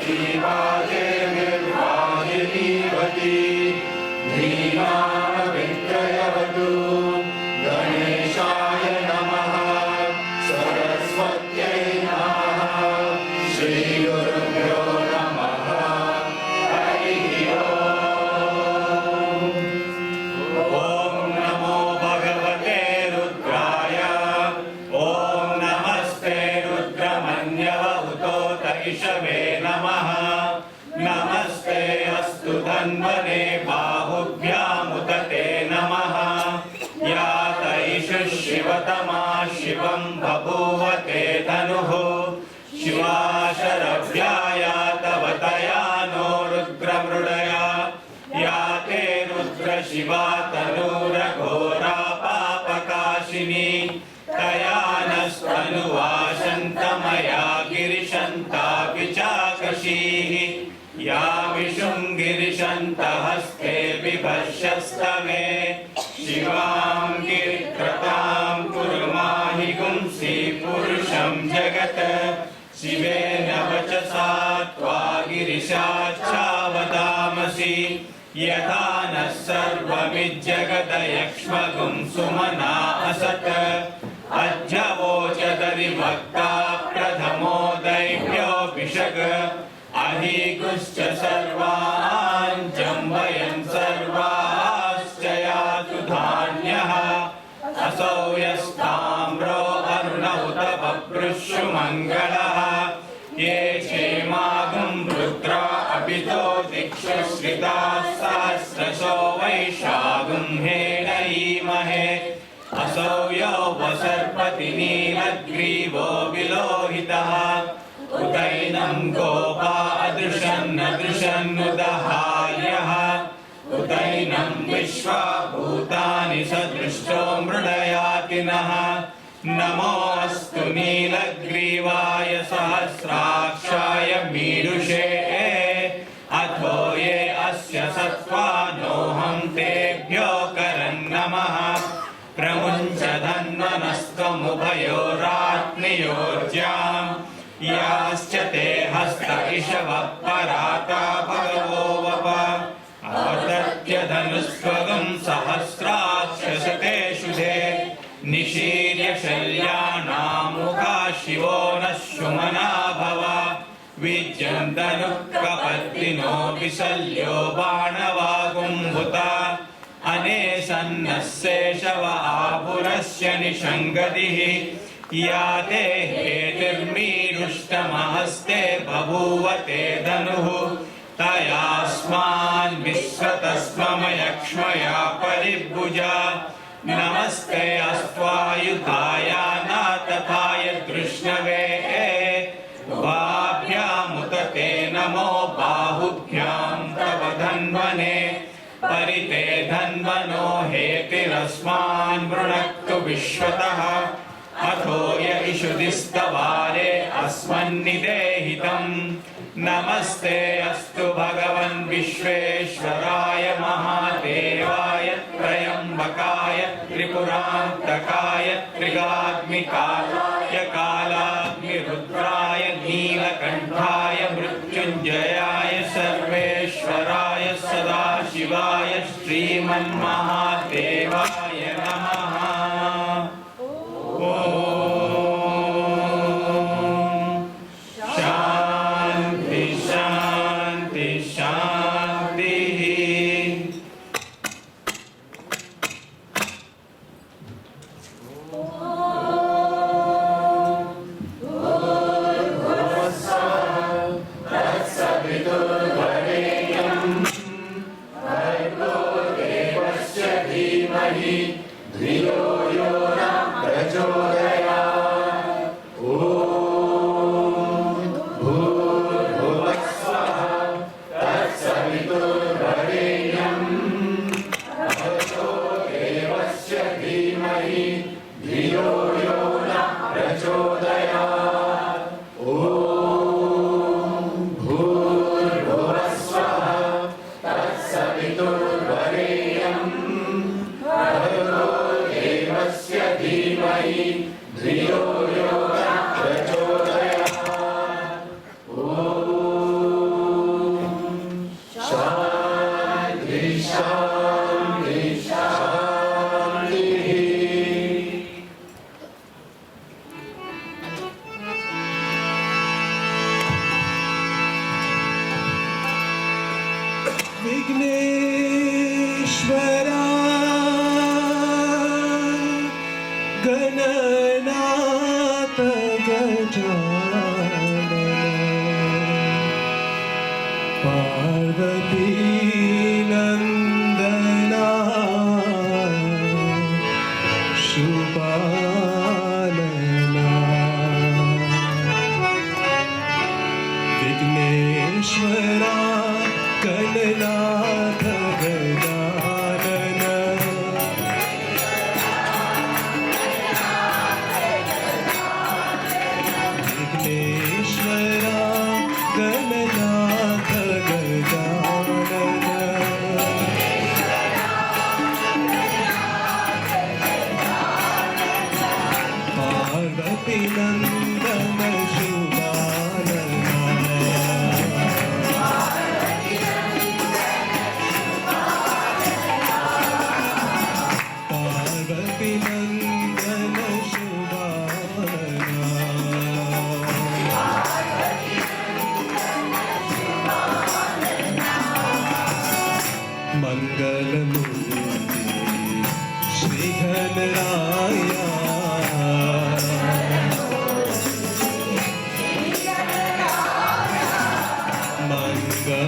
वाजे निर्वाजिनीवती धीमावित्रयवतु गणेशाय नमः सरस्वत्यै नमः श्रीगुरुभ्यो नमः हरिः ओम्। ॐ नमो भगवते रुद्राय ॐ नमस्ते रुद्रमन्यवहुतोत इषवे नमः नमस्ते अस्तु धन्वने बाहुभ्यामुत ते नमः या तैषु शिवतमा शिवं बभूव ते धनुः शिवा शरव्याया तव तया नो रुद्रमृडया या ते रुद्र शिवा तनूरघोरा पापकाशिनी तया नस्तनुवासन्तमया गिरिशन्तापि चाकशीः या विशुङ्गिरिशन्तहस्ते बिभर्षस्तमे शिवां गिरित्रतां कुरु माहि गुंसि पुरुषं जगत् शिवेन वचसा त्वा गिरिशाच्छावदामसि यथा नः सर्वमिज्जगदयक्ष्मगुं सुमना असत् अज्जवोचदरिभक्ता प्रथमो दैव्योऽभिषग् अहीकुश्च सर्वान् जम्बयन् सर्वाश्च यातु धान्यः असौ यस्ताम्रो अर्णवुत बभ्रुषु मङ्गलः ये क्षेमागुं रुद्रा अभितो दिक्षु श्रिताः सहस्रशो वैशागुं हेणयीमहे असौ यो वसर्पति नीलग्रीवो विलोहितः उदैनं गोपा अदृशन्नदृशन्नुदहार्यः उदैनं विश्वा भूतानि सदृष्टो मृडयातिनः नमोऽस्तु नीलग्रीवाय सहस्राक्षाय मीरुषे अथो ये अस्य सत्त्वानोऽहं तेभ्यो करन्नमः प्रमुञ्च धन्वनस्त्वमुभयोरात्मयोर्ज्याम् याश्च ते हस्त इषवः पराता भगवो वप अवतत्य धनुस्त्वगं सहस्राक्षशतेषु ते निशीर्य शल्यानामुखा शिवो नः शुमना भव विज्यन्तनुः विशल्यो बाणवागुम्भुता अनेसन्नः शेषव आपुरस्य निषङ्गतिः या ते हेतिर्मीरुष्टमहस्ते बभूव ते धनुः तयास्मान् विश्वतस्ममयक्ष्मया परिभुजा नमस्ते अस्त्वायुधाय नाथाय दृष्णवे उभाभ्यामुत ते नमो बाहुभ्यां तव धन्वने परिते धन्वनो हेतिरस्मान् वृणक्तु विश्वतः अथो य इषुदिस्तवारे अस्मन्निदेहितम् नमस्ते अस्तु भगवन् विश्वेश्वराय महादेवाय त्र्यम्बकाय त्रिपुरान्तकाय त्रिगाग्निकालाय कालाग्निरुद्राय नीलकण्ठाय मृत्युञ्जयाय सर्वेश्वराय सदाशिवाय श्रीमन्महादेवाय नमः। शान्ति शान्ति शान्तिः। तत्सवितुर्वरेण्यं भर्गो देवस्य धीमहि विघ्नेश्वरा गणनाथ गजानन पार्वती नंदना शुभानना विघ्नेश्वरा गणनाथ गजानन विघ्नेश्वरा गणनाथ गजानन पार्वती नंदन शुभानना पार्वती नंदन शुभानना मंगलमूर्ति श्री गणराया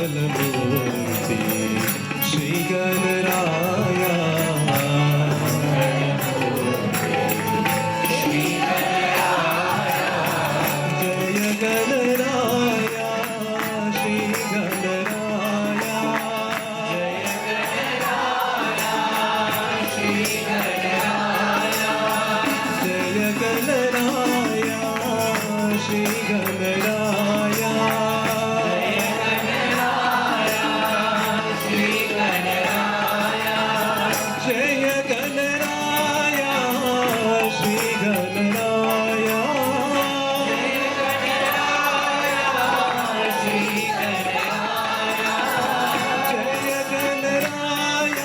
मंगलमूर्ति श्री गणराया जय गणराया श्री गणराया जय गणराया श्री गणराया जय गणराया श्री गणराया जय गणराया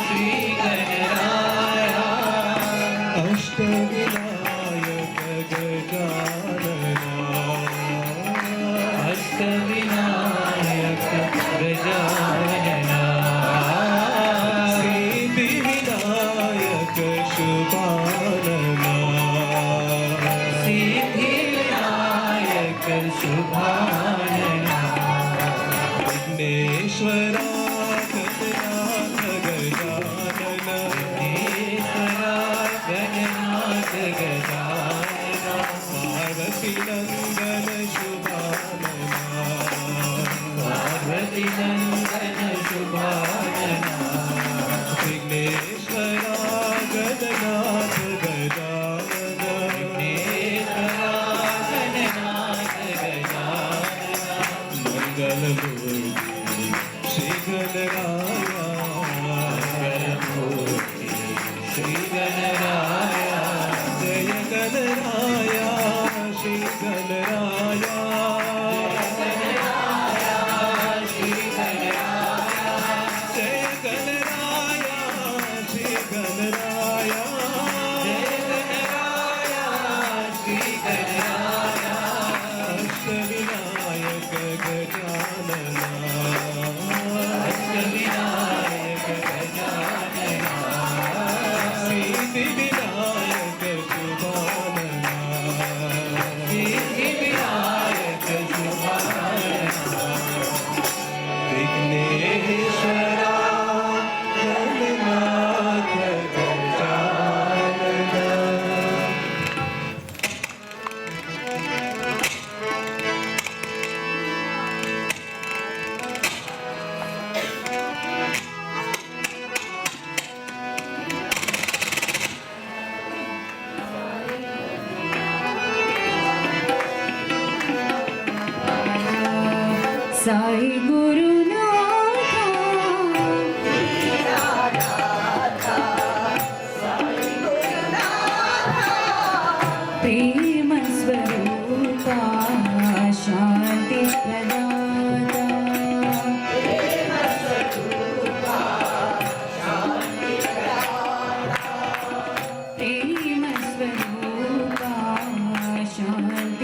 श्री गणराया अष्टविनायक गजानना अष्टविनायक गजानना सिद्धिविनायक शुभानना सिद्धिविनायक शुभानना विघ्नेश्वरा गणनाथ गजानन विघ्नेश्वरा गणनाथ गजानना पार्वती नंदन शुभानना पार्वती नंदन शुभानना विघ्नेश्वरा गणनाथ गजानन विघ्नेश्वरा गणनाथ गजानना मंगलमूर्ति श्री गणराया मंगलमूर्ति श्री गणराया जय गणराया श्री गणराया श्री गणराया जय गणराया श्री गणराया श्री गणराया अष्टविनायक गजानना अष्टविनायक गजानना सिद्धिविनायक शुभानना सिद्धिविनायक शुभानना विघ्नेश्वरा गणनाथ गजानना साई गुरुनाथा प्रेम स्वरूपा शांति प्रदाता प्रेम स्वरूपा शांति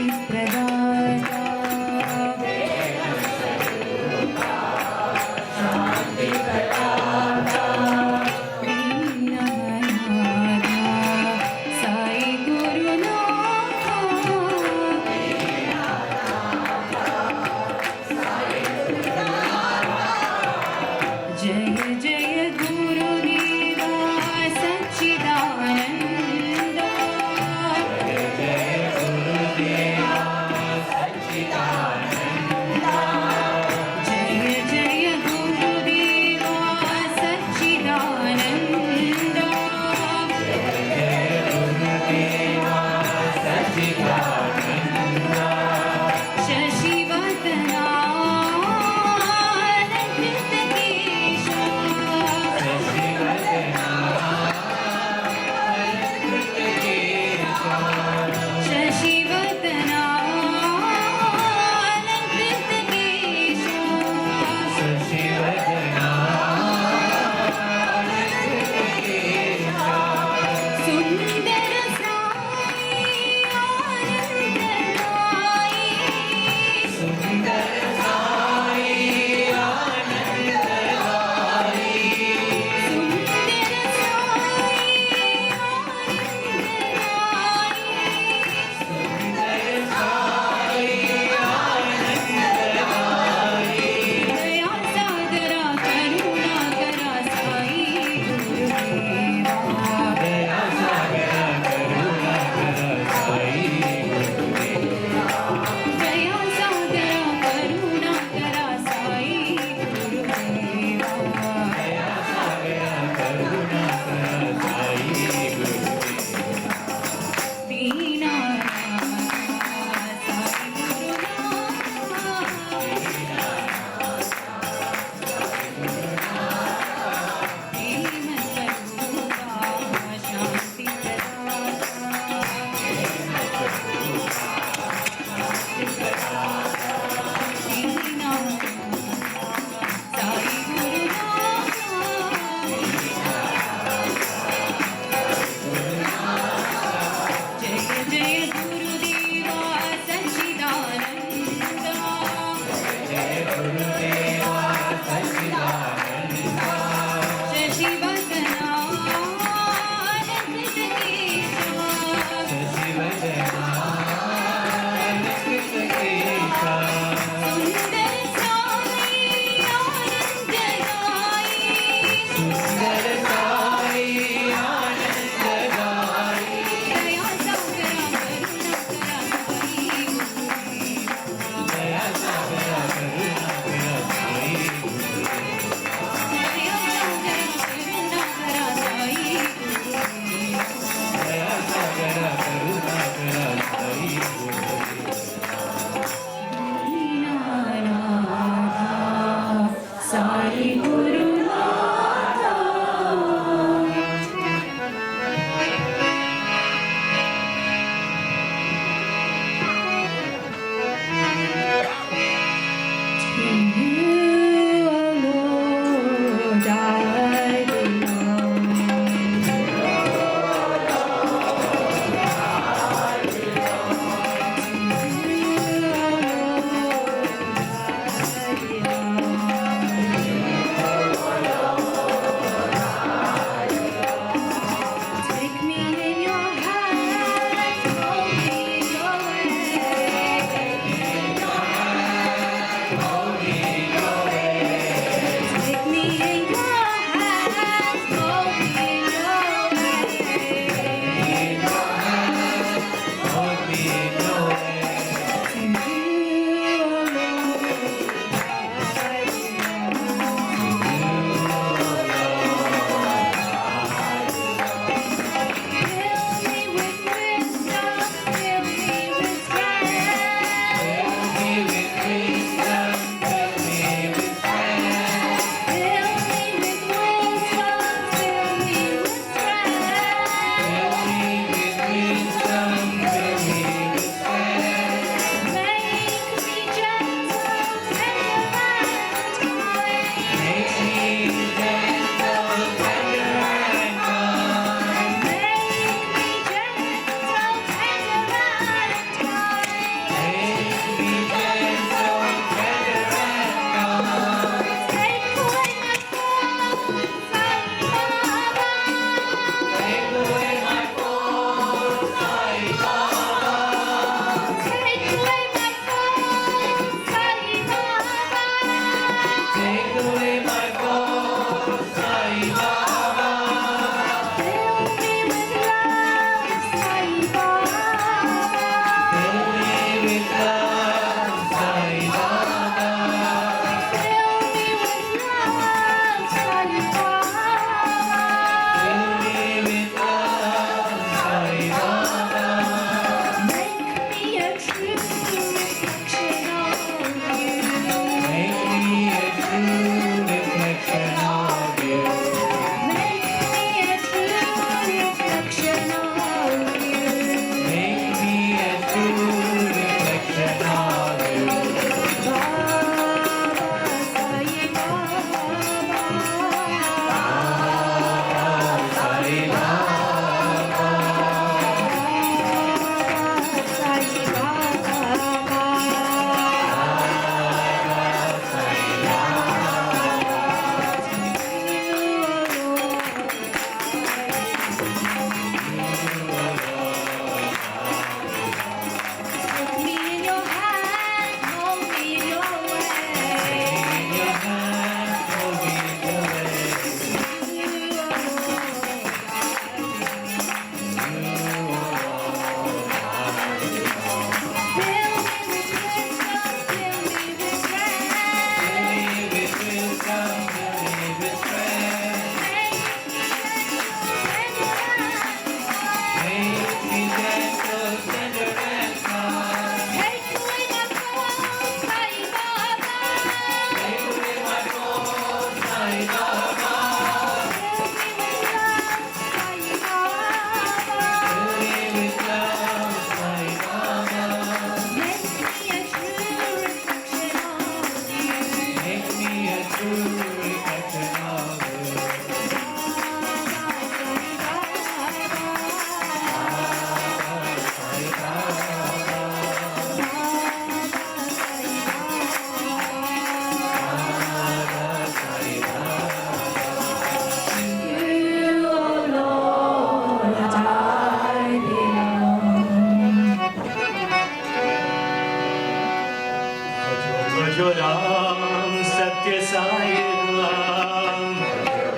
भजो राम सत्य साई राम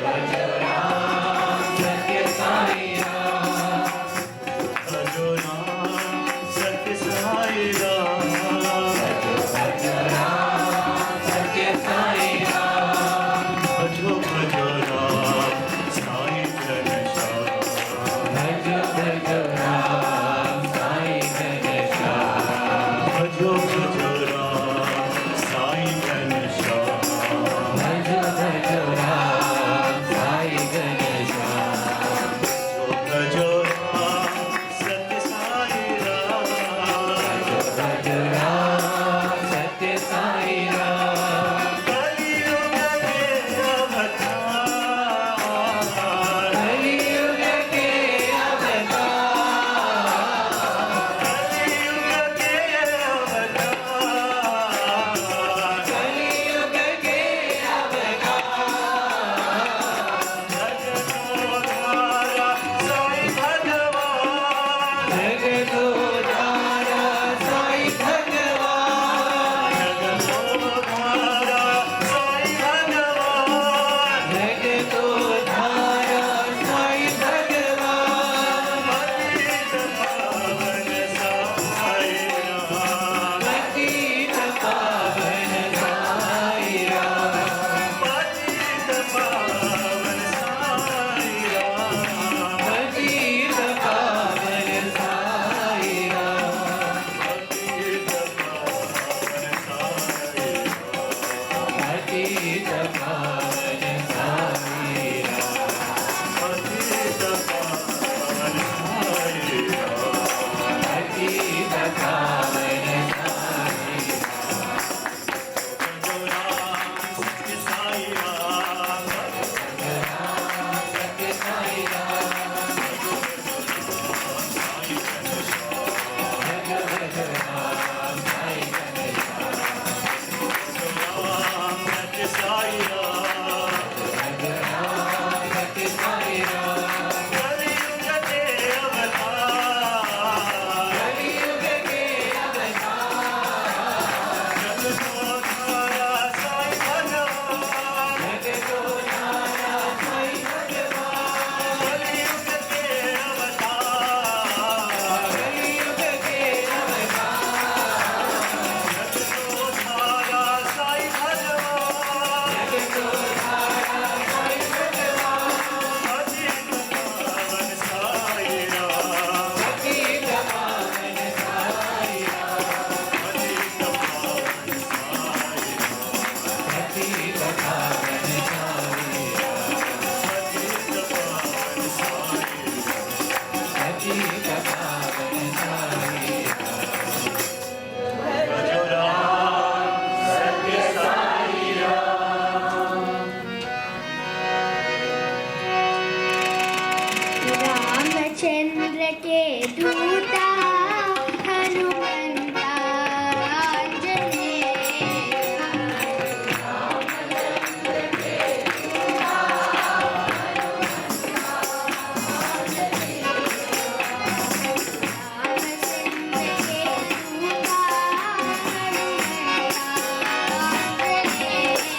भजो राम सत्य साई राम भजो राम सत्य साई राम भजो राम सत्य साई राम भजो भजो राम साई घनश्याम भजो भजो राम साई घनश्याम भजो भजो राम साई घनश्याम भजो भजो राम साई घनश्याम भजो राम सत्य साई राम भजो राम सत्य साई राम कलियुग के अवतार कलियुग के अवतार कलियुग के अवतार कलियुग के अवतार जगतोधारा साई भगवान जगतोधारा साई भगवान जगतोधारा साई भगवान पतित पावन साई राम पतित पावन साई राम पतित पावन साई राम पतित पावन साई राम पतित पावन साई राम पतित पावन साई राम पतित पावन साई भजो राम सत्य साई राम राम सत्य साई राम साई घनश्याम भजो भजो राम साई घनश्याम राम सत्य साई राम भजो राम सत्य साई राम कलियुग के अवतार कलियुग के अवतार जगतोधारा साई भगवान जगतोधारा साई भगवान कलियुग के अवतार कलियुग के अवतार जगतोधारा साई भगवान जगतोधारा साई भगवान पतित पावन साई राम पतित पावन साई राम पतित पावन साई पतित पावन साई राम पतित पावन साई पतित पावन साई भजो राम सत्य साई रामचंद्र के दूता हनुमंता आंजनेय रामचंद्र के दूता Hanumanta Anjaneya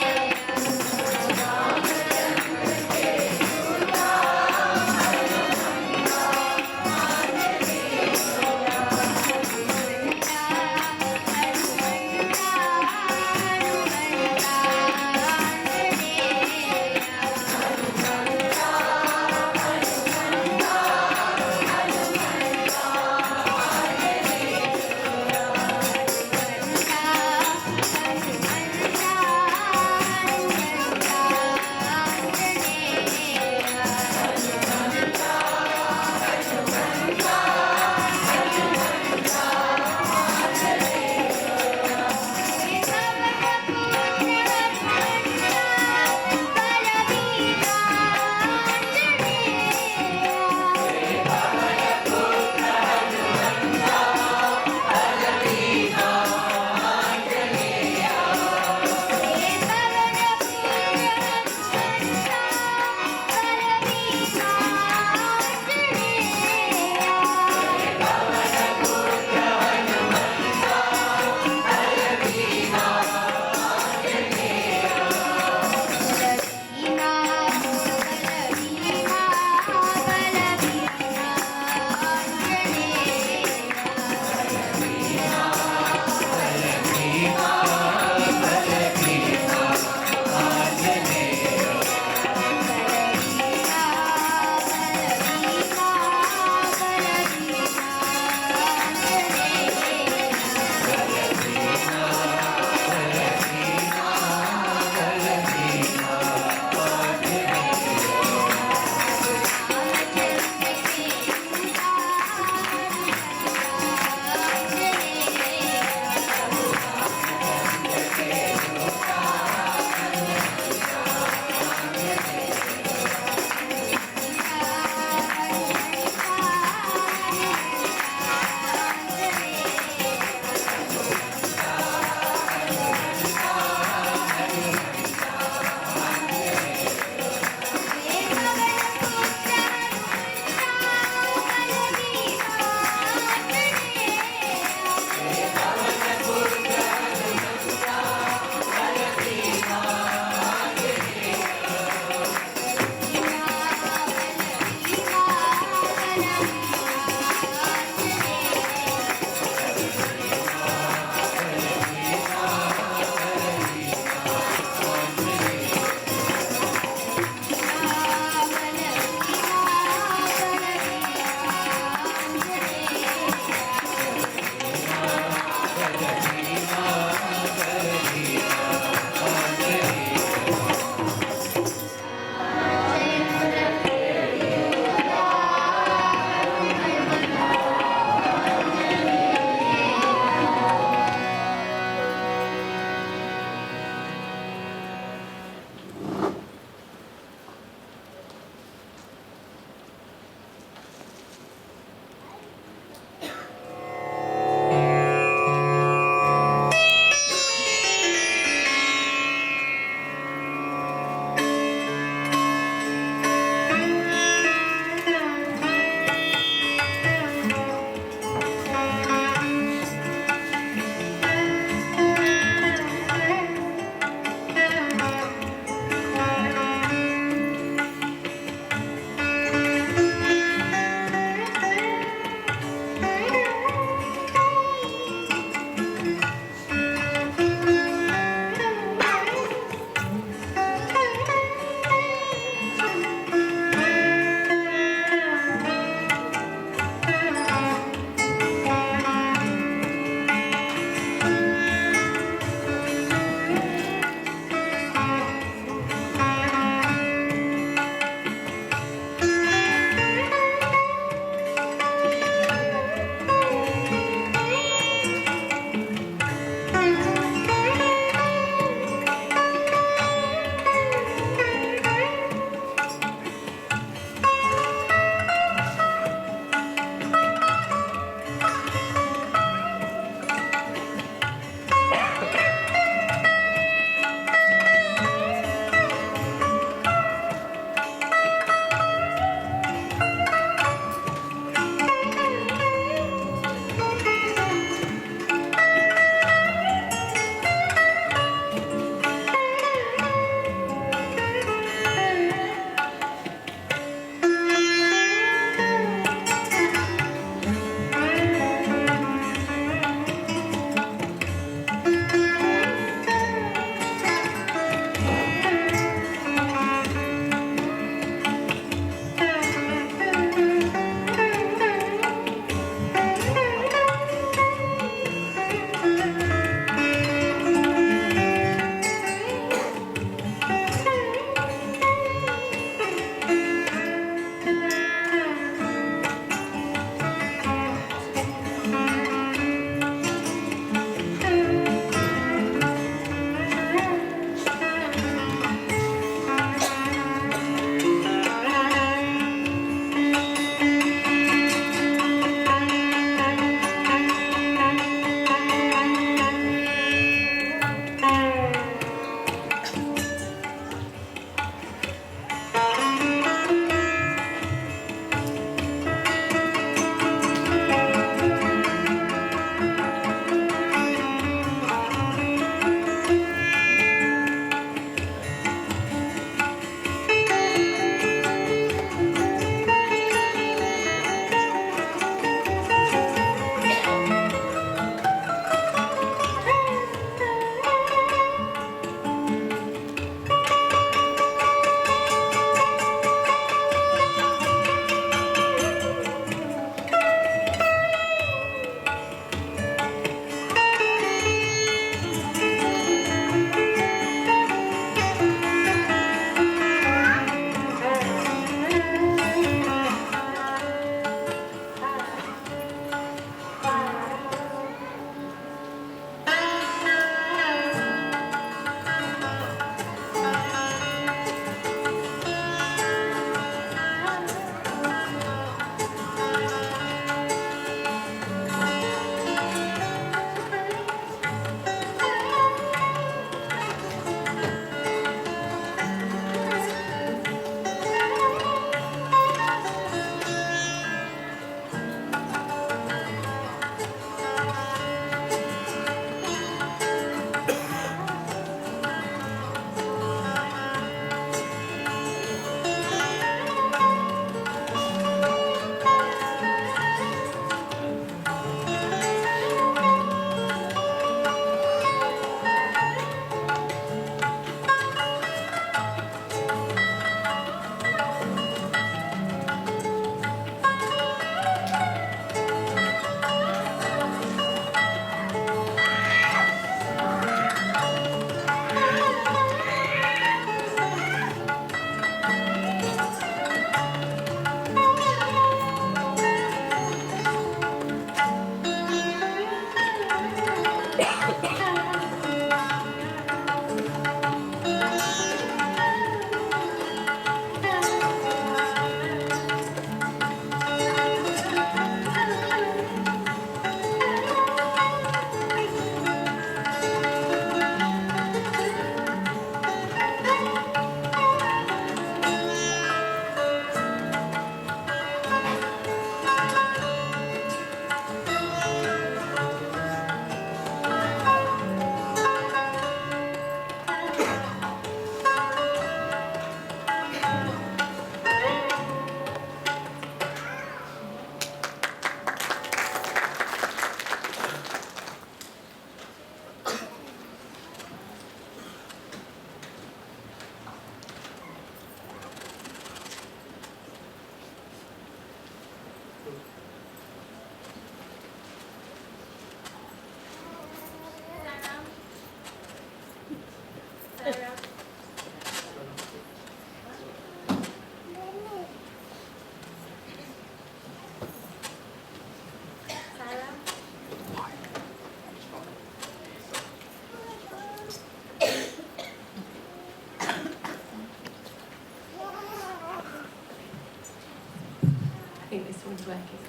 I think this one's working.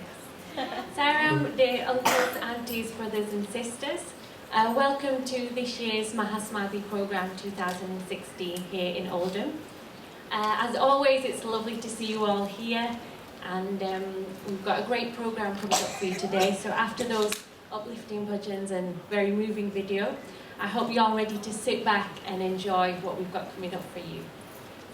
Saram, dear uncles, aunties, brothers and sisters, welcome to this year's Mahasamadhi Programme 2016 here in Oldham. As always, it's lovely to see you all here, and we've got a great programme coming up for you today. So after those uplifting bhajans and very moving video, I hope you're all ready to sit back and enjoy what we've got coming up for you.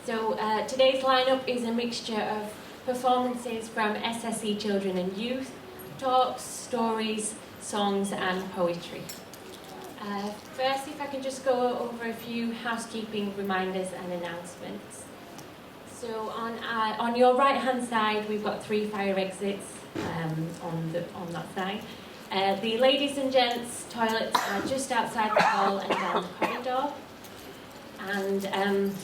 So today's lineup is a mixture of performances from SSE children and youth, talks, stories, songs and poetry. First, if I can just go over a few housekeeping reminders and announcements. So on your right hand side we've got 3 fire exits on that side. The ladies and gents toilets are just outside the hall and down the corridor. And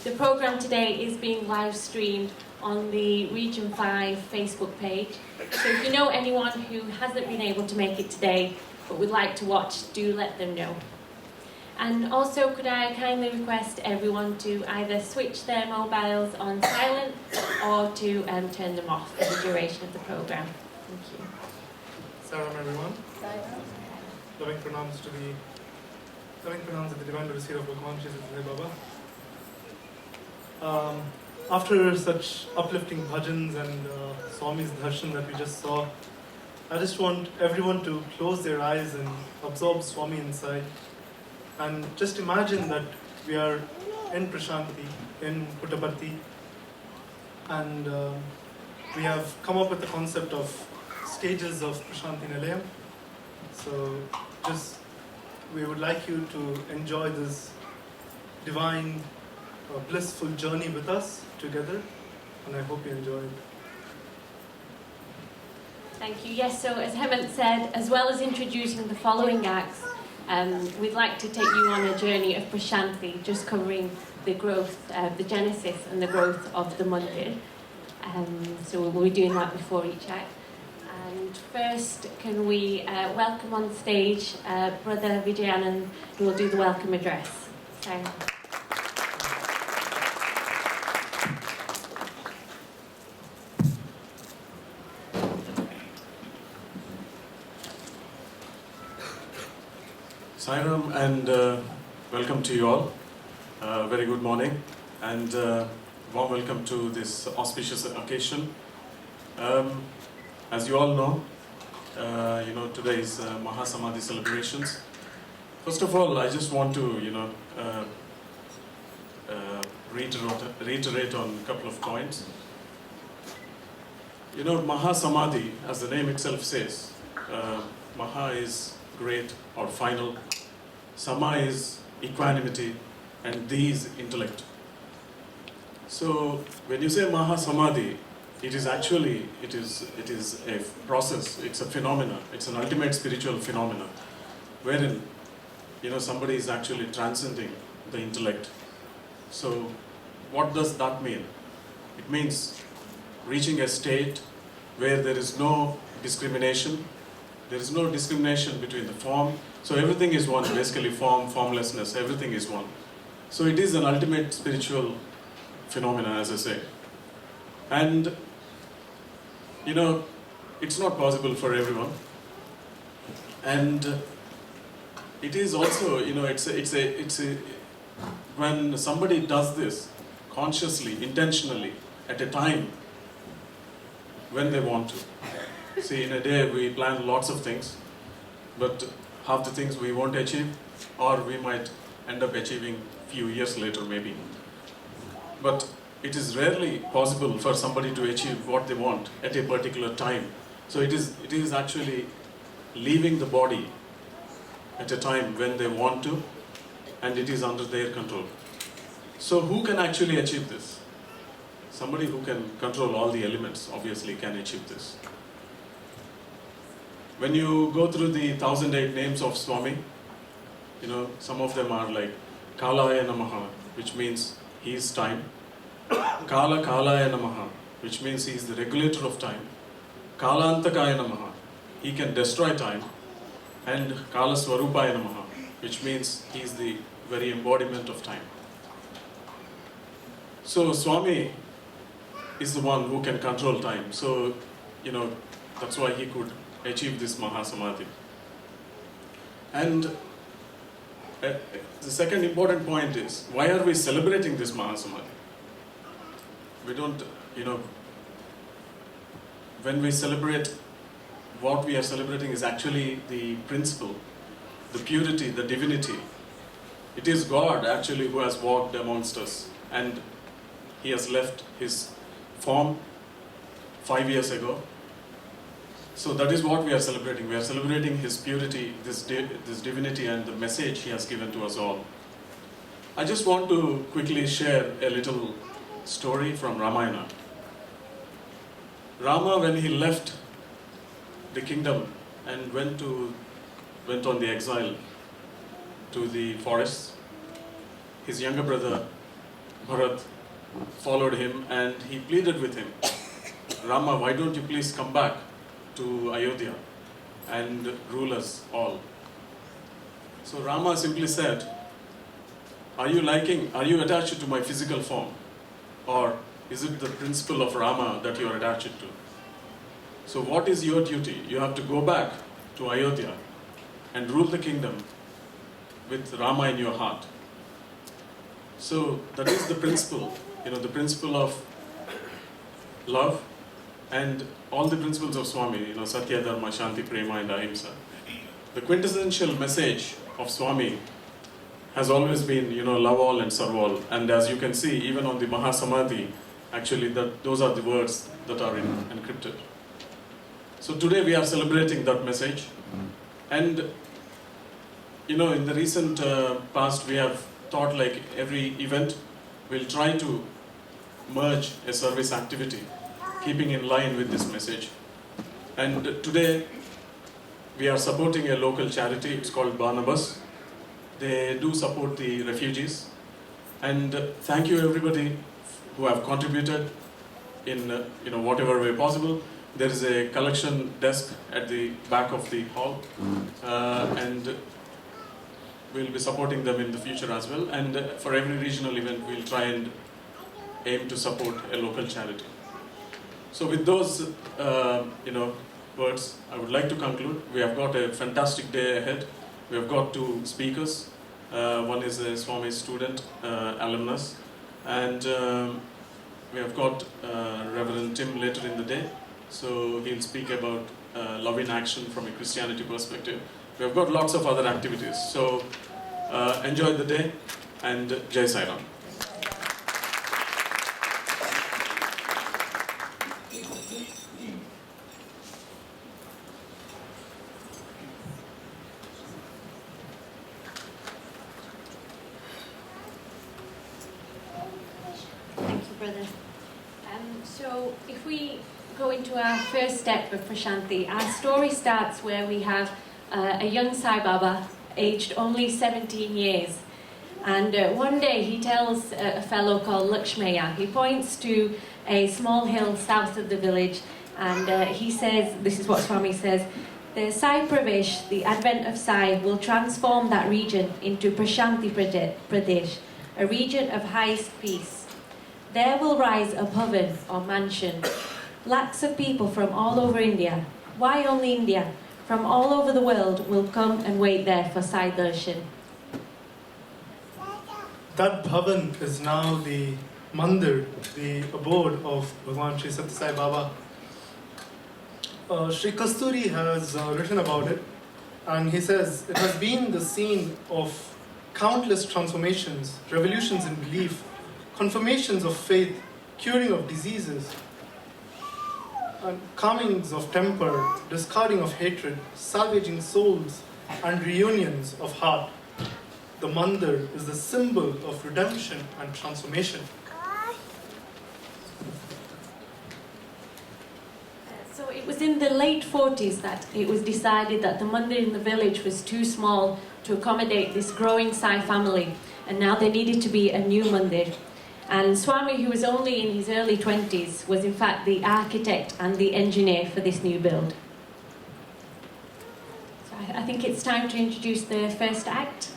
the programme today is being live streamed on the Region 5 Facebook page. So if you know anyone who hasn't been able to make it today but would like to watch, do let them know. And also, could I kindly request everyone to either switch their mobiles on silent or to turn them off for the duration of the programme. Thank you. Salam everyone. Loving pronouns at the divine receipt of Bhagwan Jesus Baba. After such uplifting bhajans and Swami's darshan that we just saw, I just want everyone to close their eyes and absorb Swami inside. And just imagine that we are in Prashanti, in Puttaparthi, and we have come up with the concept of stages of Prashanti Nilayam. So we would like you to enjoy this divine, blissful journey with us together, and I hope you enjoy it. Thank you. Yes, so as Hemant said, as well as introducing the following acts, we'd like to take you on a journey of Prashanti, just covering the growth, the genesis and the growth of the mandir. So we'll be doing that before each act. And first, can we welcome on stage Brother Vijayanand, who will do the welcome address. Sorry. Sairam, and welcome to you all. Very good morning and warm welcome to this auspicious occasion. As you all know, today is Mahasamadhi celebrations. First of all, I just want to reiterate on a couple of points. Mahasamadhi, as the name itself says, Maha is great or final, Sama is equanimity, and Di is intellect. So when you say Mahasamadhi, it is a process, it's a phenomena, it's an ultimate spiritual phenomena, wherein somebody is actually transcending the intellect. So what does that mean? It means reaching a state where there is no discrimination, There is no discrimination between the form. So everything is one, basically form, formlessness, everything is one. So it is an ultimate spiritual phenomena, as I say. And, you know, it's not possible for everyone. And it is also, you know, it's a when somebody does this consciously, intentionally, at a time when they want to. See, in a day we plan lots of things, but half the things we won't achieve, or we might end up achieving few years later maybe. But it is rarely possible for somebody to achieve what they want at a particular time. So it is actually leaving the body at a time when they want to, and it is under their control. So who can actually achieve this? Somebody who can control all the elements obviously can achieve this. When you go through the 1008 names of Swami, you know, some of them are like Kalaya Namaha, which means he is time. Kala Kalaya Namaha, which means he is the regulator of time. Kalantakaya Namaha, he can destroy time. And Kala Swarupaya Namaha, which means he is the very embodiment of time. So Swami is the one who can control time. So, you know, that's why he could achieve this Mahasamadhi. And the second important point is, why are we celebrating this Mahasamadhi? We don't, you know, when we celebrate, what we are celebrating is actually the principle, the purity, the divinity. It is God actually who has walked amongst us, and he has left his form 5 years ago. So that is what we are celebrating. We are celebrating his purity, this divinity, and the message he has given to us all. I just want to quickly share a little story from Ramayana. Rama, when he left the kingdom and went on the exile to the forests, his younger brother Bharat followed him and he pleaded with him, Rama, why don't you please come back to Ayodhya and rule us all? So Rama simply said, are you attached to my physical form? Or is it the principle of Rama that you are attached to? So what is your duty? You have to go back to Ayodhya and rule the kingdom with Rama in your heart. So that is the principle, you know, the principle of love and all the principles of Swami, you know, Satya, Dharma, Shanti, Prema and Ahimsa. The quintessential message of Swami has always been, you know, love all and serve all. And as you can see, even on the Mahasamadhi, actually those are the words that are encrypted. So today we are celebrating that message. And, you know, in the recent past, we have thought like every event, we'll try to merge a service activity, keeping in line with this message. And today, we are supporting a local charity, it's called Barnabas. They do support the refugees. And thank you everybody who have contributed in you know, whatever way possible. There is a collection desk at the back of the hall, and we'll be supporting them in the future as well. And for every regional event, we'll try and aim to support a local charity. So with those you know, words, I would like to conclude. We have got a fantastic day ahead. We have got 2 speakers. One is a Swami student, alumnus, and we have got Reverend Tim later in the day. So he'll speak about love in action from a Christianity perspective. We have got lots of other activities. So enjoy the day, and Jai Sai Ram. Thank you, brother. So if we go into our first step of Prashanti, our story starts where we have a young Sai Baba, aged only 17 years. And one day he tells a fellow called Lakshmaya, he points to a small hill south of the village, and he says, this is what Swami says, The Sai Pravesh, the advent of Sai, will transform that region into Prashanti Pradesh, a region of highest peace. There will rise a bhavan or mansion. Lakhs of people from all over India, why only India? From all over the world will come and wait there for Sai Darshan. That bhavan is now the mandir, the abode of Bhagwan Sri Sathya Sai Baba. Sri Kasturi has written about it, and he says it has been the scene of countless transformations, revolutions in belief, confirmations of faith, curing of diseases, and calmings of temper, discarding of hatred, salvaging souls, and reunions of heart. The mandir is the symbol of redemption and transformation. So it was in the late 40s that it was decided that the mandir in the village was too small to accommodate this growing Sai family, and now there needed to be a new mandir. And Swami, who was only in his early 20s, was in fact the architect and the engineer for this new build. So I think it's time to introduce the first act.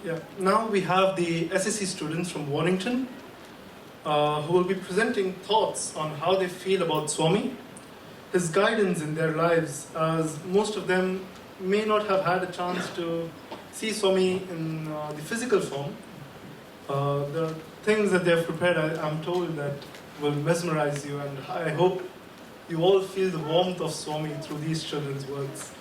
Yeah. Now we have the SSC students from Warrington who will be presenting thoughts on how they feel about Swami, his guidance in their lives, as most of them may not have had a chance to see Swami in the physical form. There are things that they have prepared, I'm told, that will mesmerize you, and I hope you all feel the warmth of Swami through these children's words.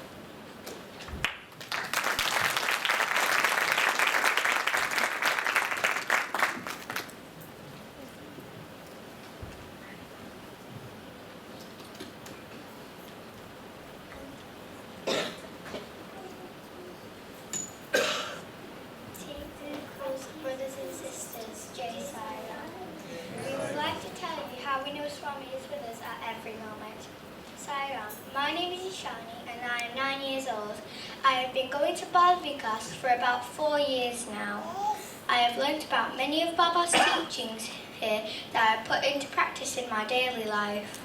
Brothers and sisters, Jai Sai Ram. We would like to tell you how we know Swami is with us at every moment. Sai Ram. My name is Ishani and I am 9 years old. I have been going to Bal Vikas for about 4 years now. I have learnt about many of Baba's teachings here that I put into practice in my daily life.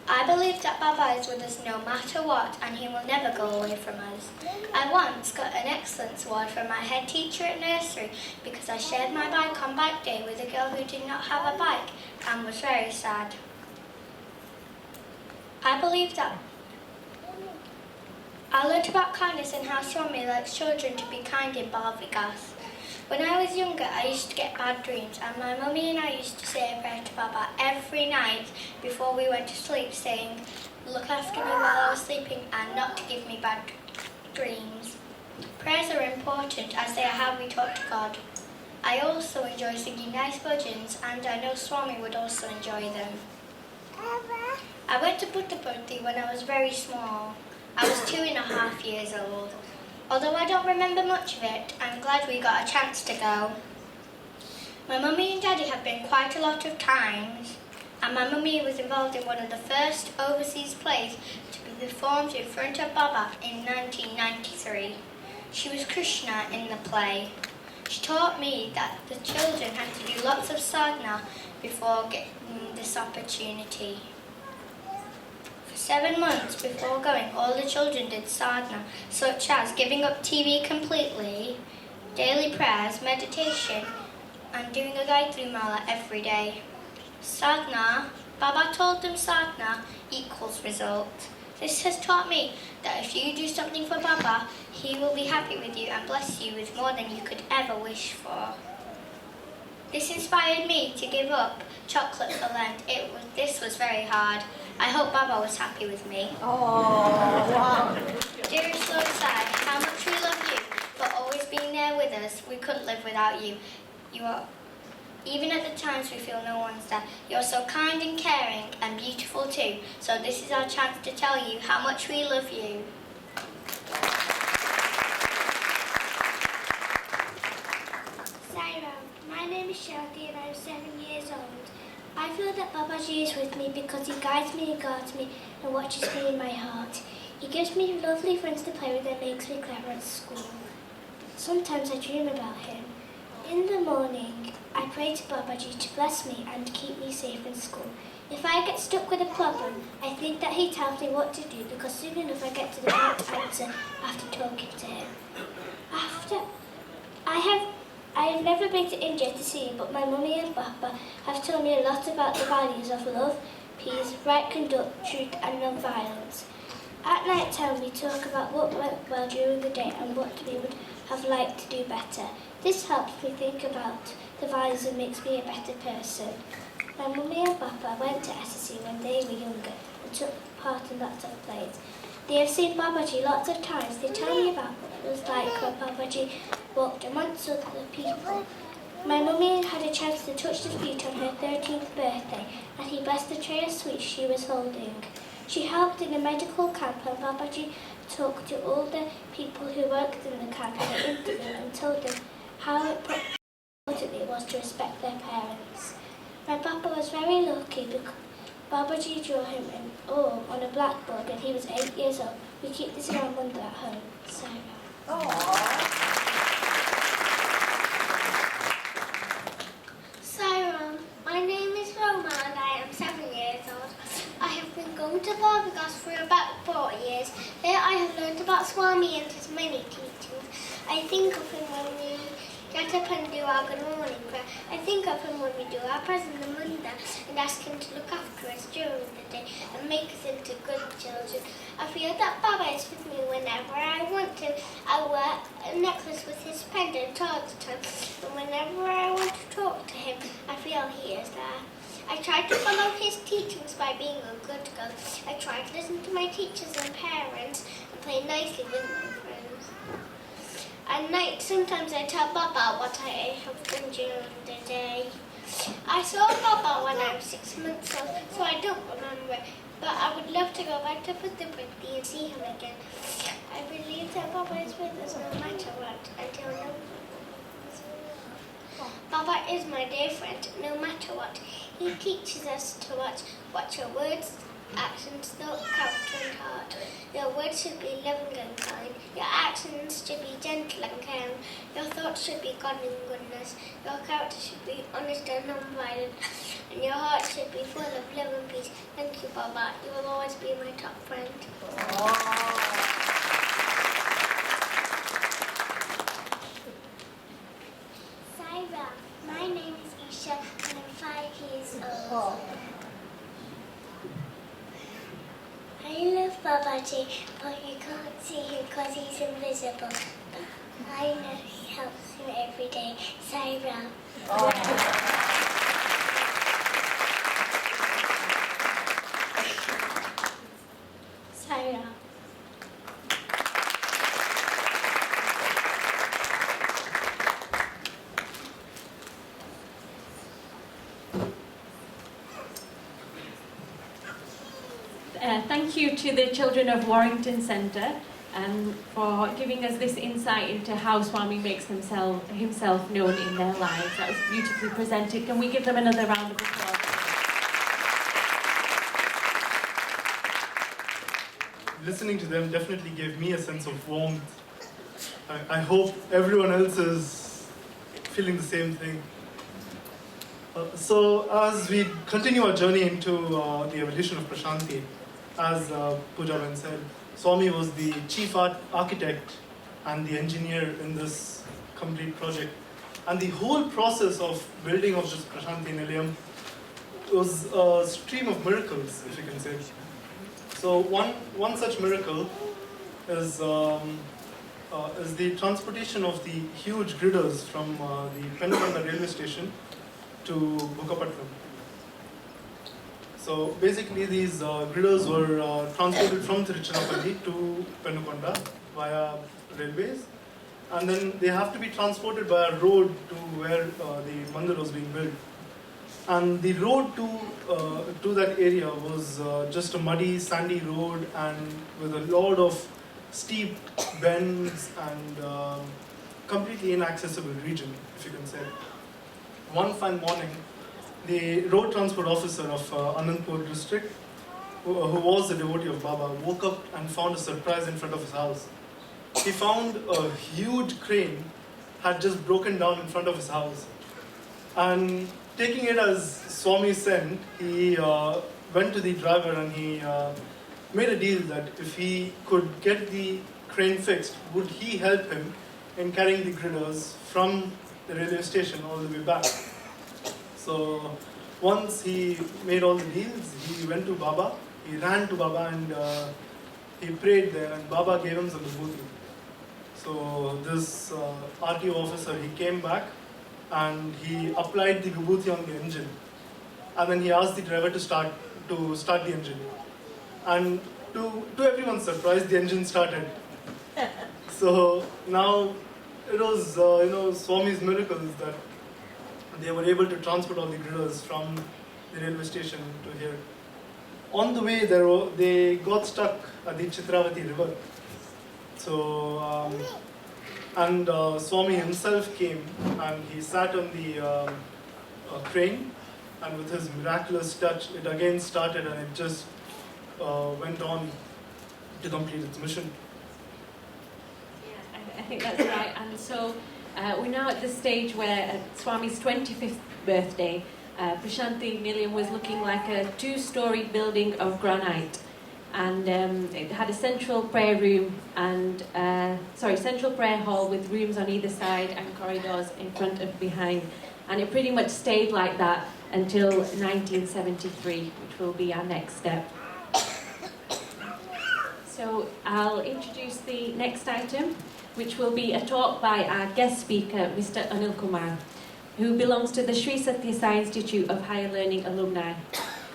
I believe that Baba is with us no matter what, and he will never go away from us. I once got an excellence award from my head teacher at nursery because I shared my bike on bike day with a girl who did not have a bike and was very sad. I believe that I learnt about kindness and how Swami likes children to be kind in Bal Vikas. When I was younger, I used to get bad dreams, and my mummy and I used to say a prayer to Baba every night before we went to sleep, saying, look after me while I was sleeping and not to give me bad dreams. Prayers are important as they are how we talk to God. I also enjoy singing nice bhajans, and I know Swami would also enjoy them. I went to Puttaparthi when I was very small. I was 2.5 years old. Although I don't remember much of it, I'm glad we got a chance to go. My mummy and daddy have been quite a lot of times, and my mummy was involved in one of the first overseas plays to be performed in front of Baba in 1993. She was Krishna in the play. She taught me that the children had to do lots of sadhana before getting this opportunity. 7 months before going, all the children did sadhana, such as giving up TV completely, daily prayers, meditation, and doing a Gayatri Mala every day. Sadhana, Baba told them sadhana equals result. This has taught me that if you do something for Baba, he will be happy with you and bless you with more than you could ever wish for. This inspired me to give up chocolate for Lent. This was very hard. I hope Baba was happy with me. Oh, wow. Dearest Lord Sai, how much we love you for always being there with us. We couldn't live without you. You are, even at the times we feel no one's there, you're so kind and caring and beautiful too. So this is our chance to tell you how much we love you. Sai Ram, my name is Shanti and I'm 7 years old. I feel that Babaji is with me because he guides me and guards me and watches me in my heart. He gives me lovely friends to play with and makes me clever at school. Sometimes I dream about him. In the morning, I pray to Babaji to bless me and keep me safe in school. If I get stuck with a problem, I think that he tells me what to do because soon enough I get to the right answer after talking to him. I have never been to India to see him, but my mummy and papa have told me a lot about the values of love, peace, right conduct, truth and non-violence. At night time we talk about what went well during the day and what we would have liked to do better. This helps me think about the values and makes me a better person. My mummy and papa went to SSC when they were younger and took part in lots of plays. They have seen Babaji lots of times. They tell me about what it was like when Babaji walked amongst other people. My mummy had a chance to touch his feet on her 13th birthday and he blessed the tray of sweets she was holding. She helped in a medical camp and Babaji talked to all the people who worked in the camp in an interview and told them how important it was to respect their parents. My papa was very lucky because Babaji drew him in Oldham on a blackboard when he was 8 years old. We keep this in our window at home. Sarah, my name is Roma and I am 7 years old. I have been going to Barbagas for about 4 years. There I have learned about Swami and his many teachings. I think of him when we get up and do our good morning prayer. I think of him when we do our prayers in the Munda and ask him to look after us during the day and make us into good children. I feel that Baba is with me whenever I want to. I wear a necklace with his pendant all the time, and whenever I want to talk to him, I feel he is there. I try to follow his teachings by being a good girl. I try to listen to my teachers and parents and play nicely with my friends. At night, sometimes I tell Baba what I have done during the day. I saw Baba when I was 6 months old, so I don't remember, but I would love to go back to Puttaparthi and see him again. I believe that Baba is with us no matter what, until no Baba is my dear friend, no matter what. He teaches us to watch your words, actions, thought, character and heart. Your words should be loving and kind. Your actions should be gentle and caring. Your thoughts should be God and goodness. Your character should be honest and non-violent. And your heart should be full of love and peace. Thank you, Baba. You will always be my top friend. Saira, my name is Isha and I'm 5 years old. I love Babaji, but you can't see him because he's invisible. But I know he helps me every day. Saira. Saira. Thank you to the children of Warrington Centre for giving us this insight into how Swami makes himself known in their lives. That was beautifully presented. Can we give them another round of applause? Listening to them definitely gave me a sense of warmth. I hope everyone else is feeling the same thing. So as we continue our journey into the evolution of Prashanti, as Pooja said, Swami was the chief architect and the engineer in this complete project. And the whole process of building of this Prashanti Nilayam was a stream of miracles, if you can say. So one such miracle is the transportation of the huge gridders from the Pennakonda railway station to Bukapatnam. So basically these gridders were transported from Tiruchirappalli to Pennakonda via railways, and then they have to be transported by a road to where the mandir was being built. And the road to that area was just a muddy, sandy road and with a lot of steep bends and completely inaccessible region, if you can say. One fine morning, the road transport officer of Anandpur district, who was a devotee of Baba, woke up and found a surprise in front of his house. He found a huge crane had just broken down in front of his house. And taking it as Swami sent, he went to the driver and he made a deal that if he could get the crane fixed, would he help him in carrying the gridders from the railway station all the way back. So once he made all the deals, he went to Baba, he ran to Baba and he prayed there, and Baba gave him some vibhuti. So this RTO officer, he came back and he applied the vibhuti on the engine, and then he asked the driver to start the engine. And to everyone's surprise, the engine started. So now it was Swami's miracles that they were able to transport all the gridders from the railway station to here. On the way, they got stuck at the Chitravati river. So, Swami himself came and he sat on the crane, and with his miraculous touch, it again started and it just went on to complete its mission. I think that's right. And so we're now at the stage where at Swami's 25th birthday, Prashanthi Nilayam was looking like a two-storey building of granite, and it had a central prayer room and central prayer hall with rooms on either side and corridors in front and behind, and it pretty much stayed like that until 1973, which will be our next step. So I'll introduce the next item, which will be a talk by our guest speaker, Mr. Anil Kumar, who belongs to the Sri Satya Sai Institute of Higher Learning alumni.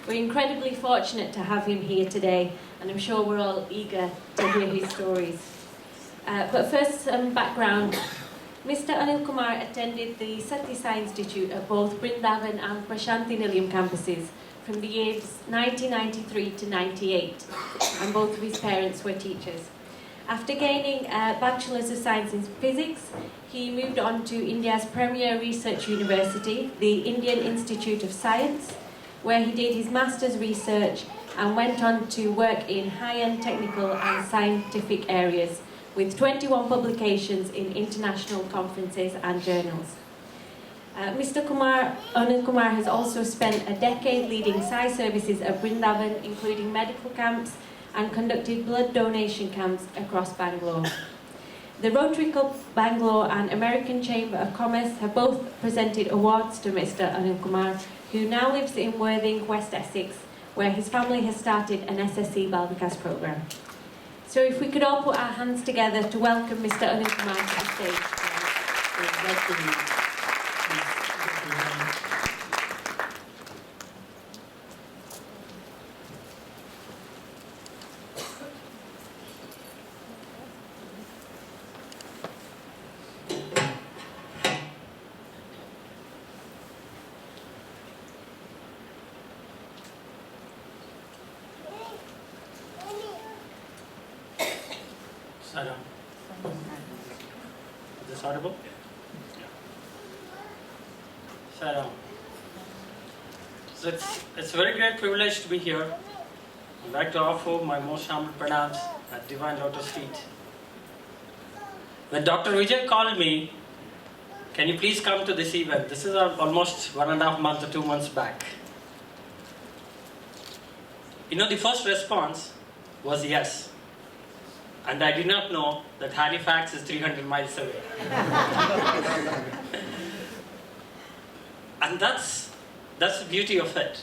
We're incredibly fortunate to have him here today, and I'm sure we're all eager to hear his stories. But first, some background. Mr. Anil Kumar attended the Satya Sai Institute at both Brindavan and Prashanthi Nilayam campuses from the years 1993 to 98, and both of his parents were teachers. After gaining a Bachelor's of Science in Physics, he moved on to India's premier research university, the Indian Institute of Science, where he did his master's research and went on to work in high-end technical and scientific areas, with 21 publications in international conferences and journals. Mr. Anil Kumar has also spent a decade leading Sai services at Brindavan, including medical camps, and conducted blood donation camps across Bangalore. The Rotary Club Bangalore and American Chamber of Commerce have both presented awards to Mr. Anil Kumar, who now lives in Worthing, West Essex, where his family has started an SSC Balvikas program. So if we could all put our hands together to welcome Mr. Anil Kumar to the stage. Saram. Is this audible? Saram. So it's a very great privilege to be here. I'd like to offer my most humble pranams at Divine Lotus feet. When Dr. Vijay called me, can you please come to this event? This is almost 1.5 months or 2 months back. The first response was yes. And I did not know that Halifax is 300 miles away. And that's the beauty of it.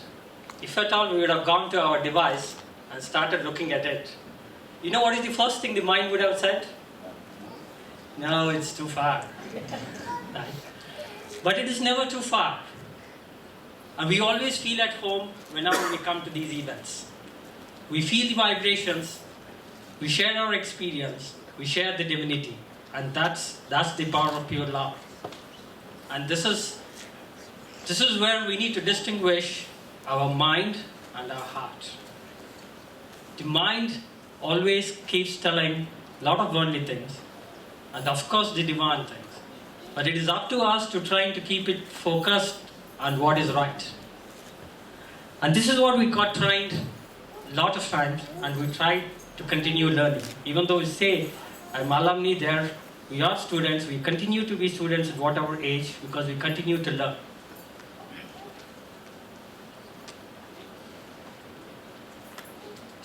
If at all we would have gone to our device and started looking at it, what is the first thing the mind would have said? No, it's too far. Right? But it is never too far. And we always feel at home whenever we come to these events. We feel the vibrations. We share our experience, we share the divinity, and that's the power of pure love. And this is where we need to distinguish our mind and our heart. The mind always keeps telling a lot of worldly things, and of course the divine things. But it is up to us to try to keep it focused on what is right. And this is what we got trained a lot of times, and we try to continue learning. Even though we say, I'm alumni there, we are students, we continue to be students at whatever age because we continue to learn.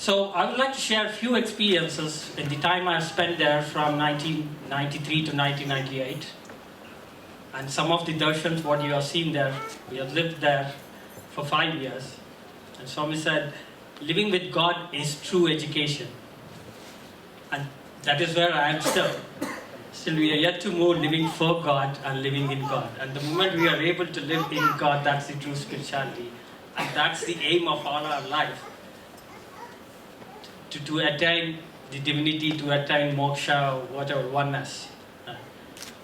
So I would like to share a few experiences in the time I spent there from 1993 to 1998. And some of the darshans, what you have seen there, we have lived there for 5 years. And Swami said, living with God is true education. And that is where I am still. Still we are yet to move living for God and living in God. And the moment we are able to live in God, that's the true spirituality. And that's the aim of all our life. To attain the divinity, to attain moksha, whatever, oneness.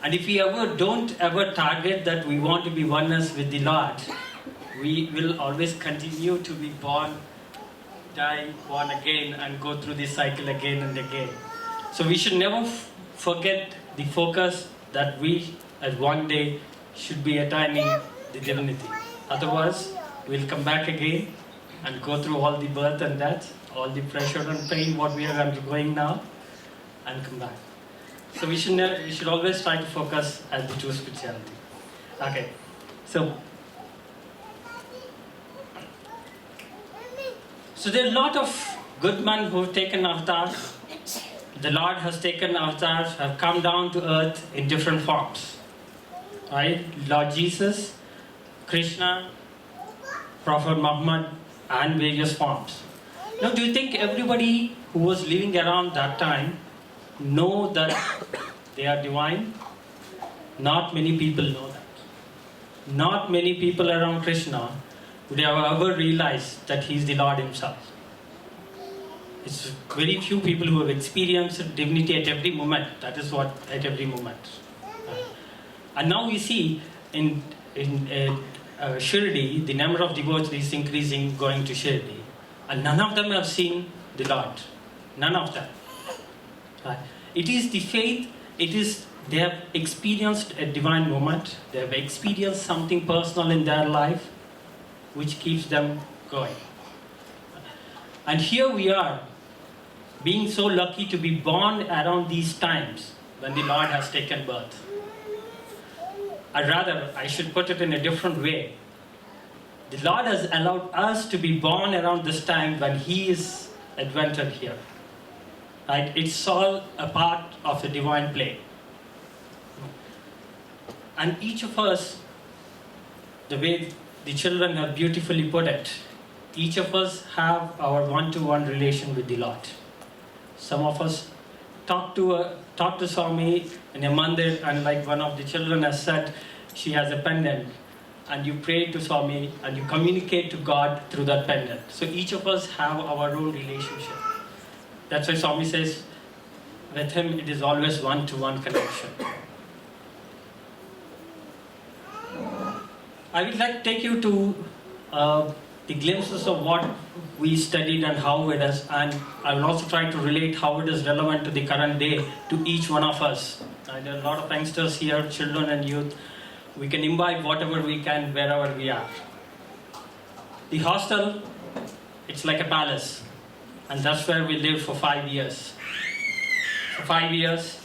And if we don't ever target that we want to be oneness with the Lord, we will always continue to be born, die, born again, and go through this cycle again and again. So we should never forget the focus that we at one day should be attaining the divinity. Otherwise, we'll come back again and go through all the birth and death, all the pressure and pain what we are undergoing now, and come back. So we should always try to focus at the true spirituality. Okay, so there are a lot of good men who have taken avatars. The Lord has taken avatars, have come down to earth in different forms. Right? Lord Jesus, Krishna, Prophet Muhammad, and various forms. Now, do you think everybody who was living around that time know that they are divine? Not many people know that. Not many people around Krishna would have ever realized that he is the Lord himself. It's very few people who have experienced divinity at every moment. That is what, at every moment. And now we see in Shirdi, the number of devotees is increasing going to Shirdi. And none of them have seen the Lord. None of them. It is the faith, they have experienced a divine moment, they have experienced something personal in their life which keeps them going. And here we are, being so lucky to be born around these times when the Lord has taken birth. Or rather, I should put it in a different way. The Lord has allowed us to be born around this time when He is adventured here. Right? It's all a part of the divine play. And each of us, the way the children have beautifully put it, each of us have our one-to-one relation with the Lord. Some of us talk to Swami in a mandir, and like one of the children has said, she has a pendant, and you pray to Swami and you communicate to God through that pendant. So each of us have our own relationship. That's why Swami says, with him it is always one-to-one connection. I would like to take you to the glimpses of what we studied and how it is, and I will also try to relate how it is relevant to the current day to each one of us. There are a lot of youngsters here, children and youth. We can imbibe whatever we can wherever we are. The hostel, it's like a palace, and that's where we lived for 5 years. For 5 years,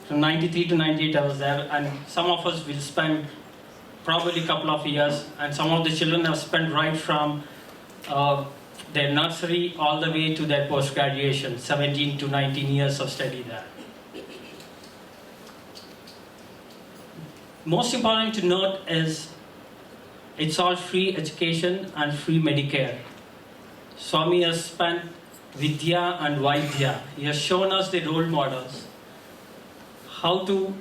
from 93 to 98 I was there, and some of us will spend probably a couple of years, and some of the children have spent right from their nursery all the way to their post-graduation, 17 to 19 years of study there. Most important to note is it's all free education and free Medicare. Swami has spent Vidya and Vaidya. He has shown us the role models, how to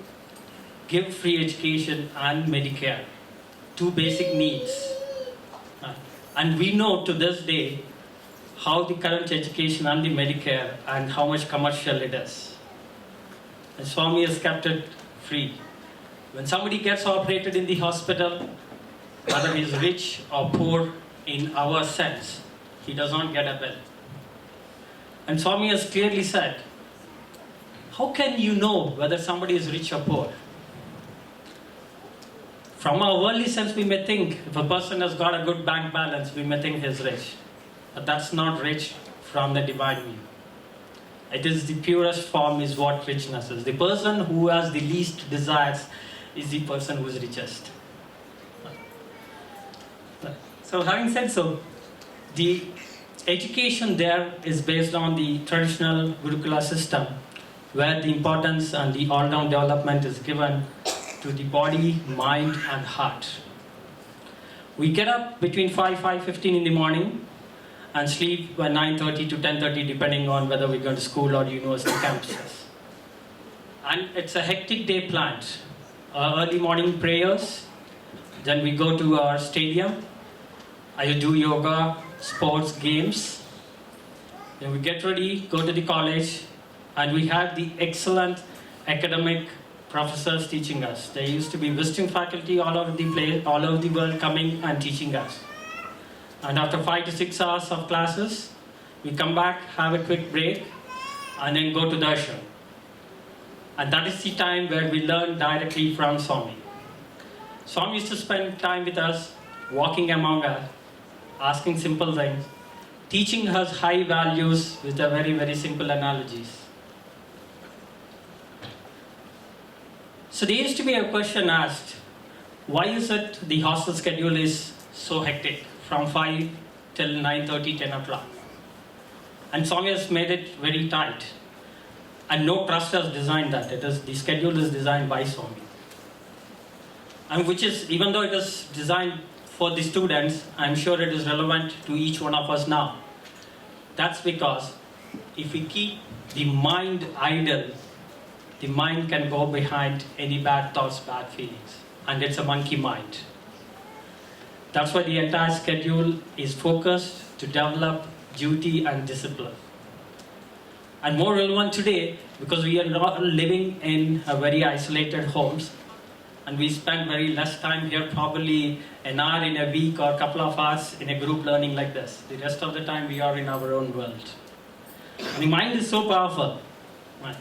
give free education and Medicare, two basic needs. And we know to this day how the current education and the Medicare and how much commercial it is. And Swami has kept it free. When somebody gets operated in the hospital, whether he is rich or poor in our sense, he does not get a bill. And Swami has clearly said, how can you know whether somebody is rich or poor? From our worldly sense, we may think if a person has got a good bank balance, we may think he's rich. But that's not rich from the divine view. It is the purest form is what richness is. The person who has the least desires is the person who is richest. So having said so, the education there is based on the traditional Gurukula system, where the importance and the all-round development is given to the body, mind, and heart. We get up between 5:15 in the morning and sleep by 9:30 to 10:30, depending on whether we go to school or university campuses. And it's a hectic day planned. Early morning prayers, then we go to our stadium. I do yoga, sports, games. Then we get ready, go to the college, and we have the excellent academic professors teaching us. There used to be visiting faculty all over the place, all over the world coming and teaching us. And after 5 to 6 hours of classes, we come back, have a quick break, and then go to darshan. And that is the time where we learn directly from Swami. Swami used to spend time with us, walking among us, asking simple things, teaching us high values with a very, very simple analogies. So there used to be a question asked, why is it the hostel schedule is so hectic from 5 till 9:30, 10 o'clock? And Swami has made it very tight. And no trust has designed that. The schedule is designed by Swami. And which is, even though it is designed for the students, I'm sure it is relevant to each one of us now. That's because if we keep the mind idle, the mind can go behind any bad thoughts, bad feelings. And it's a monkey mind. That's why the entire schedule is focused to develop duty and discipline. And more relevant today, because we are not living in a very isolated homes, and we spend very less time here, probably an hour in a week or a couple of hours in a group learning like this. The rest of the time we are in our own world. And the mind is so powerful. Right.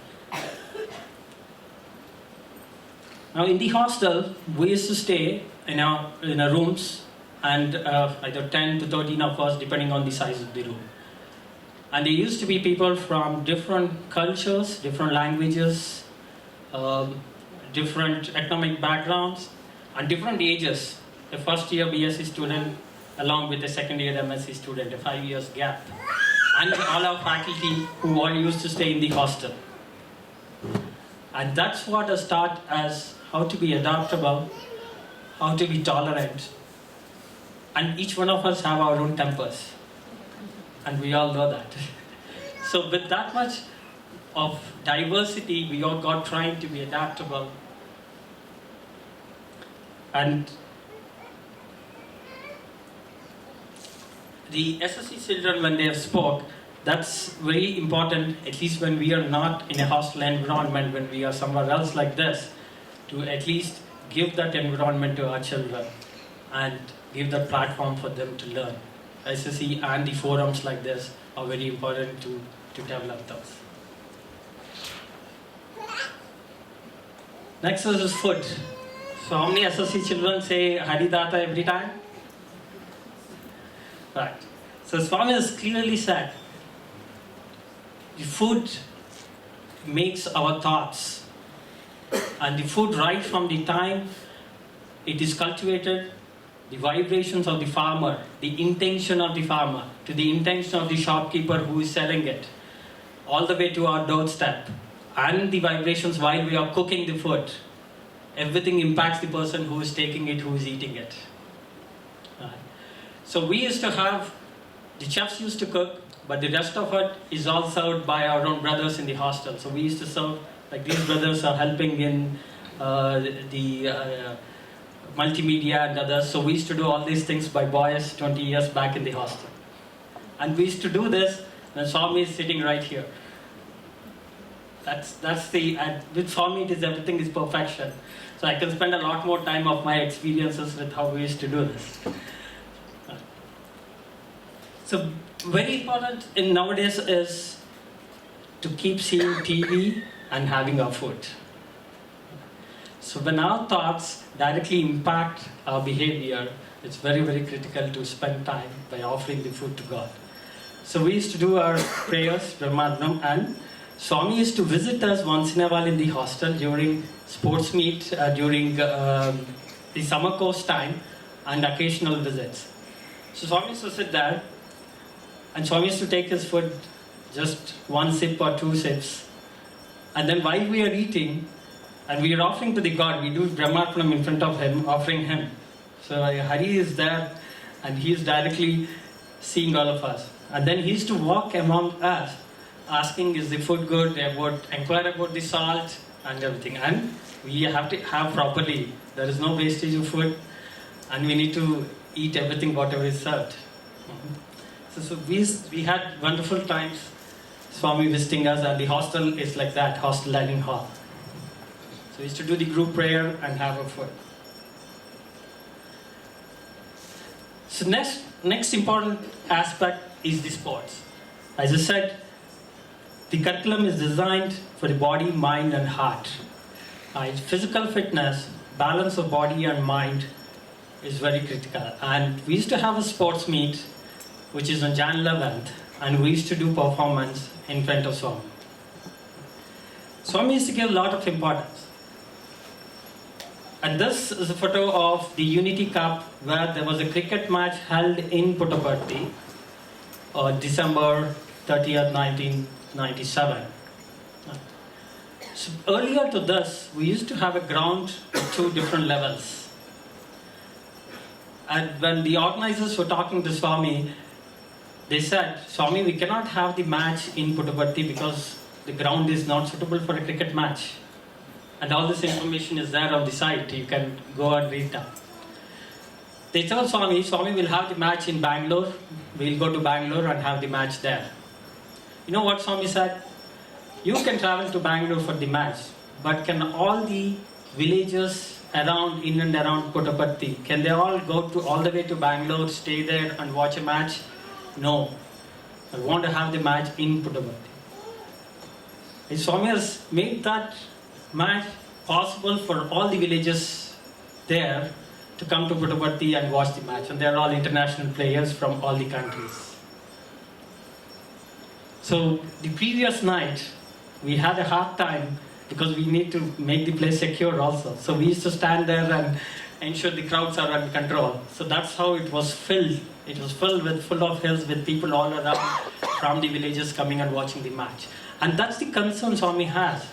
Now in the hostel, we used to stay in our rooms, and either 10 to 13 of us, depending on the size of the room. And there used to be people from different cultures, different languages, different economic backgrounds, and different ages. The first year BSc student, along with the second year MSc student, a 5 years gap. And all our faculty who all used to stay in the hostel. And that's what has taught us how to be adaptable, how to be tolerant. And each one of us have our own tempers. And we all know that. So with that much of diversity, we all got trying to be adaptable. And the SSC children, when they have spoke, that's very important, at least when we are not in a hostile environment, when we are somewhere else like this, to at least give that environment to our children and give that platform for them to learn. SSC and the forums like this are very important to develop those. Next is food. So how many SSC children say Haridata every time? Right. So Swami has clearly said, the food makes our thoughts. And the food, right from the time it is cultivated, the vibrations of the farmer, the intention of the farmer, to the intention of the shopkeeper who is selling it, all the way to our doorstep, and the vibrations while we are cooking the food, everything impacts the person who is taking it, who is eating it. Right. So we used to have, the chefs used to cook, but the rest of it is all served by our own brothers in the hostel. So we used to serve, like these brothers are helping in the multimedia and others. So we used to do all these things by boys 20 years back in the hostel. And we used to do this, and Swami is sitting right here. That's the, and with Swami it is everything is perfection. So I can spend a lot more time of my experiences with how we used to do this. So very important in nowadays is to keep seeing TV and having our food. So when our thoughts directly impact our behavior, it's very, very critical to spend time by offering the food to God. So we used to do our prayers, Brahmadnam, and Swami used to visit us once in a while in the hostel during sports meet, during the summer course time, and occasional visits. So Swami used to sit there, And Swami used to take his food, just one sip or two sips. And then while we are eating, and we are offering to the God, we do Brahmarpanam in front of him, offering him. So Hari is there, and he is directly seeing all of us. And then he used to walk among us, asking, is the food good? Inquire about the salt and everything. And we have to have properly. There is no wastage of food, and we need to eat everything, whatever is served. So we had wonderful times, Swami visiting us, and the hostel is like that, hostel dining hall. So we used to do the group prayer and have a food. So next important aspect is the sports. As I said, the curriculum is designed for the body, mind and heart. Physical fitness, balance of body and mind is very critical. And we used to have a sports meet, which is on Jan 11th, and we used to do performance in front of Swami. Swami used to give a lot of importance. And this is a photo of the Unity Cup, where there was a cricket match held in Puttaparthi on December 30th, 1997. So earlier to this, we used to have a ground with 2 different levels. And when the organizers were talking to Swami, they said, Swami, we cannot have the match in Puttaparthi because the ground is not suitable for a cricket match. And all this information is there on the site. You can go and read that. They told Swami will have the match in Bangalore. We'll go to Bangalore and have the match there. You know what Swami said? You can travel to Bangalore for the match, but can all the villages around, in and around Puttaparthi, can they all go all the way to Bangalore, stay there and watch a match? No. I want to have the match in Puttaparthi. And Swami has made that match possible for all the villages there to come to Puttaparthi and watch the match. And they are all international players from all the countries. So the previous night, we had a hard time because we need to make the place secure also. So we used to stand there and ensure the crowds are under control. So that's how it was filled. It was full of hills with people all around from the villages coming and watching the match. And that's the concern Swami has.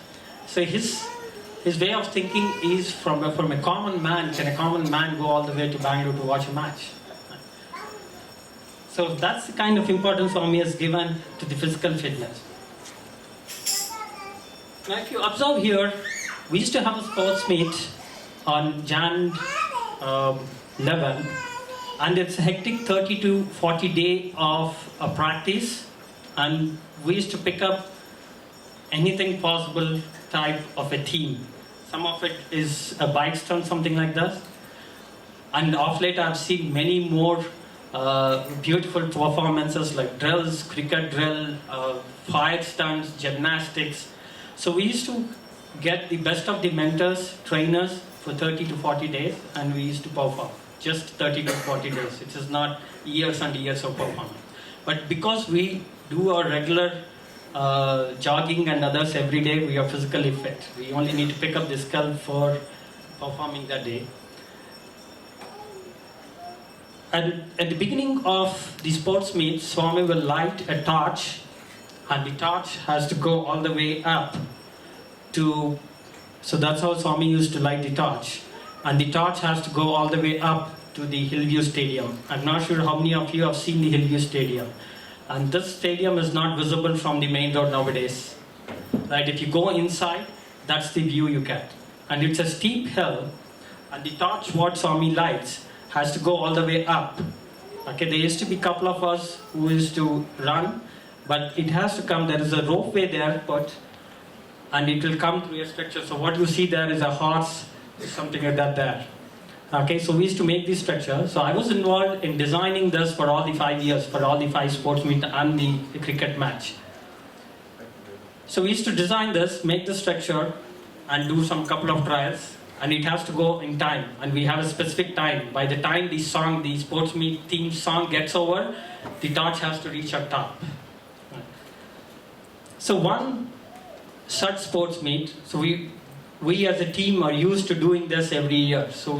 So his way of thinking is from a common man. Can a common man go all the way to Bangalore to watch a match? So that's the kind of importance Swami has given to the physical fitness. Now if you observe here, we used to have a sports meet on Jan 11, and it's a hectic 30 to 40 day of practice, and we used to pick up anything possible type of a theme. Some of it is a bike stunt, something like that. And of late I've seen many more beautiful performances like drills, cricket drill, fire stunts, gymnastics. So we used to get the best of the mentors, trainers for 30 to 40 days, and we used to perform. Just 30 to 40 days. It is not years and years of performance. But because we do our regular jogging and others every day, we are physically fit. We only need to pick up the skill for performing that day. And at the beginning of the sports meet, Swami will light a torch, and the torch has to go all the way up to, so that's how Swami used to light the torch. And the torch has to go all the way up to the Hillview Stadium. I'm not sure how many of you have seen the Hillview Stadium. And this stadium is not visible from the main road nowadays. Right? If you go inside, that's the view you get. And it's a steep hill, and the torch what Swami lights has to go all the way up. Okay, there used to be a couple of us who used to run, but it has to come, there is a ropeway there put, and it will come through a structure. So what you see there is a horse, something like that there. Okay, so we used to make this structure. So I was involved in designing this for all the 5 years, for all the 5 sports meet and the cricket match. So we used to design this, make the structure, and do some couple of trials. And it has to go in time, and we have a specific time. By the time the song, the sports meet theme song gets over, the torch has to reach up top. So one such sports meet, so we as a team are used to doing this every year. So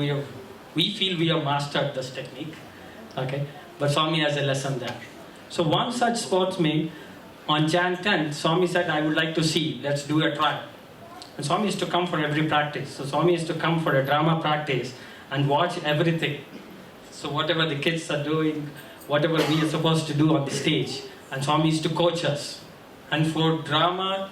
we feel we have mastered this technique. Okay, but Swami has a lesson there. So one such sports meet on Jan 10th, Swami said, I would like to see, let's do a trial. And Swami used to come for every practice. So Swami used to come for a drama practice and watch everything. So whatever the kids are doing, whatever we are supposed to do on the stage. And Swami used to coach us. And for drama,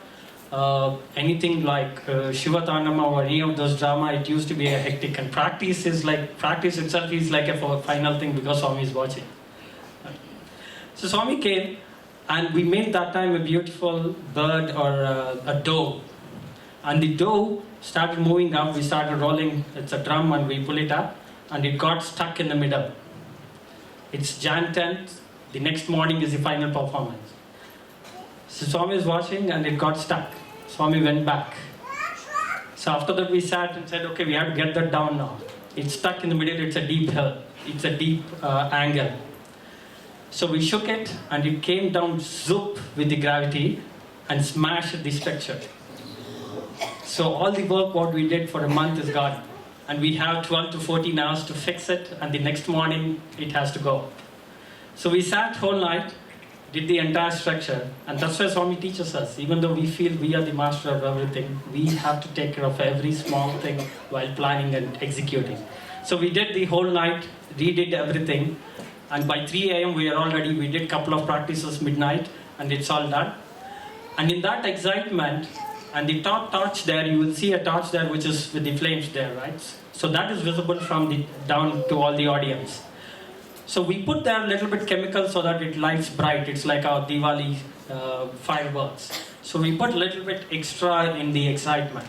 anything like Shivatanama or any of those drama, it used to be a hectic. And practice itself is like a final thing because Swami is watching. So Swami came and we made that time a beautiful bird or a dough. And the dough started moving up, we started rolling, it's a drum and we pull it up and it got stuck in the middle. It's Jan 10th, the next morning is the final performance. So Swami is watching and it got stuck. Swami went back. So after that we sat and said, okay, we have to get that down now. It's stuck in the middle, it's a deep hill, it's a deep angle. So we shook it and it came down zoop with the gravity and smashed the structure. So all the work what we did for a month is gone. And we have 12 to 14 hours to fix it and the next morning it has to go. So we sat whole night, did the entire structure, and that's why Swami teaches us. Even though we feel we are the master of everything, we have to take care of every small thing while planning and executing. So we did the whole night, redid everything, and by 3 a.m. we are all ready. We did a couple of practices midnight, and it's all done. And in that excitement, and the top torch there, you will see a torch there which is with the flames there, right? So that is visible from the down to all the audience. So we put there a little bit chemical so that it lights bright. It's like our Diwali fireworks. So we put a little bit extra in the excitement.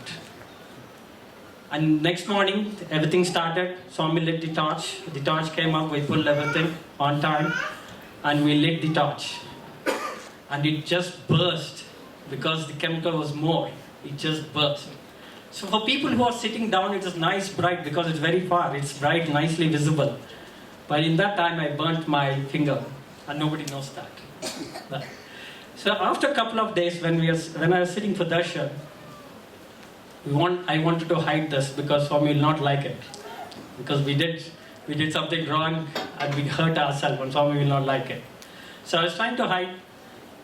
And next morning, everything started. Swami lit the torch. The torch came up, we pulled everything on time, and we lit the torch. And it just burst because the chemical was more. It just burst. So for people who are sitting down, it is nice, bright because it's very far. It's bright, nicely visible. But in that time, I burnt my finger, and nobody knows that. So after a couple of days, when I was sitting for darshan, I wanted to hide this because Swami will not like it, because we did something wrong and we hurt ourselves, and Swami will not like it. So I was trying to hide.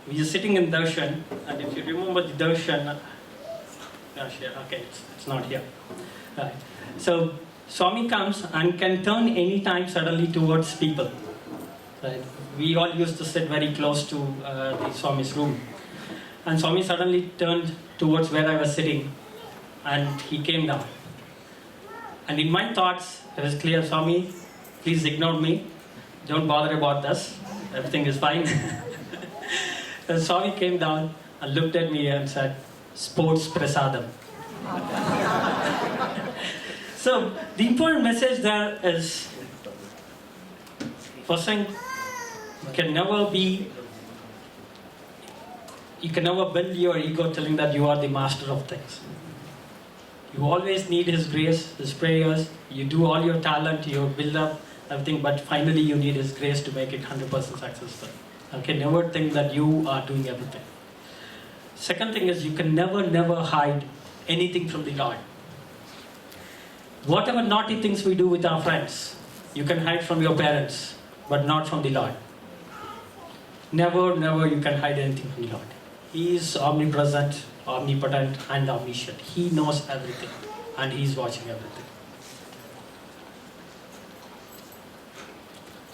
We were sitting in darshan, and if you remember the darshan, okay, it's not here. Right. So Swami comes and can turn any time suddenly towards people. Right. We all used to sit very close to the Swami's room. And Swami suddenly turned towards where I was sitting and he came down. And in my thoughts, it was clear, Swami, please ignore me. Don't bother about this. Everything is fine. And Swami came down and looked at me and said, sports prasadam. So the important message there is, first thing, you can never build your ego telling that you are the master of things. You always need His grace, His prayers, you do all your talent, you build up everything, but finally you need His grace to make it 100% successful. Okay, never think that you are doing everything. Second thing is, you can never hide anything from the Lord. Whatever naughty things we do with our friends, you can hide from your parents, but not from the Lord. Never you can hide anything from the Lord. He is omnipresent, omnipotent, and omniscient. He knows everything, and He is watching everything.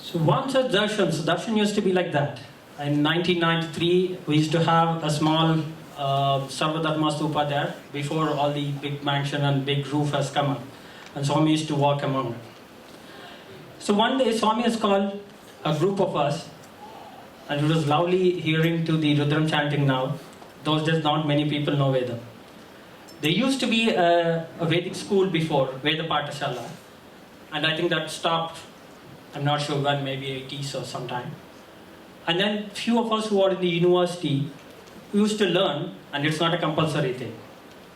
So once at darshan, so darshan used to be like that. In 1993, we used to have a small Sarvadharma stupa there, before all the big mansion and big roof has come up. And Swami used to walk among them. So one day Swami has called a group of us, and it was lovely hearing to the Rudram chanting now. Those days not many people know Veda. There used to be a Vedic school before, Veda Pathashala, and I think that stopped, I'm not sure when, maybe 80s or sometime. And then few of us who are in the university, we used to learn, and it's not a compulsory thing.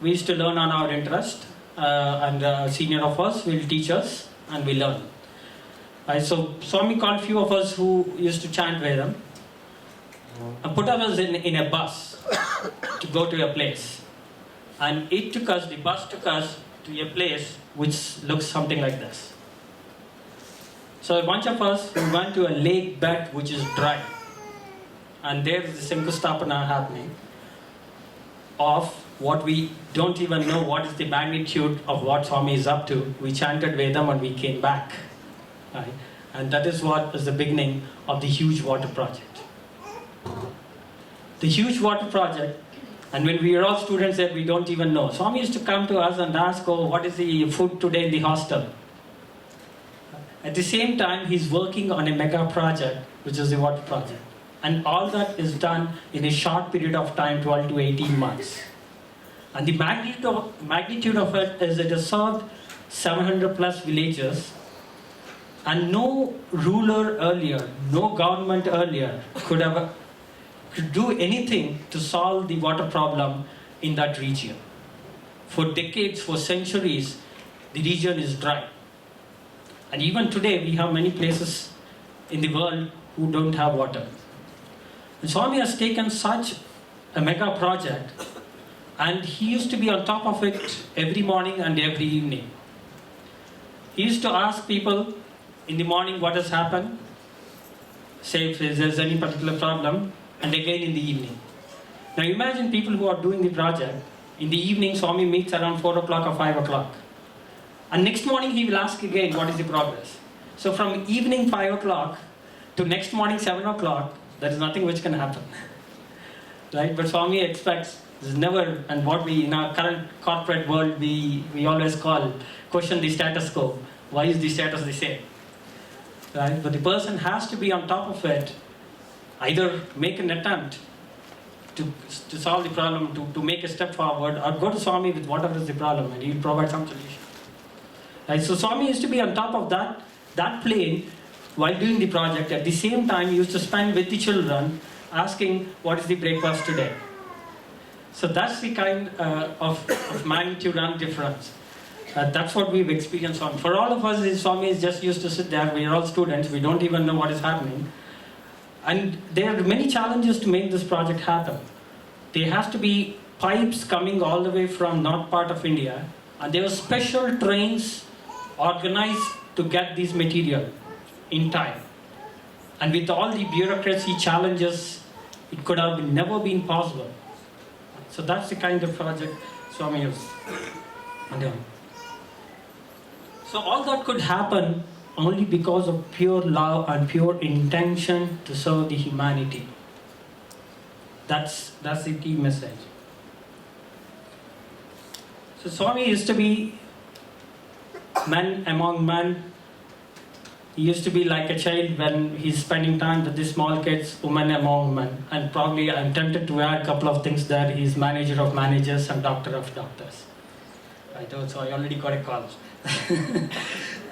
We used to learn on our interest, and a senior of us will teach us, and we learn. So Swami called few of us who used to chant Vedam, and put us in a bus to go to a place. And the bus took us to a place which looks something like this. So a bunch of us, we went to a lake bed which is dry. and there is the Shankustapana happening of what we don't even know what is the magnitude of what Swami is up to. We chanted Vedam and we came back. Right? And that is what is the beginning of the huge water project. The huge water project, and when we were all students there, we don't even know. Swami used to come to us and ask, oh, what is the food today in the hostel? At the same time, he's working on a mega project, which is the water project. And all that is done in a short period of time, 12 to 18 months. And the magnitude of it is it has served 700 plus villages, and no ruler earlier, no government earlier could do anything to solve the water problem in that region. For decades, for centuries, the region is dry. And even today, we have many places in the world who don't have water. And Swami has taken such a mega project, and he used to be on top of it every morning and every evening. He used to ask people in the morning what has happened, say if there's any particular problem, and again in the evening. Now imagine people who are doing the project, in the evening Swami meets around 4 o'clock or 5 o'clock. And next morning he will ask again what is the progress. So from evening 5 o'clock to next morning 7 o'clock, there is nothing which can happen. Right? But Swami expects, there's never, and what we in our current corporate world we always question the status quo. Why is the status the same? Right? But the person has to be on top of it, either make an attempt to solve the problem, to make a step forward, or go to Swami with whatever is the problem and he will provide some solution. Right? So Swami used to be on top of that plane while doing the project. At the same time, he used to spend with the children asking what is the breakfast today. So that's the kind of magnitude and difference. That's what we've experienced on. For all of us, Swami is just used to sit there. We are all students. We don't even know what is happening. And there are many challenges to make this project happen. There has to be pipes coming all the way from north part of India, and there were special trains organized to get these material in time. And with all the bureaucracy challenges, it could have never been possible. So that's the kind of project Swami is doing. So all that could happen only because of pure love and pure intention to serve the humanity. That's the key message. So Swami used to be man among men. He used to be like a child when he's spending time with the small kids, women among men. And probably I'm tempted to add a couple of things there. He's manager of managers and doctor of doctors. Right, so I already got a call.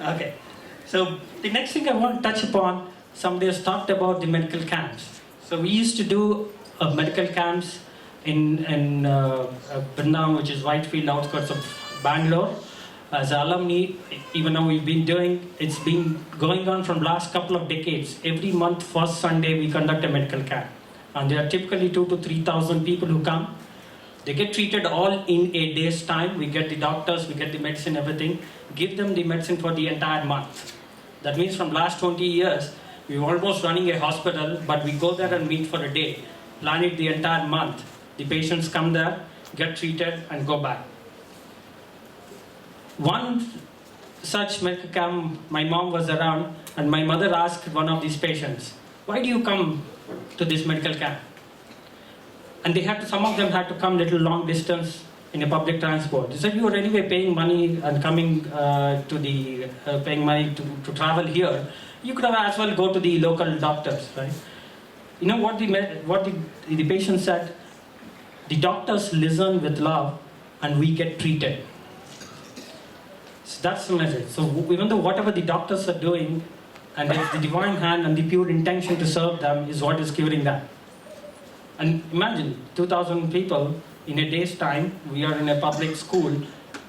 Okay. So the next thing I want to touch upon, somebody has talked about the medical camps. So we used to do medical camps in Vrindavan, which is Whitefield, outskirts of Bangalore. As alumni, even now it's been going on from last couple of decades. Every month, first Sunday, we conduct a medical camp. And there are typically 2,000 to 3,000 people who come. They get treated all in a day's time. We get the doctors, we get the medicine, everything. Give them the medicine for the entire month. That means from last 20 years, we're almost running a hospital, but we go there and meet for a day. Plan it the entire month. The patients come there, get treated, and go back. One such medical camp, my mom was around, and my mother asked one of these patients, why do you come to this medical camp? And some of them had to come little long distance in a public transport. They said, you are anyway paying money and coming paying money to travel here. You could have as well go to the local doctors, right? You know what the patient said? The doctors listen with love and we get treated. So that's the message. So even though whatever the doctors are doing, and it's the divine hand and the pure intention to serve them is what is curing them. And imagine 2,000 people in a day's time. We are in a public school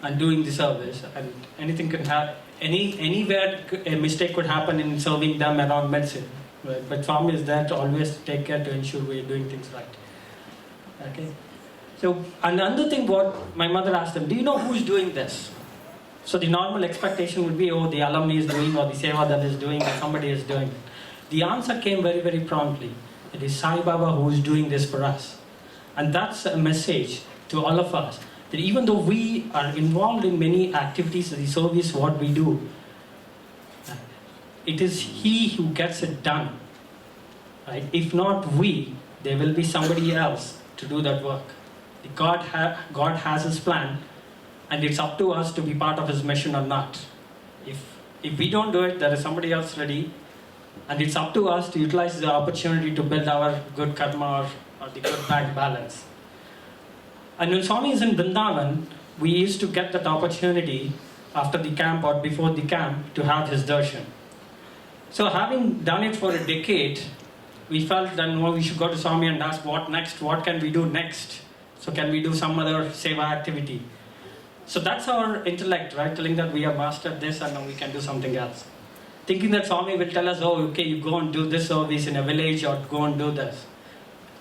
and doing the service, and anything can happen. Anywhere a mistake could happen in serving them around medicine. Right? But Swami is there to always take care to ensure we are doing things right. Okay. So another thing, what my mother asked them, do you know who's doing this? So the normal expectation would be, oh, the alumni is doing, or the Sevadal is doing, or somebody is doing it. The answer came very, very promptly. It is Sai Baba who is doing this for us. And that's a message to all of us, that even though we are involved in many activities of the service, what we do, it is He who gets it done. Right? If not we, there will be somebody else to do that work. God has His plan, and it's up to us to be part of His mission or not. If we don't do it, there is somebody else ready, and it's up to us to utilize the opportunity to build our good karma or the good bad balance. And when Swami is in Vrindavan, we used to get that opportunity after the camp or before the camp to have his darshan. So having done it for a decade, we felt that no, we should go to Swami and ask what next, what can we do next? So can we do some other seva activity? So that's our intellect, right? Telling that we have mastered this and now we can do something else. Thinking that Swami will tell us, oh, okay, you go and do this service in a village or go and do this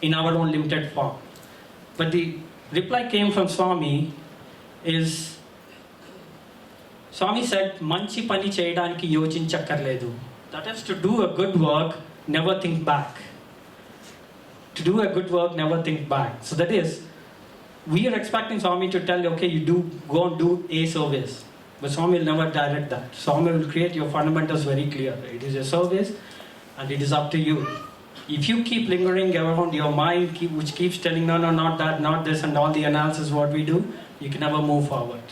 in our own limited form. But the reply came from Swami is, Swami said, Manchi pani cheyadaniki yochinchakkarledu. That is, to do a good work, never think back. To do a good work, never think back. So that is, we are expecting Swami to tell you, okay, go and do a service. But Swami will never direct that. Swami will create your fundamentals very clear. It is a service and it is up to you. If you keep lingering around your mind, which keeps telling, no, not that, not this, and all the analysis what we do, you can never move forward.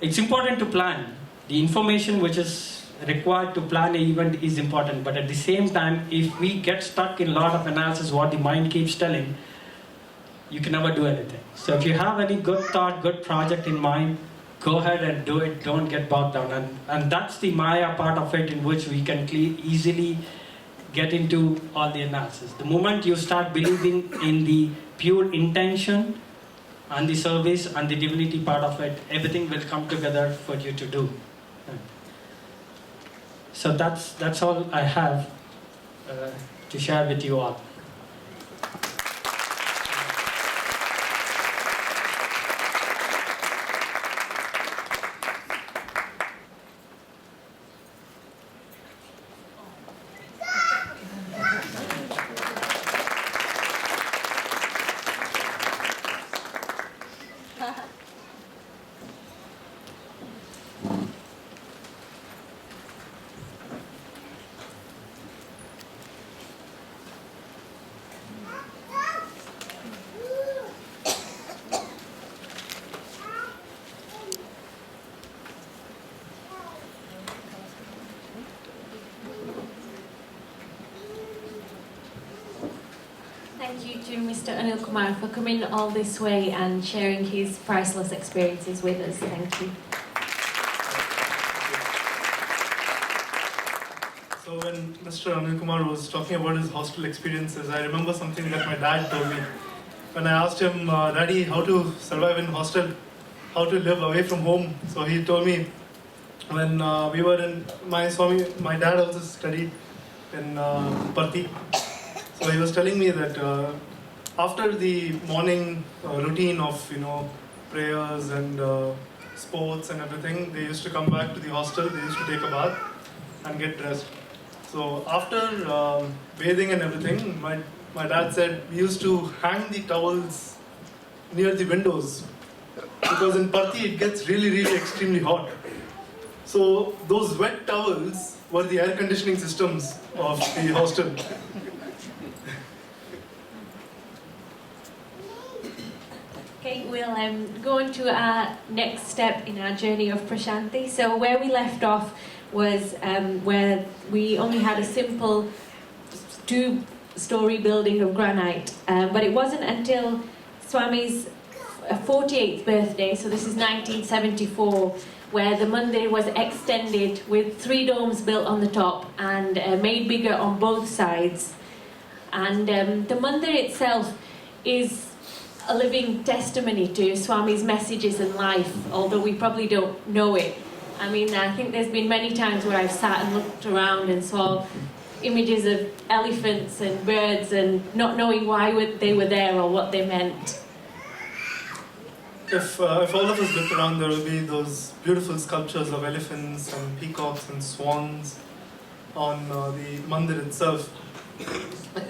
It's important to plan. The information which is required to plan an event is important, but at the same time, if we get stuck in a lot of analysis, what the mind keeps telling, you can never do anything. So if you have any good thought, good project in mind, go ahead and do it, don't get bogged down. And that's the Maya part of it, in which we can easily get into all the analysis. The moment you start believing in the pure intention and the service and the divinity part of it, everything will come together for you to do. So that's all I have to share with you all. Thank you to Mr. Anil Kumar for coming all this way and sharing his priceless experiences with us. Thank you. So when Mr. Anil Kumar was talking about his hostel experiences, I remember something that my dad told me. When I asked him, Daddy, how to survive in hostel, how to live away from home. So he told me, when we were in my dad also studied in Parthi. So he was telling me that after the morning routine of prayers and sports and everything, they used to come back to the hostel. They used to take a bath and get dressed. So after bathing and everything, my dad said we used to hang the towels near the windows because in Parthi it gets really extremely hot. So those wet towels were the air conditioning systems of the hostel. Okay, we'll go on to our next step in our journey of Prashanti. So where we left off was where we only had a simple two-story building of granite, but it wasn't until Swami's 48th birthday, so this is 1974, where the mandir was extended with 3 domes built on the top and made bigger on both sides. And the mandir itself is a living testimony to Swami's messages in life, although we probably don't know it. I mean, I think there's been many times where I've sat and looked around and saw images of elephants and birds and not knowing why they were there or what they meant. If all of us look around, there will be those beautiful sculptures of elephants and peacocks and swans on the mandir itself.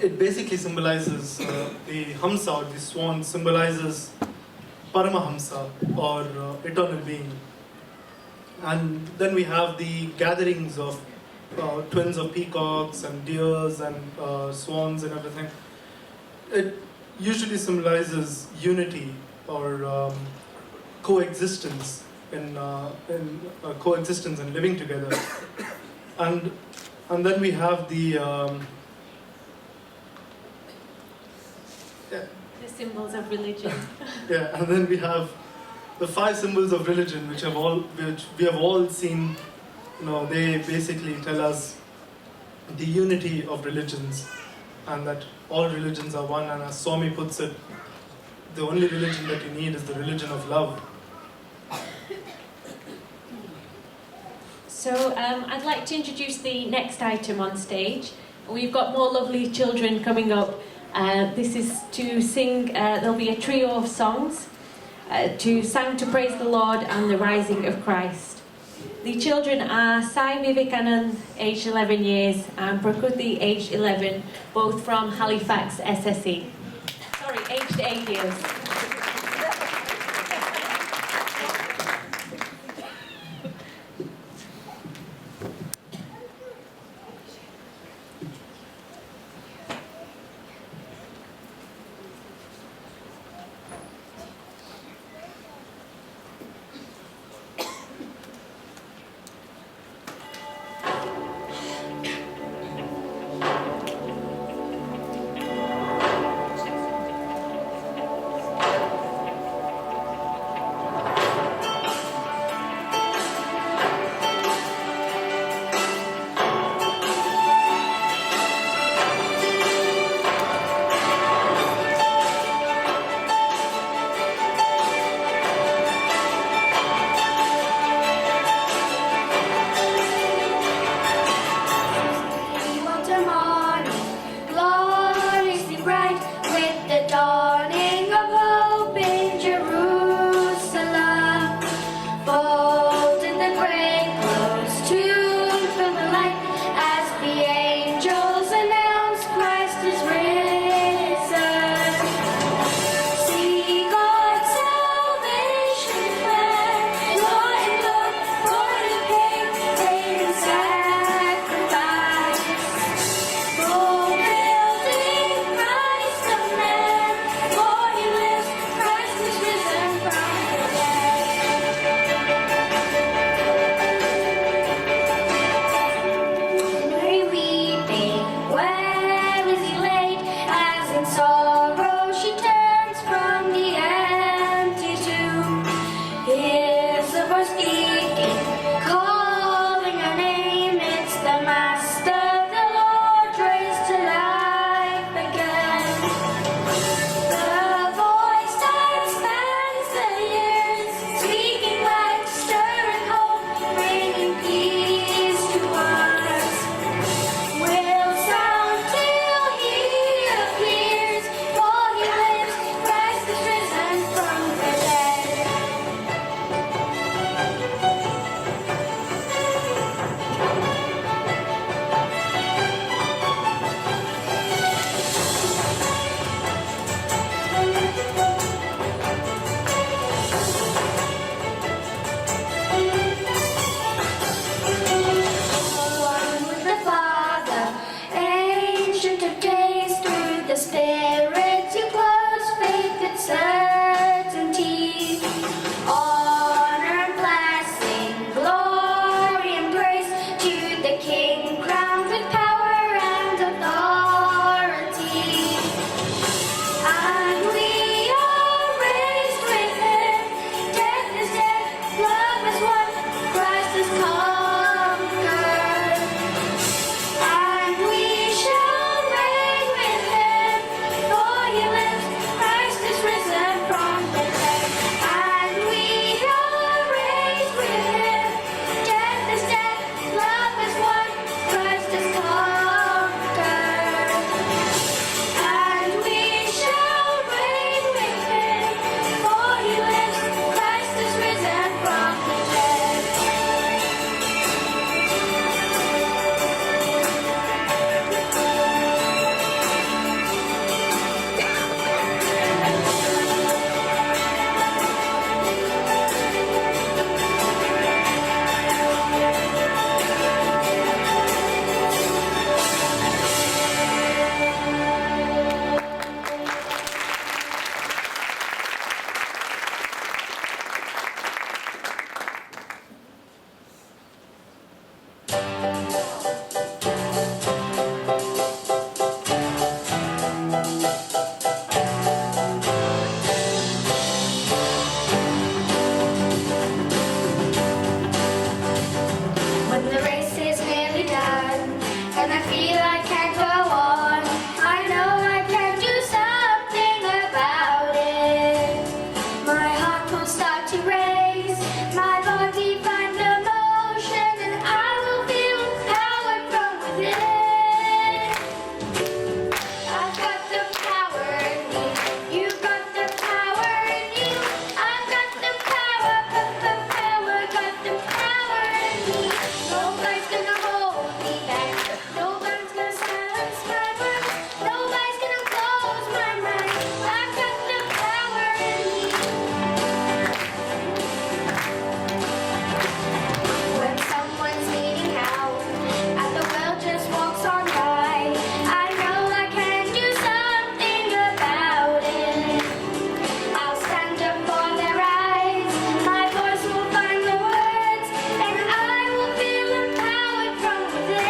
it basically symbolizes the Hamsa or the swan symbolizes Paramahamsa or eternal being. And then we have the gatherings of twins of peacocks and deers and swans and everything. It usually symbolizes unity or coexistence in coexistence and living together. And then we have the The symbols of religion. yeah, and then we have the 5 symbols of religion, which we have all seen. They basically tell us the unity of religions, and that all religions are one. And as Swami puts it, the only religion that you need is the religion of love. So I'd like to introduce the next item on stage. We've got more lovely children coming up. This is to sing, there'll be a trio of songs to sing to praise the Lord and the rising of Christ. The children are Sai Vivekanand, aged 11 years, and Prakriti, aged 11, both from Halifax, SSE. Sorry, aged 8 years. my body finds emotion, and I will feel empowered from within. I've got the power in me, you've got the power in you. I've got the power, got the power in me. Nobody's gonna hold me back, nobody's gonna silence my words, nobody's gonna close my mind. I've got the power in me. When someone's needing help and the world just walks on by, I know I can do something about it. I'll stand up for their eyes, my voice will find the words, and I will feel empowered from within.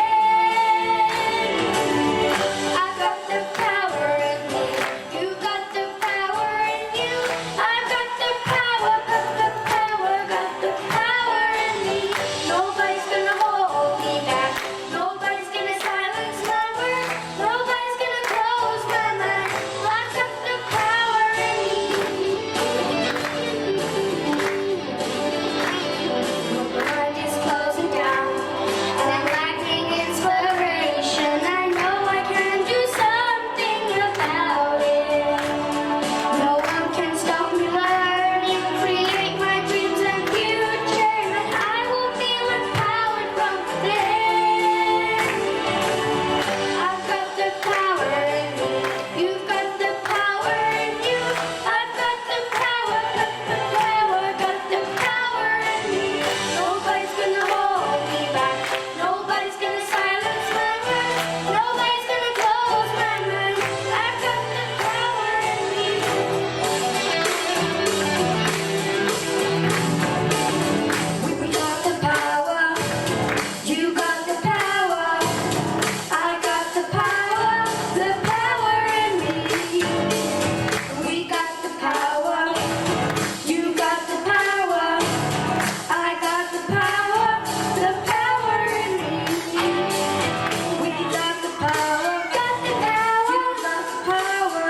I've got the power in me, you've got the power in you. I've got the power, got the power in me. Nobody's gonna hold me back, nobody's gonna silence my words, nobody's gonna close my mind. I've got the power in me. My mind is closing down, and I'm lacking inspiration. I know I can do something about it. No one can stop me learning, create my dreams and future, and I will feel empowered from within. I've got the power in me, you've got the power in you. I've got the power in me. Nobody's gonna hold me back, nobody's gonna silence my words, nobody's gonna close my mind. I've got the power in me. We got the power, you got the power, I got the power in me. We got the power, you got the power, I got the power in me. We got the power, you got the power,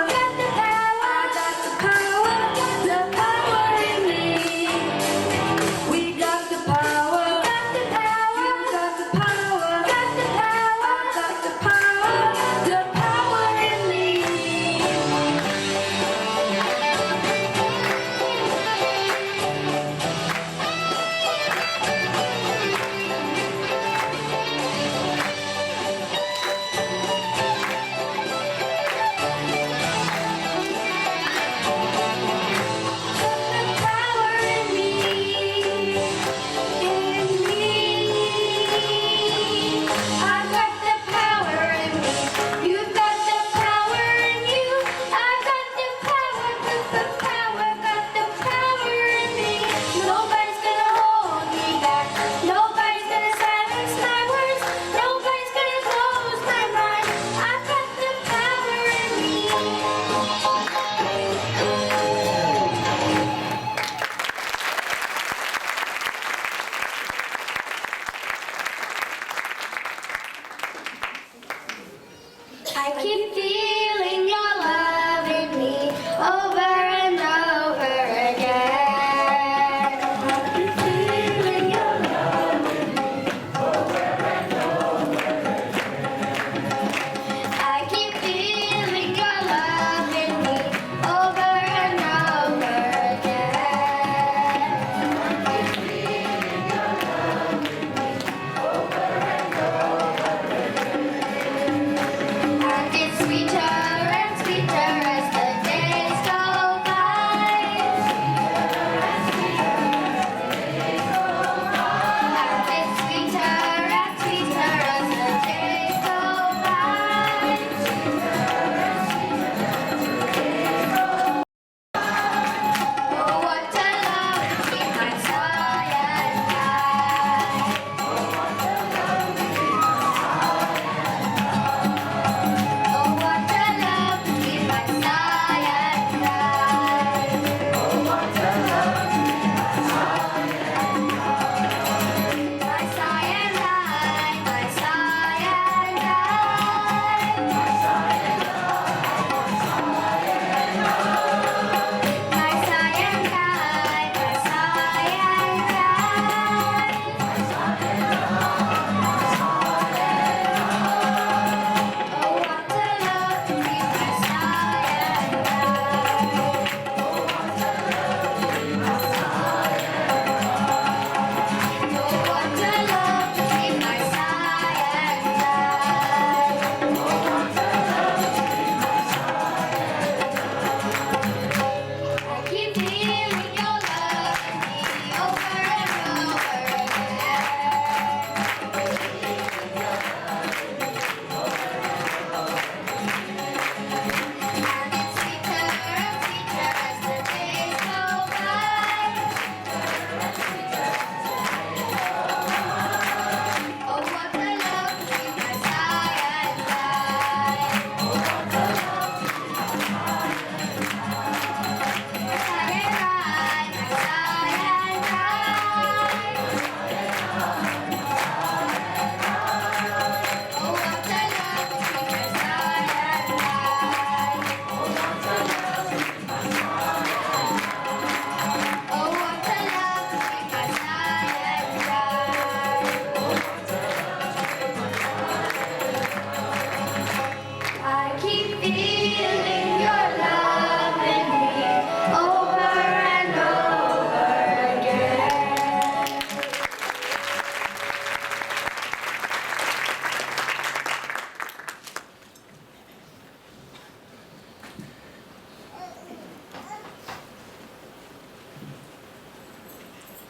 I got the power in me. We got the power, you got the power, I got the power in me. Power in me, I've got the power in me, you've got the power in you. I've got the power in me. Nobody's gonna hold me back, nobody's gonna silence my words, nobody's gonna close my mind. I've got the power in me. I keep feeling your love in me over and over again. I keep feeling your love in me over and over again. I keep feeling your love in me over and over again. I keep feeling your love in me over and over again. And it's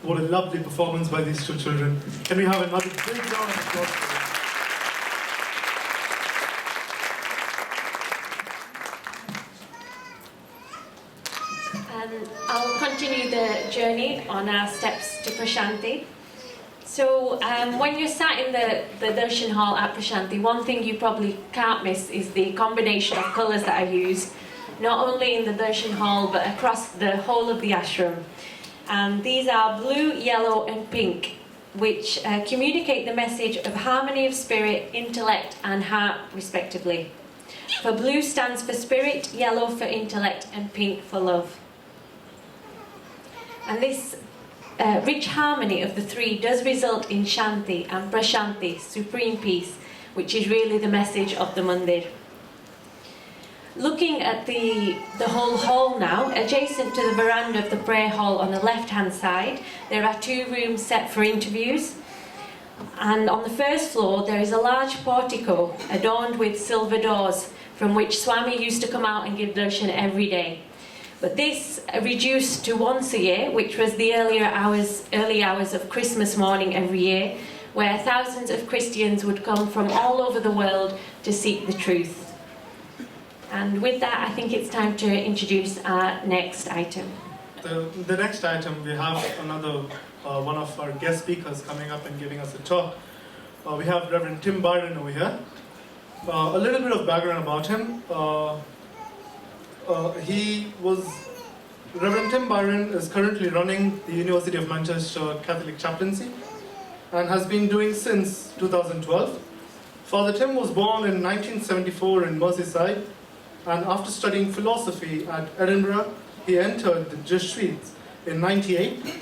What a lovely performance by these two children. Can we have another big round of applause for them? And I'll continue the journey on our steps to Prashanti. So when you're sat in the darshan hall at Prashanti, one thing you probably can't miss is the combination of colours that I use, not only in the darshan hall but across the whole of the ashram. And these are blue, yellow and pink, which communicate the message of harmony of spirit, intellect and heart respectively. For blue stands for spirit, yellow for intellect and pink for love. And this rich harmony of the three does result in Shanti and Prashanti, supreme peace, which is really the message of the mandir. Looking at the whole hall now, adjacent to the veranda of the prayer hall on the left-hand side, there are 2 rooms set for interviews. And on the first floor, there is a large portico adorned with silver doors from which Swami used to come out and give darshan every day. But this reduced to once a year, which was the early hours of Christmas morning every year, where thousands of Christians would come from all over the world to seek the truth. And with that, I think it's time to introduce our next item. The next item, we have another one of our guest speakers coming up and giving us a talk. We have Reverend Tim Byron over here. A little bit of background about him. Reverend Tim Byron is currently running the University of Manchester Catholic Chaplaincy and has been doing since 2012. Father Tim was born in 1974 in Merseyside, and after studying philosophy at Edinburgh, he entered the Jesuits in 1998.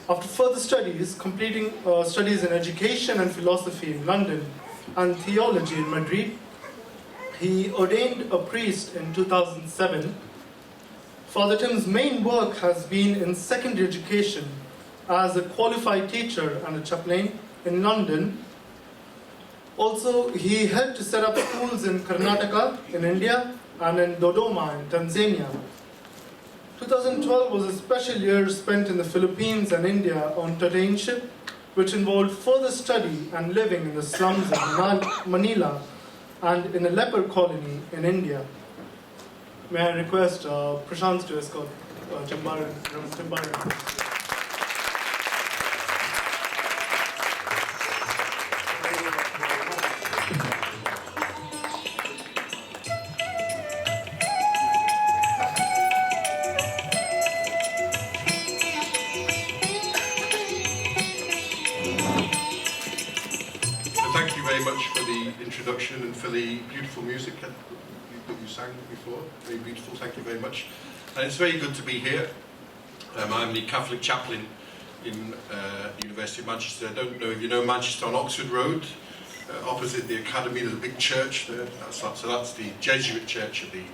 After further studies, completing studies in education and philosophy in London and theology in Madrid, he ordained a priest in 2007. Father Tim's main work has been in secondary education as a qualified teacher and a chaplain in London. Also, he helped to set up schools in Karnataka, in India, and in Dodoma, in Tanzania. 2012 was a special year spent in the Philippines and India on tertainship, which involved further study and living in the slums of Manila and in a leper colony in India. May I request Prashant to escort Tim Byron. Thank you very much for the introduction and for the beautiful music that you sang before. Very beautiful, thank you very much. And it's very good to be here. I'm the Catholic chaplain in the University of Manchester. I don't know if you know Manchester on Oxford Road. Opposite the Academy, there's a big church there. So that's the Jesuit Church of the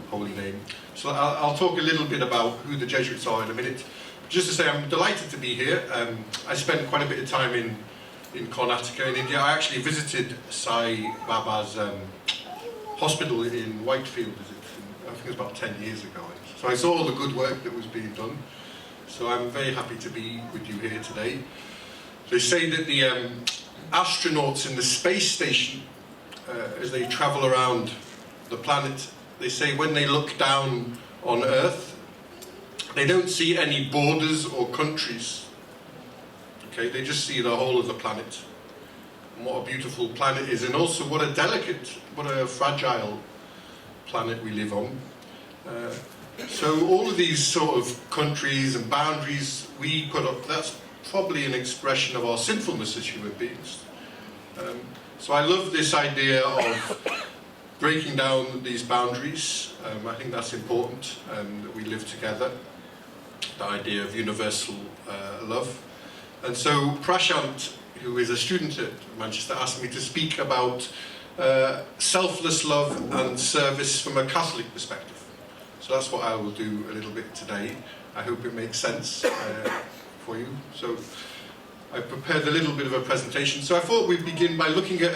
Holy Name. So I'll talk a little bit about who the Jesuits are in a minute. Just to say, I'm delighted to be here. I spent quite a bit of time in Karnataka in India. I actually visited Sai Baba's hospital in Whitefield, I think it was about 10 years ago. So I saw all the good work that was being done. So I'm very happy to be with you here today. They say that the astronauts in the space station, as they travel around the planet, they say when they look down on Earth, they don't see any borders or countries. Okay, they just see the whole of the planet. And what a beautiful planet is, and also what a delicate, what a fragile planet we live on. So all of these sort of countries and boundaries we put up, that's probably an expression of our sinfulness as human beings. So I love this idea of breaking down these boundaries. I think that's important, that we live together. The idea of universal love. And so Prashant, who is a student at Manchester, asked me to speak about selfless love and service from a Catholic perspective. So that's what I will do a little bit today. I hope it makes sense for you. So I prepared a little bit of a presentation. So I thought we'd begin by looking at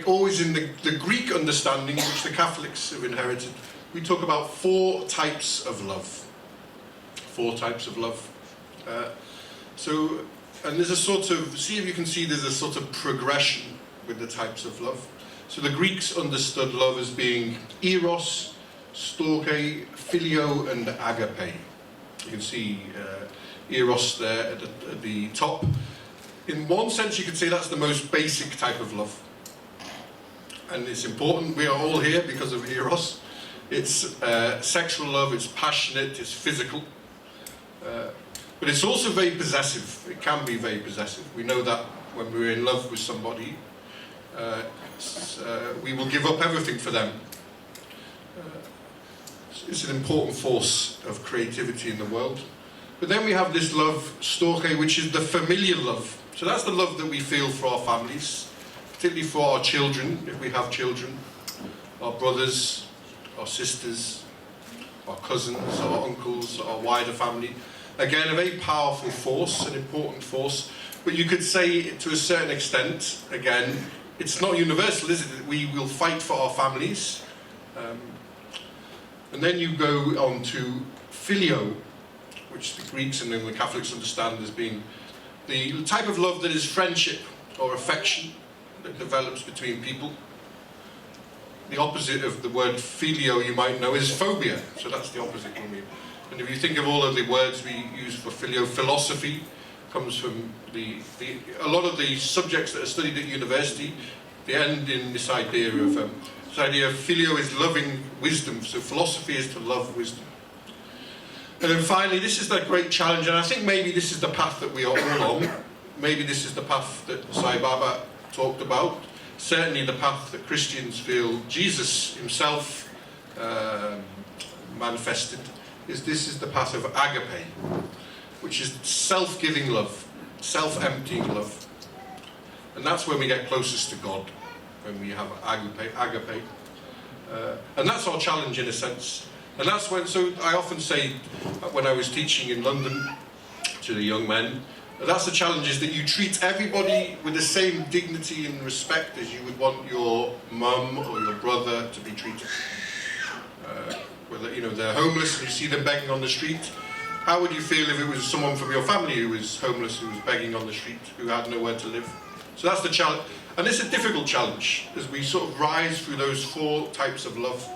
always in the Greek understanding, which the Catholics have inherited, we talk about 4 types of love. 4 types of love. So, and there's a sort of, see if you can see there's a sort of progression with the types of love. So the Greeks understood love as being eros, storge, phileo, and agape. You can see eros there at the top. In one sense, you could say that's the most basic type of love. And it's important, we are all here because of eros. It's sexual love, it's passionate, it's physical. But it's also very possessive. It can be very possessive. We know that when we're in love with somebody, we will give up everything for them. It's an important force of creativity in the world. But then we have this love, storge, which is the familial love. So that's the love that we feel for our families, particularly for our children, if we have children, our brothers, our sisters, our cousins, our uncles, our wider family. Again, a very powerful force, an important force. But you could say, to a certain extent, again, it's not universal, is it? We will fight for our families. And then you go on to phileo, which the Greeks and then the Catholics understand as being the type of love that is friendship or affection that develops between people. The opposite of the word phileo, you might know, is phobia. So that's the opposite for me. And if you think of all of the words we use for phileo, philosophy comes from a lot of the subjects that are studied at university, they end in this idea of phileo is loving wisdom. So philosophy is to love wisdom. And then finally, this is the great challenge, and I think maybe this is the path that we are all on. Maybe this is the path that Sai Baba talked about. Certainly the path that Christians feel Jesus himself manifested. This is the path of agape, which is self-giving love, self-emptying love. And that's when we get closest to God, when we have agape. And that's our challenge in a sense. And that's when, so I often say, when I was teaching in London to the young men, that's the challenge, is that you treat everybody with the same dignity and respect as you would want your mum or your brother to be treated. Whether they're homeless and you see them begging on the street, how would you feel if it was someone from your family who was homeless, who was begging on the street, who had nowhere to live? So that's the challenge, and it's a difficult challenge as we sort of rise through those four types of love.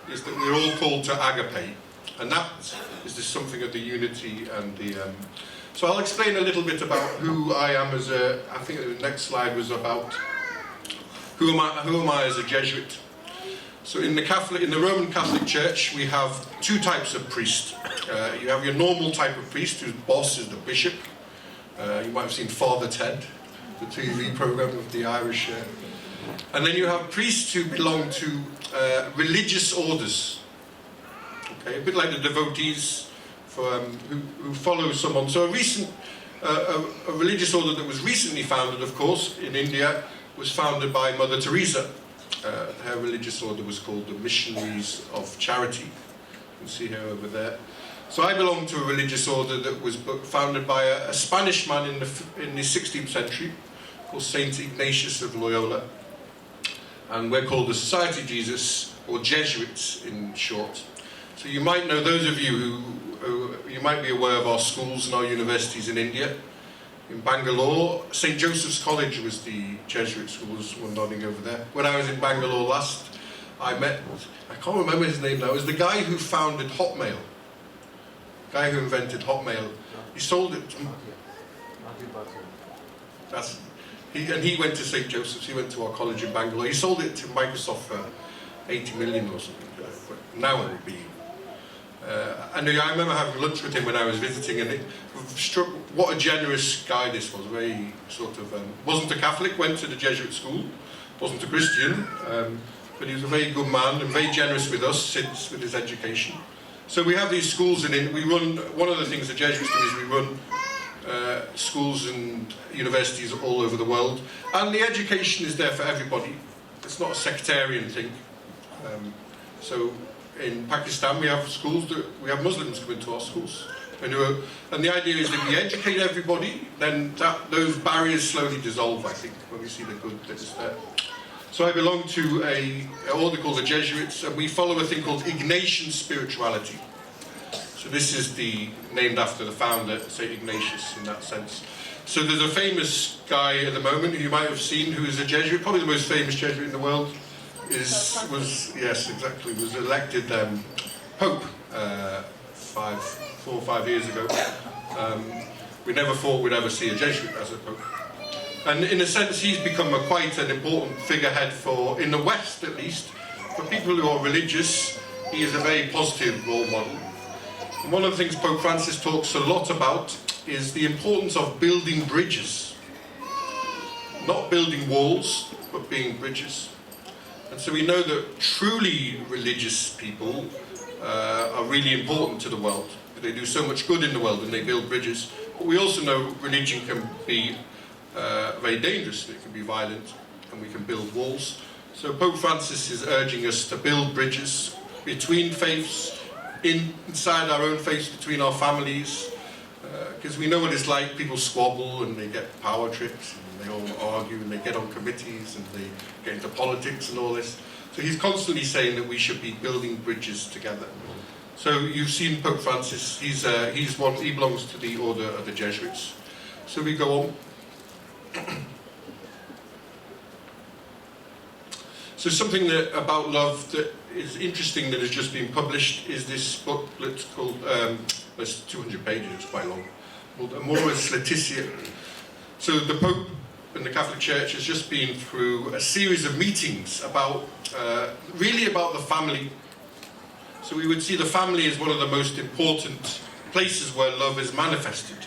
Is that we're all called to agape, and that is just something of the unity and the. So I'll explain a little bit about who I am as a. I think the next slide was about who am I as a Jesuit. So in the Roman Catholic Church, we have two types of priest. You have your normal type of priest, whose boss is the bishop. You might have seen Father Ted, the TV program of the Irish. And then you have priests who belong to religious orders. Okay, a bit like the devotees who follow someone. So a religious order that was recently founded, of course, in India, was founded by Mother Teresa. Her religious order was called the Missionaries of Charity. You can see her over there. So I belong to a religious order that was founded by a Spanish man in the 16th century, called Saint Ignatius of Loyola. And we're called the Society of Jesus, or Jesuits in short. So you might know, those of you who you might be aware of our schools and our universities in India. In Bangalore, St. Joseph's College was the Jesuit school, there's one nodding over there. When I was in Bangalore last, I can't remember his name now, it was the guy who founded Hotmail. The guy who invented Hotmail. He sold it to... And he went to St. Joseph's, he went to our college in Bangalore. He sold it to Microsoft for 80 million or something. But now it would be... and I remember having lunch with him when I was visiting, and it struck what a generous guy this was. Very sort of wasn't a Catholic, went to the Jesuit school, wasn't a Christian, but he was a very good man and very generous with us with his education. So we have these schools, and we run. One of the things the Jesuits do is we run schools and universities all over the world, and the education is there for everybody. It's not a sectarian thing. So in Pakistan we have schools we have Muslims come into our schools, and the idea is that we educate everybody, then those barriers slowly dissolve, I think, when we see the good that is there. So I belong to an order called the Jesuits, and we follow a thing called Ignatian spirituality. So So this is named after the founder, St. Ignatius, in that sense. So there's a famous guy at the moment who you might have seen who is a Jesuit, probably the most famous Jesuit in the world, was elected Pope 4 or 5 years ago. We never thought we'd ever see a Jesuit as a Pope. And in a sense, he's become quite an important figurehead in the West at least, for people who are religious. He is a very positive role model. And one of the things Pope Francis talks a lot about is the importance of building bridges. Not building walls, but being bridges. And so we know that truly religious people are really important to the world. They do so much good in the world and they build bridges. But we also know religion can be very dangerous. It can be violent and we can build walls. So Pope Francis is urging us to build bridges between faiths, inside our own faiths, between our families, because we know what it's like. People squabble and they get power trips and they all argue and they get on committees and they get into politics and all this. So he's constantly saying that we should be building bridges together. So you've seen Pope Francis. He belongs to the order of the Jesuits. So we go on. So something about love that is interesting that has just been published is this booklet called, it's 200 pages, it's quite long, called Amoris Laetitia. So the Pope and the Catholic Church has just been through a series of meetings really about the family. So we would see the family as one of the most important places where love is manifested.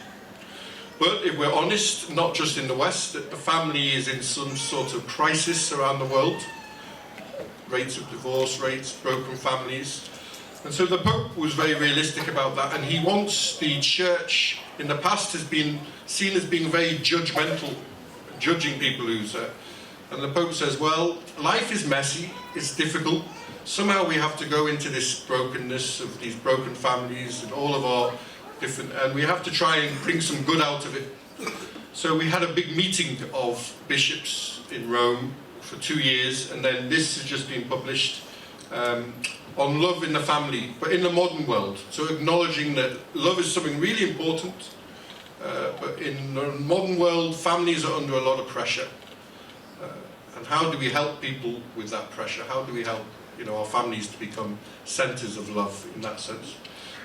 But if we're honest, not just in the West, that the family is in some sort of crisis around the world. Rates of divorce rates, broken families. And so the Pope was very realistic about that, and he wants the Church, in the past, has been seen as being very judgmental, judging people who's and the Pope says, well, life is messy, it's difficult. Somehow we have to go into this brokenness of these broken families and all of our different, and we have to try and bring some good out of it. So we had a big meeting of bishops in Rome for 2 years, and then this has just been published on love in the family, but in the modern world. So acknowledging that love is something really important, but in the modern world, families are under a lot of pressure. And how do we help people with that pressure? How do we help our families to become centres of love in that sense?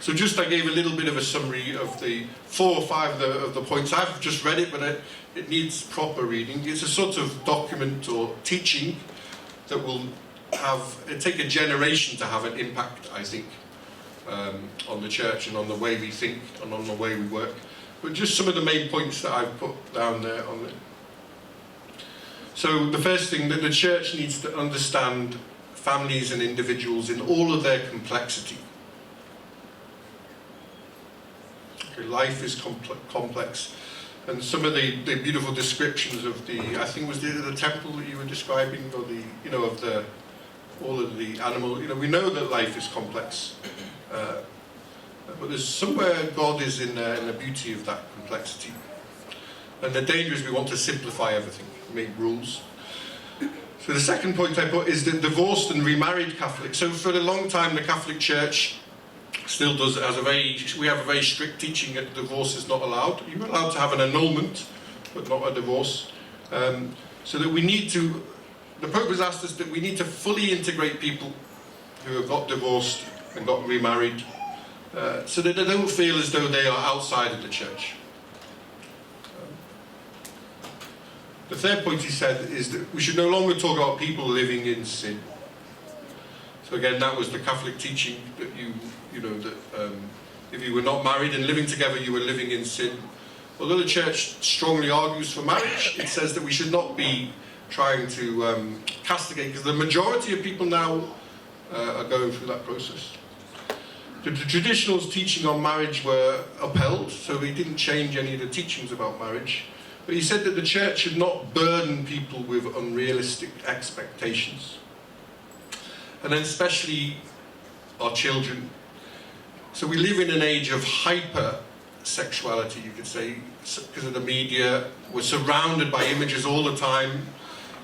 So I gave a little bit of a summary of the 4 or 5 of the points. I've just read it, but it needs proper reading. It's a sort of document or teaching that will take a generation to have an impact, I think, on the Church and on the way we think and on the way we work. But just some of the main points that I've put down there on it. So the first thing, that the Church needs to understand families and individuals in all of their complexity. Okay, life is complex. And some of the beautiful descriptions of I think it was the temple that you were describing, or all of the animal. We know that life is complex, but there's somewhere God is in the beauty of that complexity. And the danger is we want to simplify everything, make rules. So the second point I put is that divorced and remarried Catholics. So for a long time, the Catholic Church still we have a very strict teaching that divorce is not allowed. You're allowed to have an annulment, but not a divorce. So that the Pope has asked us that we need to fully integrate people who have got divorced and got remarried, so that they don't feel as though they are outside of the Church. The third point he said is that we should no longer talk about people living in sin. So again, that was the Catholic teaching that if you were not married and living together, you were living in sin. Although the Church strongly argues for marriage, it says that we should not be trying to castigate, because the majority of people now are going through that process. The traditional's teaching on marriage were upheld, so he didn't change any of the teachings about marriage. But he said that the Church should not burden people with unrealistic expectations. And then especially our children. So we live in an age of hyper-sexuality, you could say, because of the media. We're surrounded by images all the time.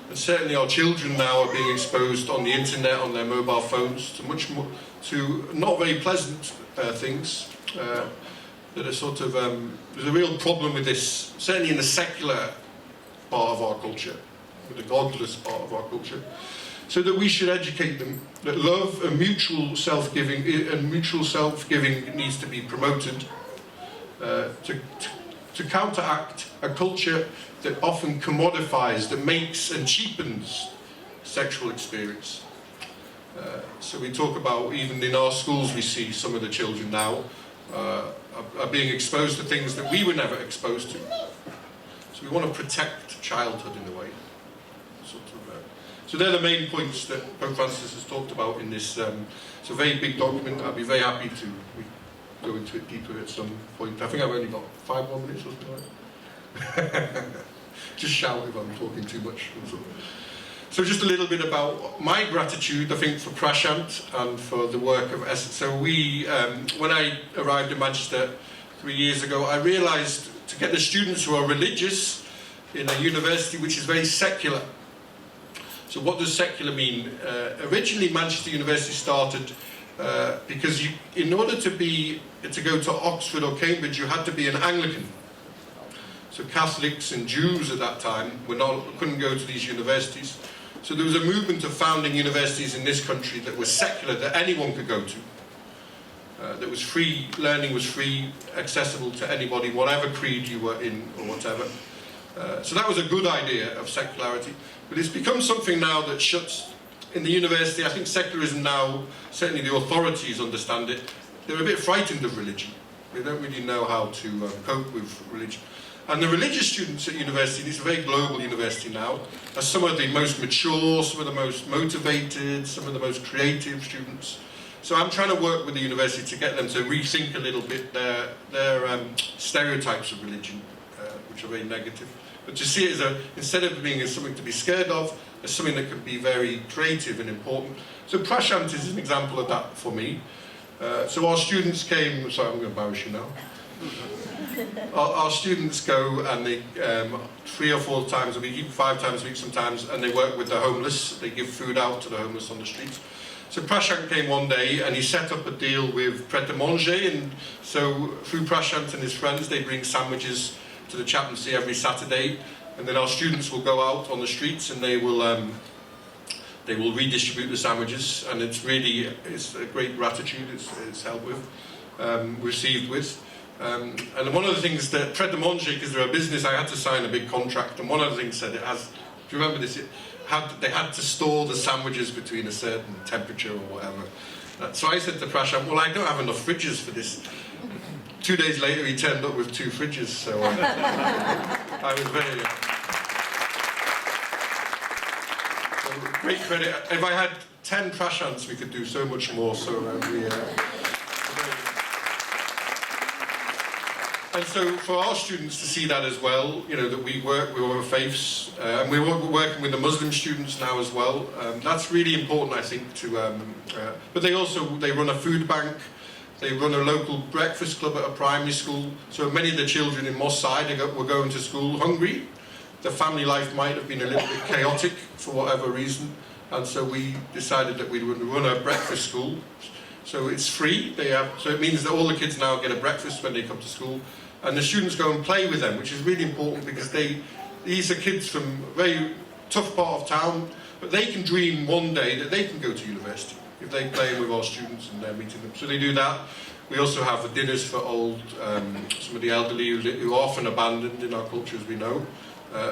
And certainly our children now are being exposed on the internet, on their mobile phones, to not very pleasant things that are sort of, there's a real problem with this, certainly in the secular part of our culture, with the godless part of our culture, so that we should educate them that love and mutual self-giving needs to be promoted to counteract a culture that often commodifies, that makes and cheapens sexual experience. So we talk about, even in our schools, we see some of the children now are being exposed to things that we were never exposed to. So we want to protect childhood in a way. So they're the main points that Pope Francis has talked about in this. It's a very big document. I'd be very happy to go into it deeper at some point. I think I've only got 5 more minutes or something like that. Just shout if I'm talking too much. So just a little bit about my gratitude, I think, for Prashant and for the work of Essence. So when I arrived in Manchester 3 years ago, I realised to get the students who are religious in a university which is very secular. So what does secular mean? Originally Manchester University started because in order to go to Oxford or Cambridge, you had to be an Anglican. So Catholics and Jews at that time couldn't go to these universities. So there was a movement of founding universities in this country that were secular, that anyone could go to. That was free, learning was free, accessible to anybody, whatever creed you were in or whatever. So that was a good idea of secularity. But it's become something now that shuts, in the university, I think secularism now, certainly the authorities understand it, they're a bit frightened of religion. They don't really know how to cope with religion. And the religious students at university, it's a very global university now, are some of the most mature, some of the most motivated, some of the most creative students. So I'm trying to work with the university to get them to rethink a little bit their stereotypes of religion, which are very negative. But to see it as instead of being as something to be scared of, as something that can be very creative and important. So Prashant is an example of that for me. So our students came, sorry, I'm going to embarrass you now. Our students go and they 3 or 4 times a week, even 5 times a week sometimes, and they work with the homeless. They give food out to the homeless on the streets. So Prashant came one day and he set up a deal with Pret-a-Manger, and so through Prashant and his friends they bring sandwiches to the chaplaincy every Saturday, and then our students will go out on the streets and they will redistribute the sandwiches, and it's a great gratitude it's held with, received with. And one of the things that Pret-a-Manger, because they're a business, I had to sign a big contract, and one of the things said it has, do you remember this? They had to store the sandwiches between a certain temperature or whatever. So I said to Prashant, well, I don't have enough fridges for this. 2 days later, he turned up with 2 fridges, so I was very... so great credit. If I had 10 Prashants, we could do so much more, so And so for our students to see that as well, you know, that we work with other faiths, and we're working with the Muslim students now as well, that's really important, I think, but they run a food bank, they run a local breakfast club at a primary school, so many of the children in Moss Side were going to school hungry. The family life might have been a little bit chaotic for whatever reason, and so we decided that we would run a breakfast school. So it's free, so it means that all the kids now get a breakfast when they come to school, and the students go and play with them, which is really important because these are kids from a very tough part of town, but they can dream one day that they can go to university if they play with our students and they're meeting them. So they do that. We also have dinners for some of the elderly who are often abandoned in our culture, as we know.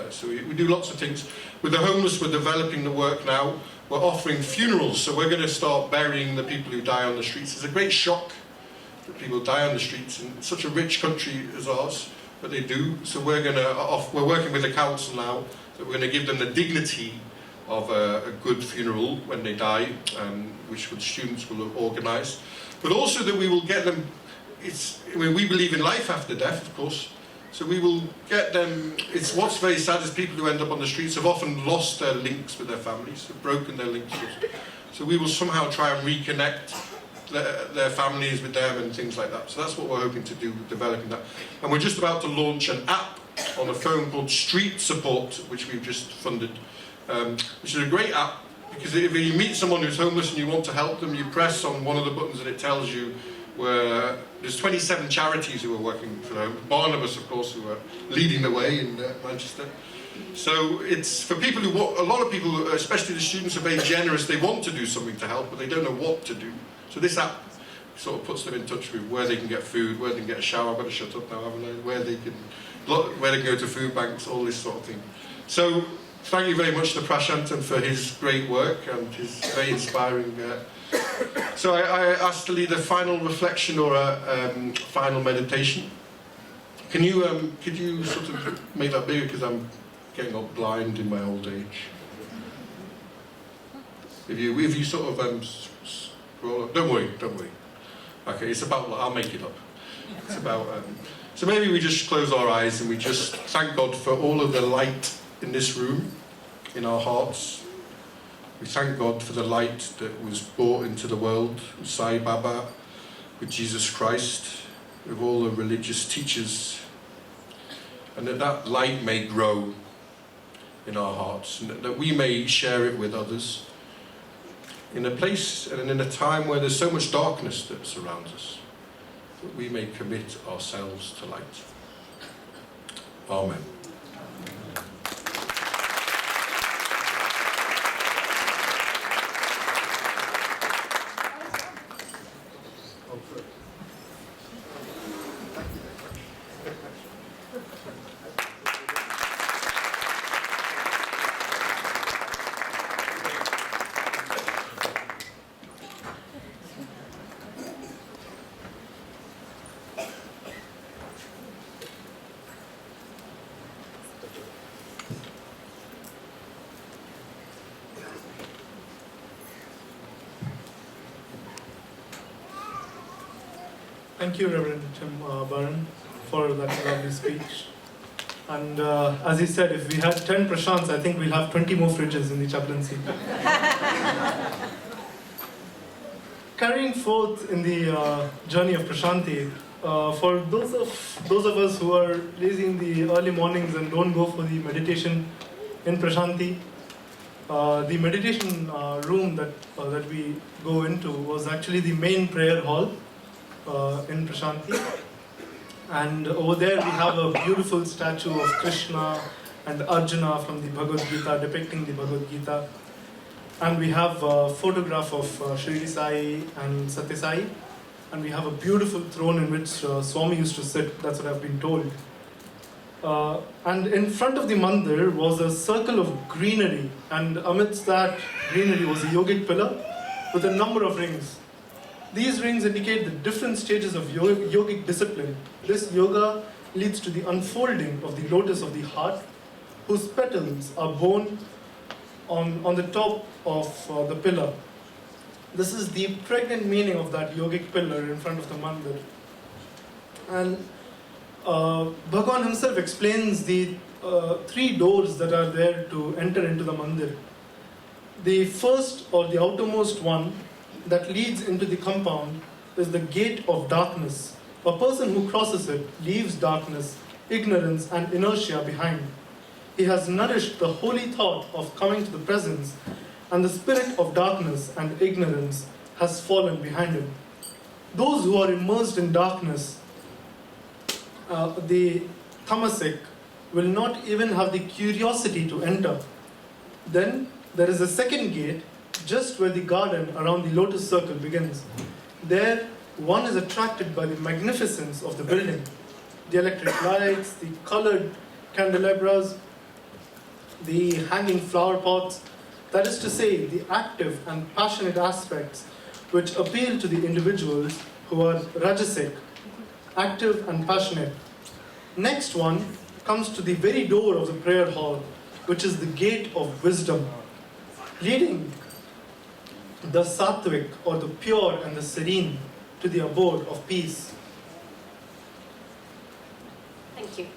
So we do lots of things. With the homeless, we're developing the work now. We're offering funerals, so we're going to start burying the people who die on the streets. It's a great shock that people die on the streets in such a rich country as ours, but they do. So we're working with the council now, that we're going to give them the dignity of a good funeral when they die, which the students will organise. But also that we will get them, we believe in life after death, of course, so we will get them. What's very sad is people who end up on the streets have often lost their links with their families, have broken their links. So we will somehow try and reconnect their families with them and things like that. So that's what we're hoping to do, developing that. And we're just about to launch an app on a phone called Street Support, which we've just funded, which is a great app, because if you meet someone who's homeless and you want to help them, you press on one of the buttons and it tells you where there's 27 charities who are working for them. Barnabas, of course, who are leading the way in Manchester. So it's for people who want, a lot of people, especially the students, are very generous. They want to do something to help, but they don't know what to do. So this app sort of puts them in touch with where they can get food, where they can get a shower. I've got to shut up now, haven't I? Where they can go to food banks, all this sort of thing. So thank you very much to Prashantan for his great work and his very inspiring. So I asked to lead a final reflection or a final meditation. Could you sort of make that bigger, because I'm getting all blind in my old age. If you sort of scroll up, don't worry. Okay, it's about, I'll make it up. It's about, so maybe we just close our eyes and we just thank God for all of the light in this room, in our hearts. We thank God for the light that was brought into the world with Sai Baba, with Jesus Christ, with all the religious teachers, and that light may grow in our hearts, and that we may share it with others in a place and in a time where there's so much darkness that surrounds us, that we may commit ourselves to light. Amen. Thank you, Reverend Tim Baran, for that lovely speech. And as he said, if we had 10 Prashants, I think we'll have 20 more fridges in the chaplaincy. Carrying forth in the journey of Prashanti, for those of us who are lazy in the early mornings and don't go for the meditation in Prashanti, the meditation room that we go into was actually the main prayer hall in Prashanti, and over there we have a beautiful statue of Krishna and Arjuna from the Bhagavad Gita, depicting the Bhagavad Gita, and we have a photograph of Shri Sai and Satya Sai, and we have a beautiful throne in which Swami used to sit. That's what I've been told. And in front of the mandir was a circle of greenery, and amidst that greenery was a yogic pillar with a number of rings. These rings indicate the different stages of yogic discipline. This yoga leads to the unfolding of the lotus of the heart, whose petals are borne on the top of the pillar. This is the pregnant meaning of that yogic pillar in front of the mandir. And Bhagavan himself explains the 3 doors that are there to enter into the mandir. The first, or the outermost one, that leads into the compound is the gate of darkness. A person who crosses it leaves darkness, ignorance, and inertia behind. He has nourished the holy thought of coming to the presence, and the spirit of darkness and ignorance has fallen behind him. Those who are immersed in darkness, the tamasic, will not even have the curiosity to enter. Then there is a second gate, just where the garden around the lotus circle begins. There, one is attracted by the magnificence of the building, the electric lights, the colored candelabras, the hanging flower pots, that is to say, the active and passionate aspects which appeal to the individuals who are rajasic, active and passionate. Next one comes to the very door of the prayer hall, which is the gate of wisdom, leading the sattvic, or the pure and the serene, to the abode of peace. Thank you.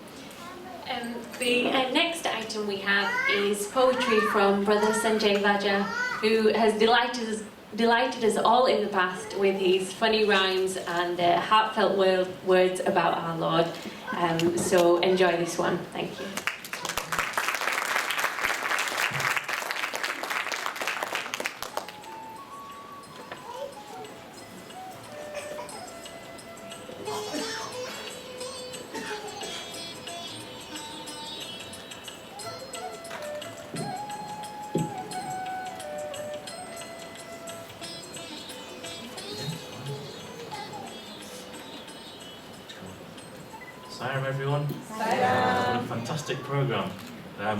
The next item we have is poetry from Brother Sanjay Vaja, who has delighted us all in the past with his funny rhymes and heartfelt words about our Lord. So enjoy this one. Thank you. everyone. What a fantastic programme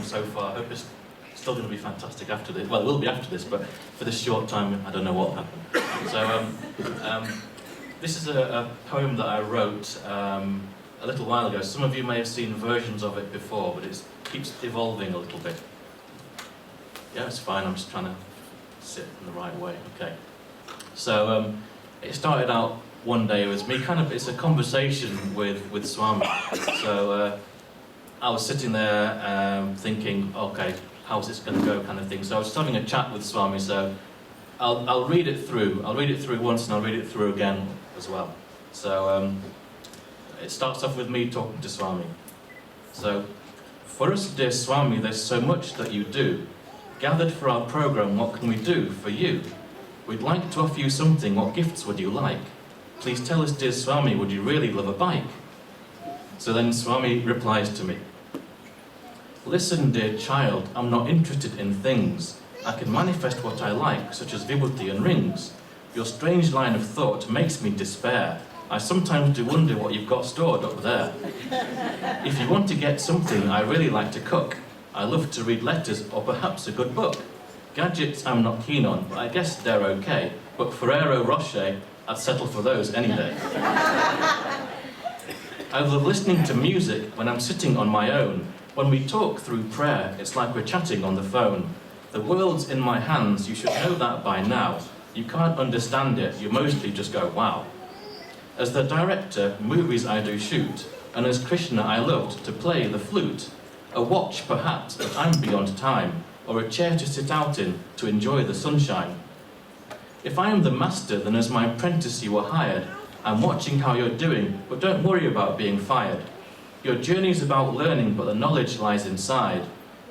so far. I hope it's still going to be fantastic after this. Well, it will be after this, but for this short time, I don't know what will happen. So, this is a poem that I wrote a little while ago. Some of you may have seen versions of it before, but it keeps evolving a little bit. Yeah, it's fine. I'm just trying to sit in the right way. Okay. So, it started out one day. It was me it's a conversation with Swami. So I was sitting there thinking, okay, how's this going to go, kind of thing. So I was just having a chat with Swami. So I'll read it through. I'll read it through once and I'll read it through again as well. So it starts off with me talking to Swami. So, for us, dear Swami, there's so much that you do. Gathered for our program, what can we do for you? We'd like to offer you something. What gifts would you like? Please tell us, dear Swami, would you really love a bike? So then Swami replies to me, listen, dear child, I'm not interested in things. I can manifest what I like, such as vibhuti and rings. Your strange line of thought makes me despair. I sometimes do wonder what you've got stored up there. If you want to get something, I really like to cook. I love to read letters or perhaps a good book. Gadgets I'm not keen on, but I guess they're okay. But Ferrero Rocher, I'd settle for those any day. I love listening to music when I'm sitting on my own. When we talk through prayer, it's like we're chatting on the phone. The world's in my hands, you should know that by now. You can't understand it, you mostly just go, wow. As the director, movies I do shoot, and as Krishna I loved to play the flute. A watch perhaps, but I'm beyond time, or a chair to sit out in to enjoy the sunshine. If I am the master, then as my apprentice you were hired. I'm watching how you're doing, but don't worry about being fired. Your journey's about learning, but the knowledge lies inside.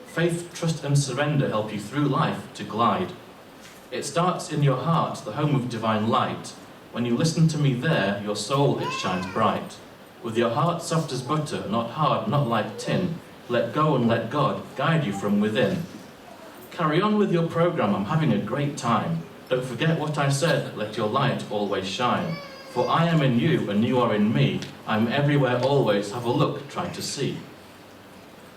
Faith, trust and surrender help you through life to glide. It starts in your heart, the home of divine light. When you listen to me there, your soul it shines bright. With your heart soft as butter, not hard, not like tin. Let go and let God guide you from within. Carry on with your program, I'm having a great time. Don't forget what I said, let your light always shine. For I am in you and you are in me. I'm everywhere always, have a look, try to see.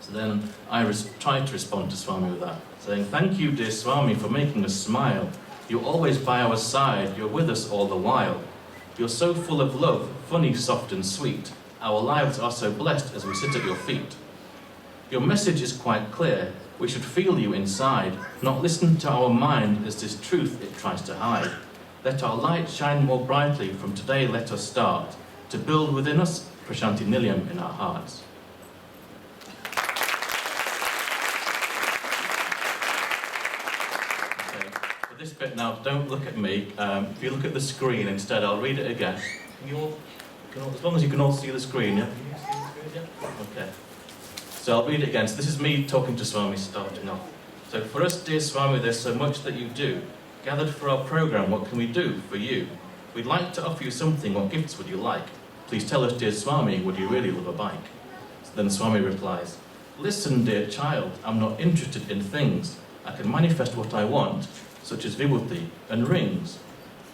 So then I tried to respond to Swami with that, saying, thank you, dear Swami, for making us smile. You're always by our side, you're with us all the while. You're so full of love, funny, soft and sweet. Our lives are so blessed as we sit at your feet. Your message is quite clear. We should feel you inside, not listen to our mind as this truth it tries to hide. Let our light shine more brightly. From today let us start to build within us Prashanti Nilayam in our hearts. Okay, for this bit now, don't look at me. If you look at the screen instead, I'll read it again. As long as you can all see the screen, yeah? Can you see the screen, yeah? Okay. So I'll read it again. So this is me talking to Swami starting off. So for us, dear Swami, there's so much that you do. Gathered for our program, what can we do for you? We'd like to offer you something. What gifts would you like? Please tell us, dear Swami, would you really love a bike? So then Swami replies, listen, dear child, I'm not interested in things. I can manifest what I want, such as vibhuti and rings.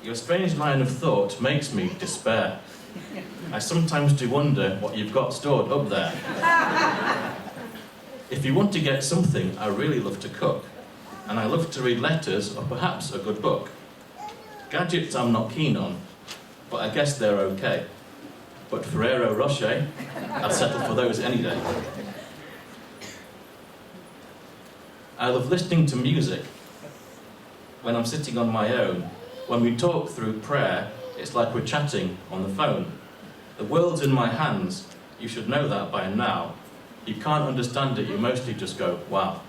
Your strange line of thought makes me despair. I sometimes do wonder what you've got stored up there. If you want to get something, I really love to cook. And I love to read letters or perhaps a good book. Gadgets I'm not keen on, but I guess they're okay. But Ferrero Rocher, I'd settle for those any day. I love listening to music when I'm sitting on my own. When we talk through prayer, it's like we're chatting on the phone. The world's in my hands, you should know that by now. You can't understand it, you mostly just go, wow.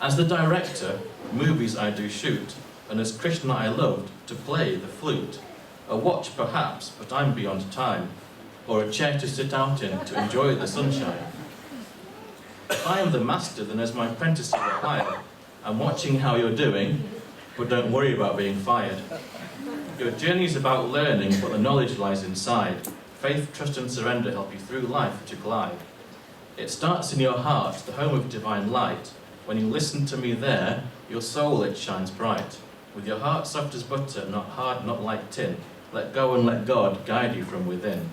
As the director, movies I do shoot, and as Krishna I loved to play the flute. A watch perhaps, but I'm beyond time, or a chair to sit out in to enjoy the sunshine. If I am the master, then as my apprentice you are hired. I'm watching how you're doing, but don't worry about being fired. Your journey's about learning, but the knowledge lies inside. Faith, trust and surrender help you through life to glide. It starts in your heart, the home of divine light. When you listen to me there, your soul it shines bright. With your heart soft as butter, not hard, not like tin. Let go and let God guide you from within.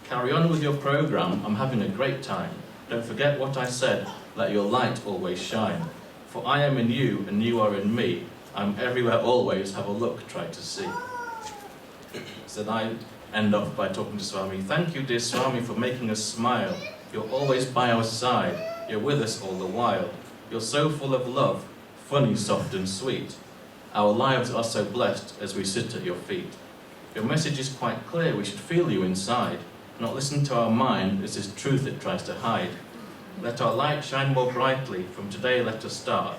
Carry on with your program, I'm having a great time. Don't forget what I said, let your light always shine. For I am in you and you are in me. I'm everywhere always, have a look, try to see. So then I end off by talking to Swami. Thank you, dear Swami, for making us smile. You're always by our side. You're with us all the while. You're so full of love, funny, soft and sweet. Our lives are so blessed as we sit at your feet. Your message is quite clear, we should feel you inside. Not listen to our mind, as is truth it tries to hide. Let our light shine more brightly, from today let us start,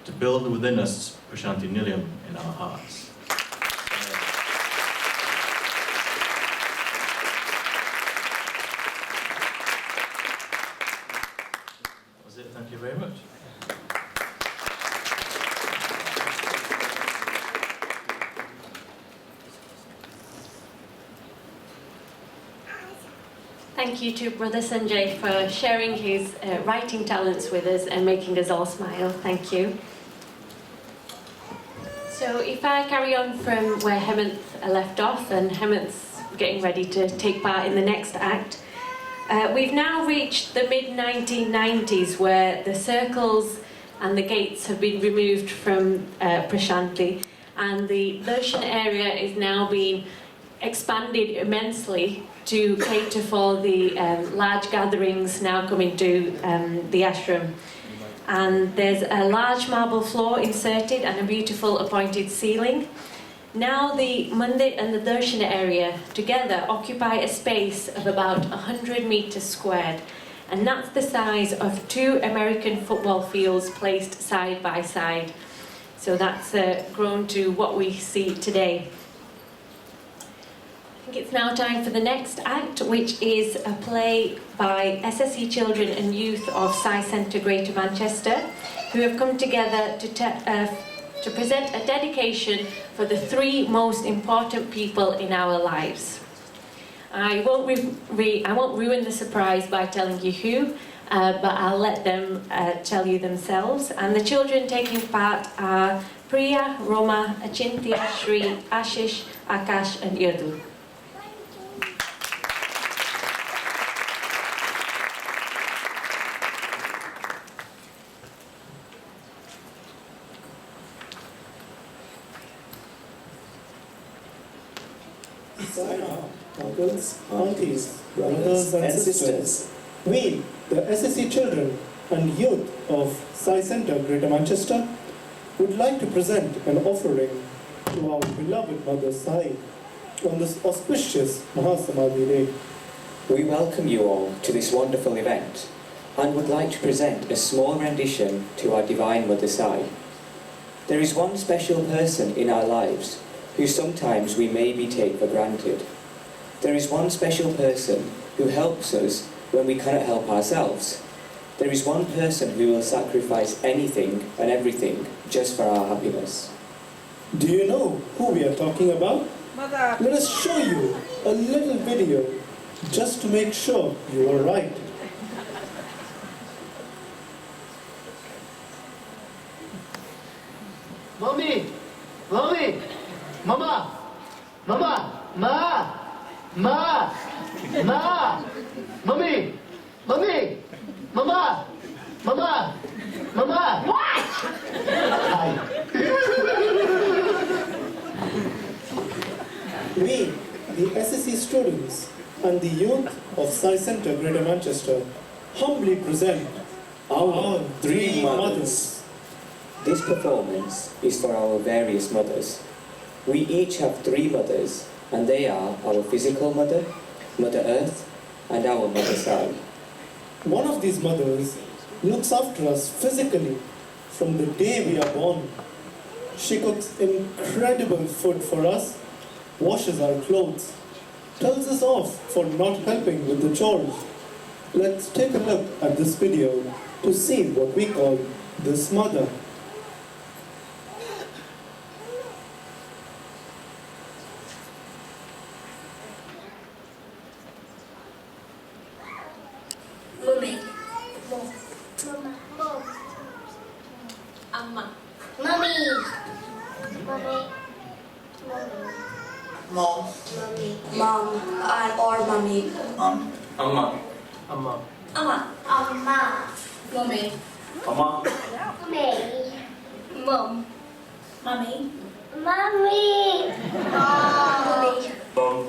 to build within us Prashanti Nilayam in our hearts. That was it, thank you very much. Thank you to Brother Sanjay for sharing his writing talents with us and making us all smile. Thank you. So if I carry on from where Hemant left off, and Hemant's getting ready to take part in the next act, we've now reached the mid-1990s where the circles and the gates have been removed from Prashanti, and the darshan area is now being expanded immensely to cater for the large gatherings now coming to the ashram. And there's a large marble floor inserted and a beautiful appointed ceiling. Now the mandir and the darshan area together occupy a space of about 100 meters squared, and that's the size of 2 American football fields placed side by side. So that's grown to what we see today. I think it's now time for the next act, which is a play by SSE children and youth of Sai Centre Greater Manchester, who have come together to present a dedication for the 3 most important people in our lives. I won't ruin the surprise by telling you who, but I'll let them tell you themselves. And the children taking part are Priya, Roma, Achintya, Shri, Ashish, Akash and Yadu. Uncles, aunties, brothers and sisters, we, the SSE children and youth of Sai Centre Greater Manchester, would like to present an offering to our beloved Mother Sai on this auspicious Mahasamadhi day. We welcome you all to this wonderful event and would like to present a small rendition to our Divine Mother Sai. There is one special person in our lives who sometimes we maybe take for granted. There is one special person who helps us when we cannot help ourselves. There is one person who will sacrifice anything and everything just for our happiness. Do you know who we are talking about? Mother. Let us show you a little video just to make sure you are right. Mommy! Mommy! Mama! Mama! Ma! Ma! Ma! Mommy! Mommy! Mama! Mama! Mama! What? Hi. We, the SSE students and the youth of Sai Centre Greater Manchester, humbly present our 3 mothers. This performance is for our various mothers. We each have 3 mothers, and they are our physical mother, Mother Earth, and our Mother Sai. One of these mothers looks after us physically from the day we are born. She cooks incredible food for us, washes our clothes, tells us off for not helping with the chores. Let's take a look at this video to see what we call this mother. Mummy. Mom. Mama. Mom. Amma. Mummy. Mummy. Mummy. Mom. Mummy. Mom. Or mummy. Mom. Amma. Amma. Amma. Amma. Mummy. Amma. Me. Mum. Mummy. Mummy. Mummy. Mum.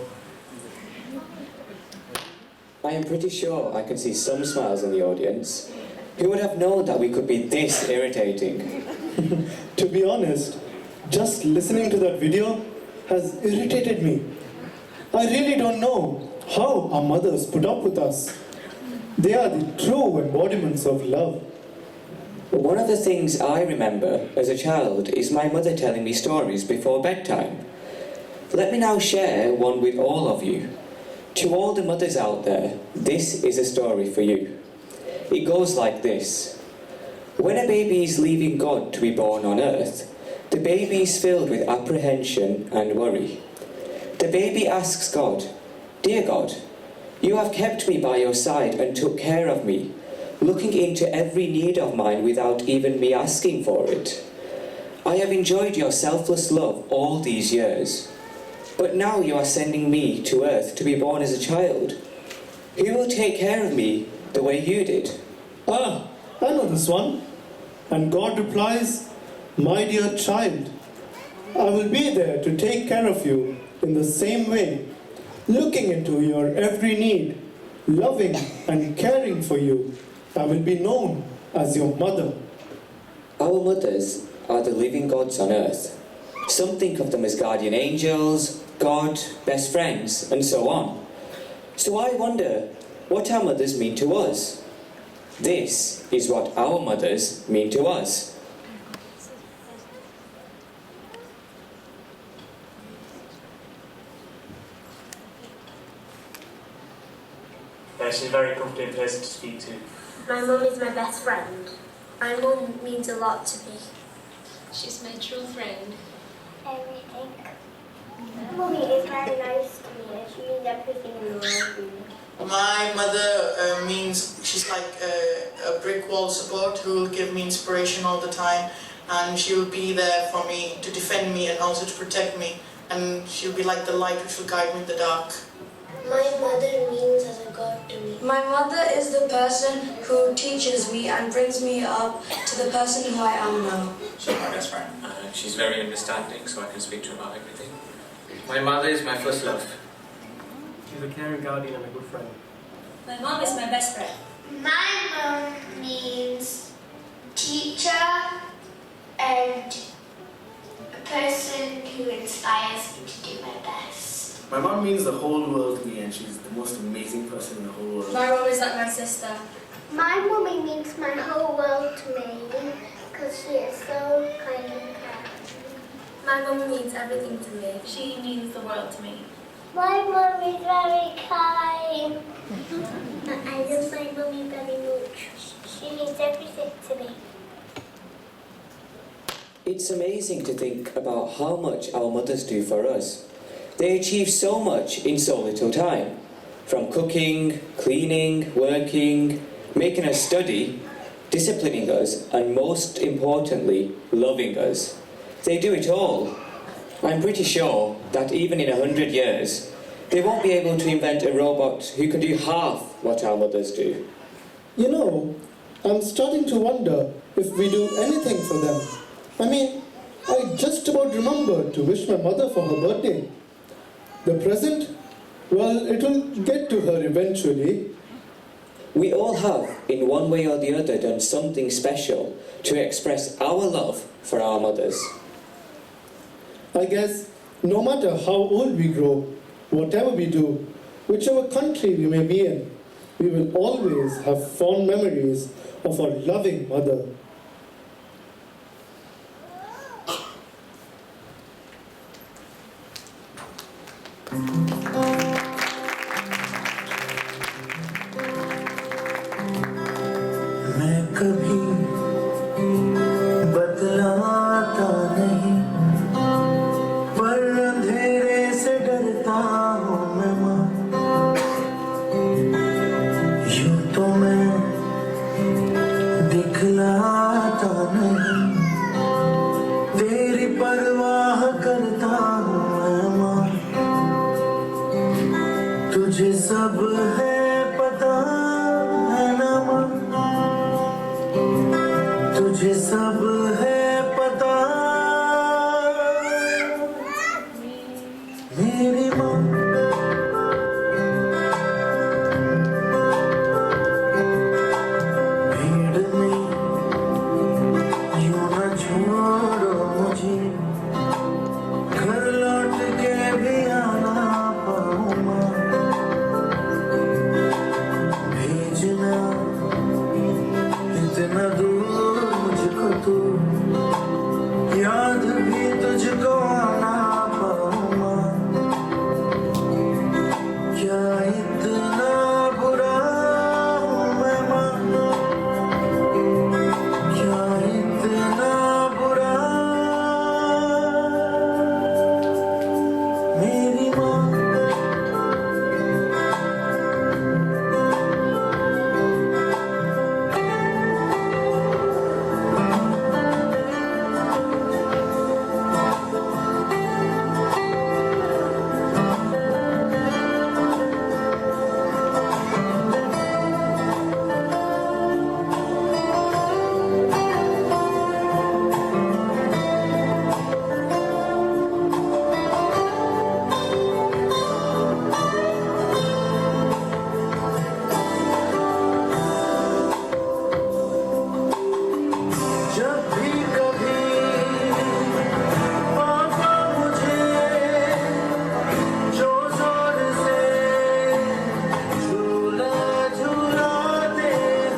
I am pretty sure I can see some smiles in the audience. Who would have known that we could be this irritating? To be honest, just listening to that video has irritated me. I really don't know how our mothers put up with us. They are the true embodiments of love. One of the things I remember as a child is my mother telling me stories before bedtime. Let me now share one with all of you. To all the mothers out there, this is a story for you. It goes like this. When a baby is leaving God to be born on earth, the baby is filled with apprehension and worry. The baby asks God, "Dear God, you have kept me by your side and took care of me, looking into every need of mine without even me asking for it. I have enjoyed your selfless love all these years. But now you are sending me to earth to be born as a child. Who will take care of me the way you did?" Ah, I know this one. And God replies, "My dear child, I will be there to take care of you in the same way, looking into your every need, loving and caring for you. I will be known as your mother." Our mothers are the living gods on earth. Some think of them as guardian angels, God, best friends, and so on. So I wonder what our mothers mean to us. This is what our mothers mean to us. She's a very comforting person to speak to. My mum is my best friend. My mum means a lot to me. She's my true friend. Everything. Mummy is very nice to me and she means everything in the world to me. My mother means she's like a brick wall support who will give me inspiration all the time, and she will be there for me to defend me and also to protect me, and she'll be like the light which will guide me in the dark. My mother means as a god to me. My mother is the person who teaches me and brings me up to the person who I am now. She's my best friend. She's very understanding, so I can speak to her about everything. My mother is my first love. She's a caring guardian and a good friend. My mom is my best friend. My mum means teacher and a person who inspires me to do my best. My mom means the whole world to me, and she's the most amazing person in the whole world. My mom is like my sister. My mummy means my whole world to me because she is so kind and caring. My mom means everything to me. She means the world to me. My mum is very kind. I love my mummy very much. She means everything to me. It's amazing to think about how much our mothers do for us. They achieve so much in so little time. From cooking, cleaning, working, making us study, disciplining us, and most importantly, loving us. They do it all. I'm pretty sure that even in 100 years, they won't be able to invent a robot who can do half what our mothers do. You know, I'm starting to wonder if we do anything for them. I mean, I just about remember to wish my mother for her birthday. The present? Well, it will get to her eventually. We all have, in one way or the other, done something special to express our love for our mothers. I guess no matter how old we grow, whatever we do, whichever country we may be in, we will always have fond memories of our loving mother. मैं कभी बतलाता नहीं, पर अंधेरे से डरता हूँ मैं माँ। यूँ तो मैं दिखलाता नहीं, तेरी परवाह करता हूँ मैं माँ। तुझे सब है तुझे सब है पता मेरी माँ भीड़ में यूं न छोड़ो मुझे घर लौट के भी आना पाऊँ माँ भेजना इतना दूर मुझको तू याद भी तुझको आना पाऊँ माँ क्या इतना बुरा हूँ मैं माँ क्या इतना बुरा मेरी माँ जब भी कभी पापा मुझे जो जोर से झूला झूलाते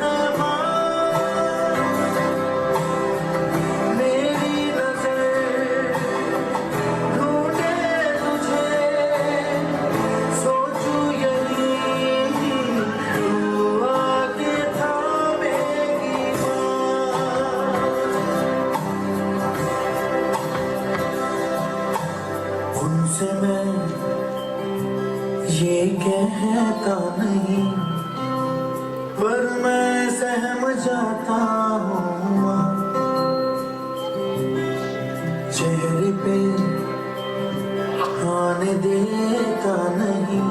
हैं माँ मेरी नजर ढूंढे तुझे सोचूं यही तू आके थामेगी उनसे मैं ये कहता नहीं पर मैं सहम जाता हूँ माँ चेहरे पे आने देता नहीं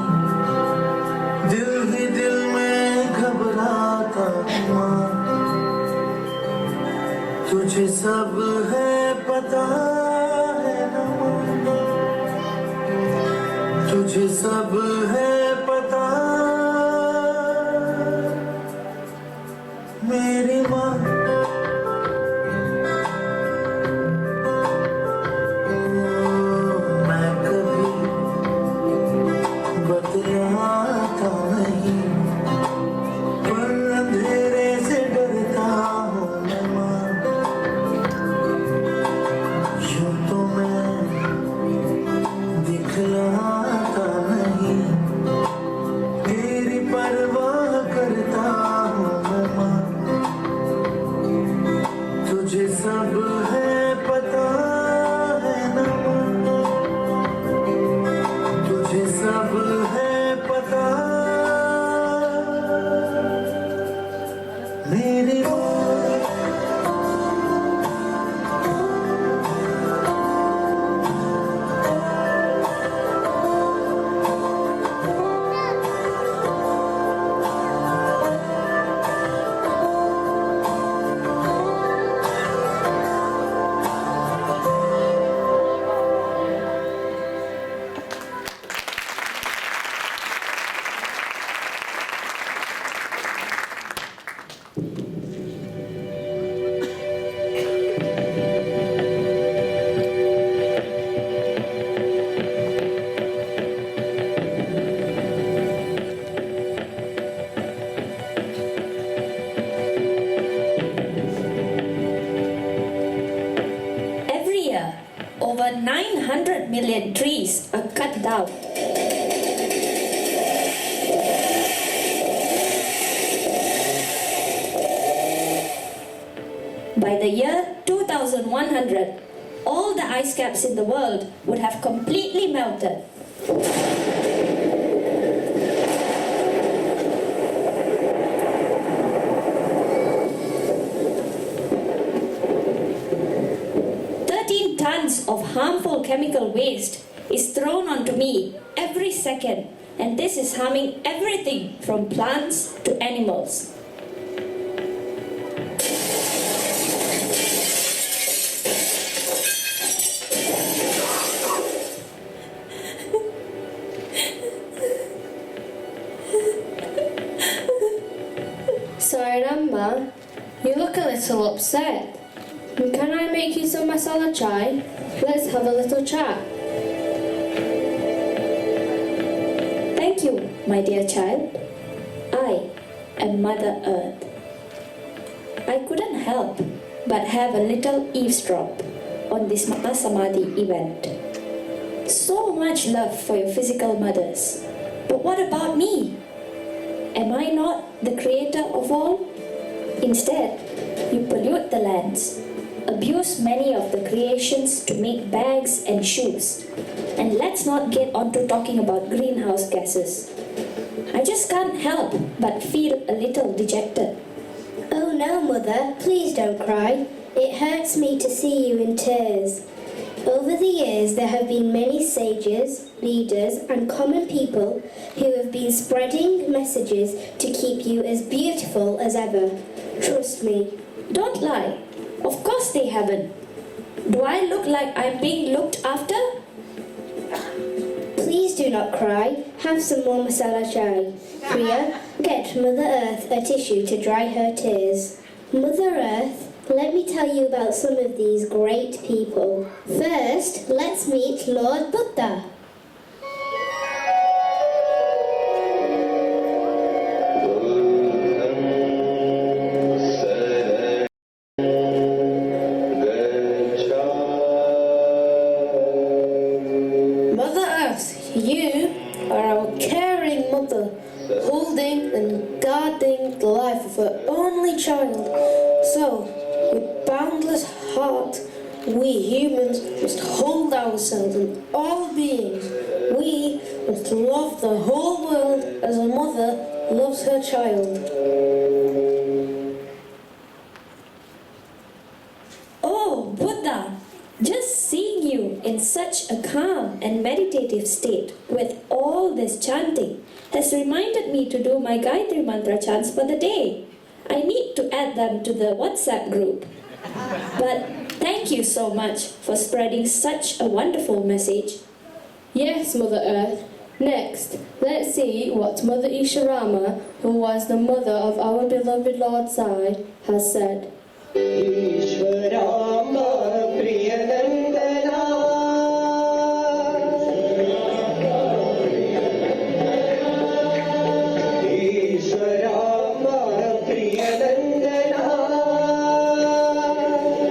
दिल ही दिल में घबराता हूँ माँ तुझे सब है पता है ना माँ तुझे सब है पता मेरी माँ मैं कभी बतलाता नहीं पर अंधेरे से डरता हूँ मैं माँ यूं तो मैं दिखलाता नहीं तेरी परवाह करता हूँ मैं माँ तुझे सब है पता है ना माँ तुझे सब है पता मेरी माँ Every year, over 900 million trees are cut down. By the year 2100, all the ice caps in the world would have completely melted. Tons of harmful chemical waste is thrown onto me every second, and this is harming everything from plants to animals. Amma, you look a little upset. Can I make you some masala chai? Let's have a little chat. Thank you, my dear child. I am Mother Earth. I couldn't help but have a little eavesdrop on this Mahasamadhi event. So much love for your physical mothers. But what about me? Am I not the creator of all? Instead, you pollute the lands, abuse many of the creations to make bags and shoes. And let's not get onto talking about greenhouse gases. I just can't help but feel a little dejected. Oh no, Mother, please don't cry. It hurts me to see you in tears. Over the years, there have been many sages, leaders, and common people who have been spreading messages to keep you as beautiful as ever. Trust me. Don't lie. Of course they haven't. Do I look like I'm being looked after? Please do not cry. Have some more masala chai. Priya, get Mother Earth a tissue to dry her tears. Mother Earth, let me tell you about some of these great people. First, let's meet Lord Buddha. Mother Earth, you are our caring mother, holding and guarding the life of her only child. So, with boundless heart, we humans must hold ourselves and all beings. We must love the whole world as a mother loves her child. Oh, Buddha! Just seeing you in such a calm and meditative state with all this chanting has reminded me to do my Gayatri Mantra chants for the day. I need to add them to the WhatsApp group. But thank you so much for spreading such a wonderful message. Yes, Mother Earth. Next, let's see what Mother Isharama, who was the mother of our beloved Lord Sai, has said.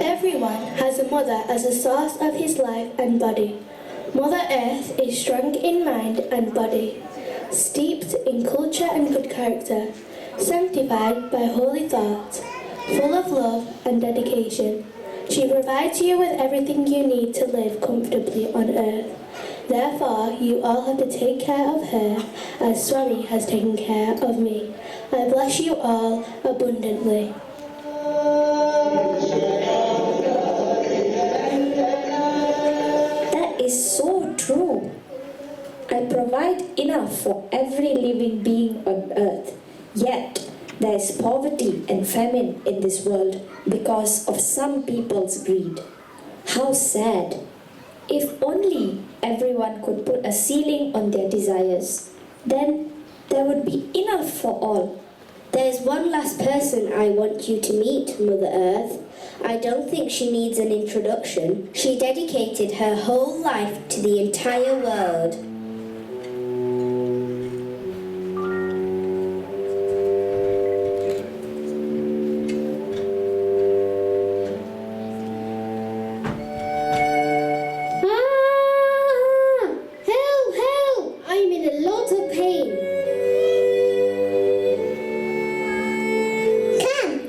Everyone has a mother as a source of his life and body. Mother Earth is strong in mind and body, steeped in culture and good character, sanctified by holy thought, full of love and dedication. She provides you with everything you need to live comfortably on earth. Therefore, you all have to take care of her as Swami has taken care of me. I bless you all abundantly. That is so true. I provide enough for every living being on earth. Yet, there is poverty and famine in this world because of some people's greed. How sad. If only everyone could put a ceiling on their desires, then there would be enough for all. There's one last person I want you to meet, Mother Earth. I don't think she needs an introduction. She dedicated her whole life to the entire world.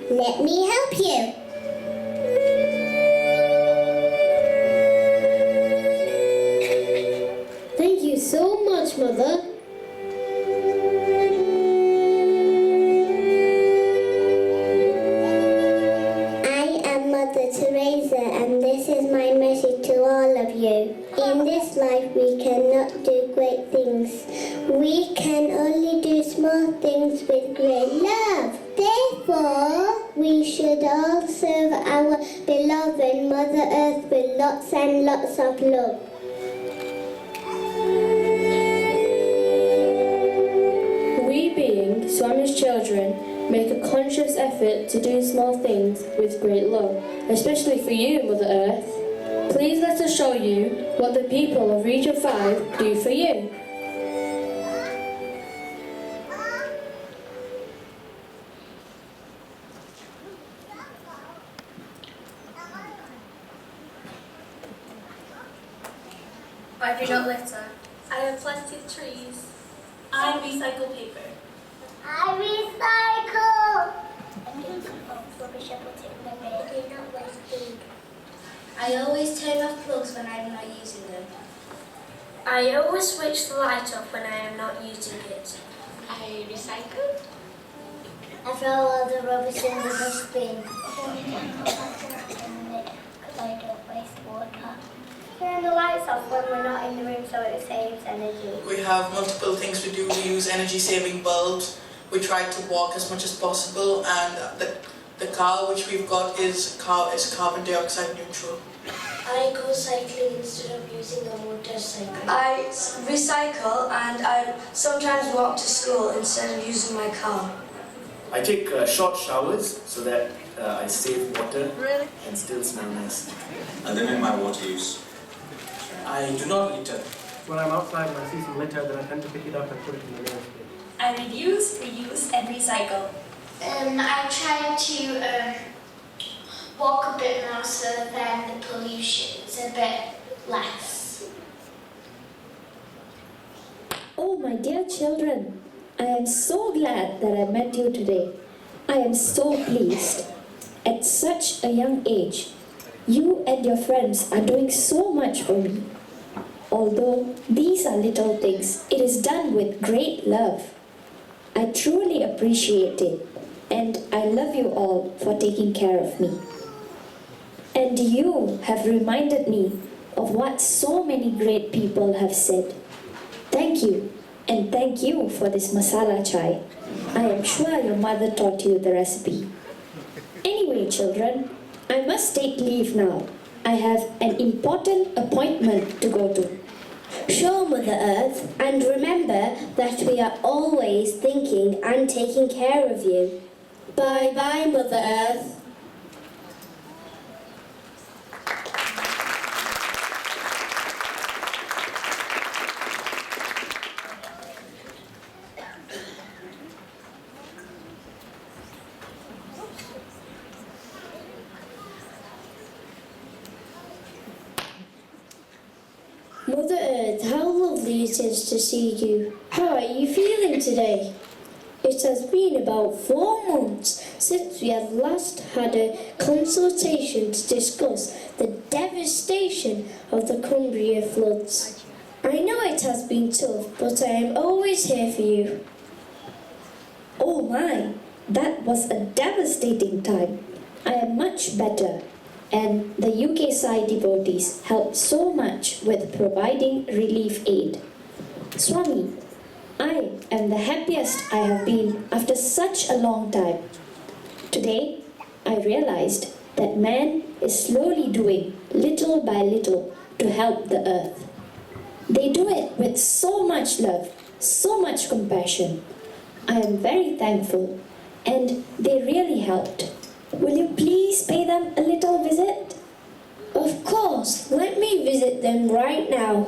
Let me help you. Thank you so much, Mother. I am Mother Teresa, and this is my message to all of you. In this life, we cannot do great things. We can only do small things with great love. Therefore, we should all serve our beloved Mother Earth with lots and lots of love. We being Swami's children make a conscious effort to do small things with great love, especially for you, Mother Earth. Please let us show you what the people of Region 5 do for you. I do not litter. I have planted trees. I recycle paper. I recycle. I pick up rubbish and put it in the bin. I do not waste food. I always turn off plugs when I am not using them. I always switch the light off when I am not using it. I recycle. I throw all the rubbish in the dustbin. Because I don't waste water. Turn the lights off when we're not in the room so it saves energy. We have multiple things we do. We use energy-saving bulbs. We try to walk as much as possible, and the car which we've got is carbon dioxide neutral. I go cycling instead of using a motorcycle. I recycle and I sometimes walk to school instead of using my car. I take short showers so that I save water and still smell nice. I limit my water use. I do not litter. When I'm outside and I see some litter, then I tend to pick it up and put it in the nearest bin. I reduce, reuse and recycle. I try to walk a bit more so then the pollution is a bit less. Oh, my dear children, I am so glad that I met you today. I am so pleased. At such a young age, you and your friends are doing so much for me. Although these are little things, it is done with great love. I truly appreciate it, and I love you all for taking care of me. And you have reminded me of what so many great people have said. Thank you, and thank you for this masala chai. I am sure your mother taught you the recipe. Anyway, children, I must take leave now. I have an important appointment to go to. Sure, Mother Earth, and remember that we are always thinking and taking care of you. Bye-bye, Mother Earth. Mother Earth, how lovely it is to see you. How are you feeling today? It has been about 4 months since we have last had a consultation to discuss the devastation of the Cumbria floods. I know it has been tough, but I am always here for you. Oh my, that was a devastating time. I am much better. And the UK side devotees helped so much with providing relief aid. Swami, I am the happiest I have been after such a long time. Today, I realized that man is slowly doing little by little to help the earth. They do it with so much love, so much compassion. I am very thankful, and they really helped. Will you please pay them a little visit? Of course, let me visit them right now.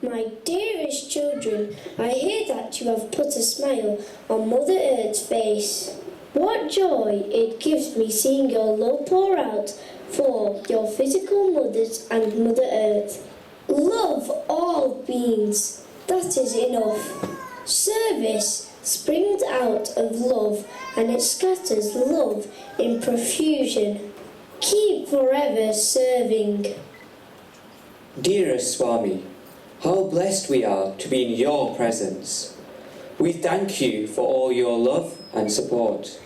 My dearest children, I hear that you have put a smile on Mother Earth's face. What joy it gives me seeing your love pour out for your physical mothers and Mother Earth. Love all beings, that is enough. Service springs out of love and it scatters love in profusion. Keep forever serving. Dearest Swami, how blessed we are to be in your presence. We thank you for all your love and support.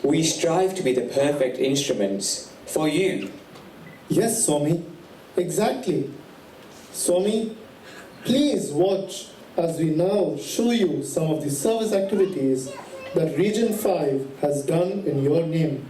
We strive to be the perfect instruments for you. Yes, Swami, exactly. Swami, please watch as we now show you some of the service activities that Region 5 has done in your name.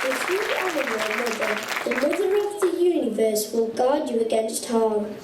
If you honor your mother, the mother of the universe will guard you against harm.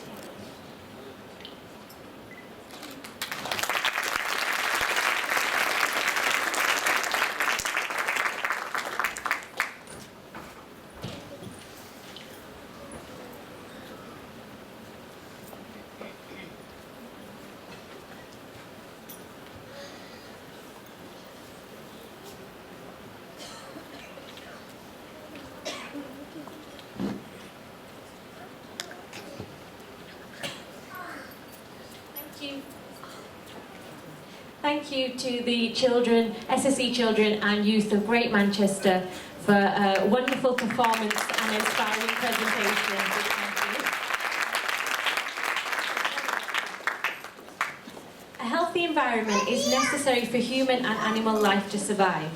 Thank you to the children, SSE children and youth of Great Manchester for a wonderful performance and inspiring presentation. Thank you. A healthy healthy environment is necessary for human and animal life to survive.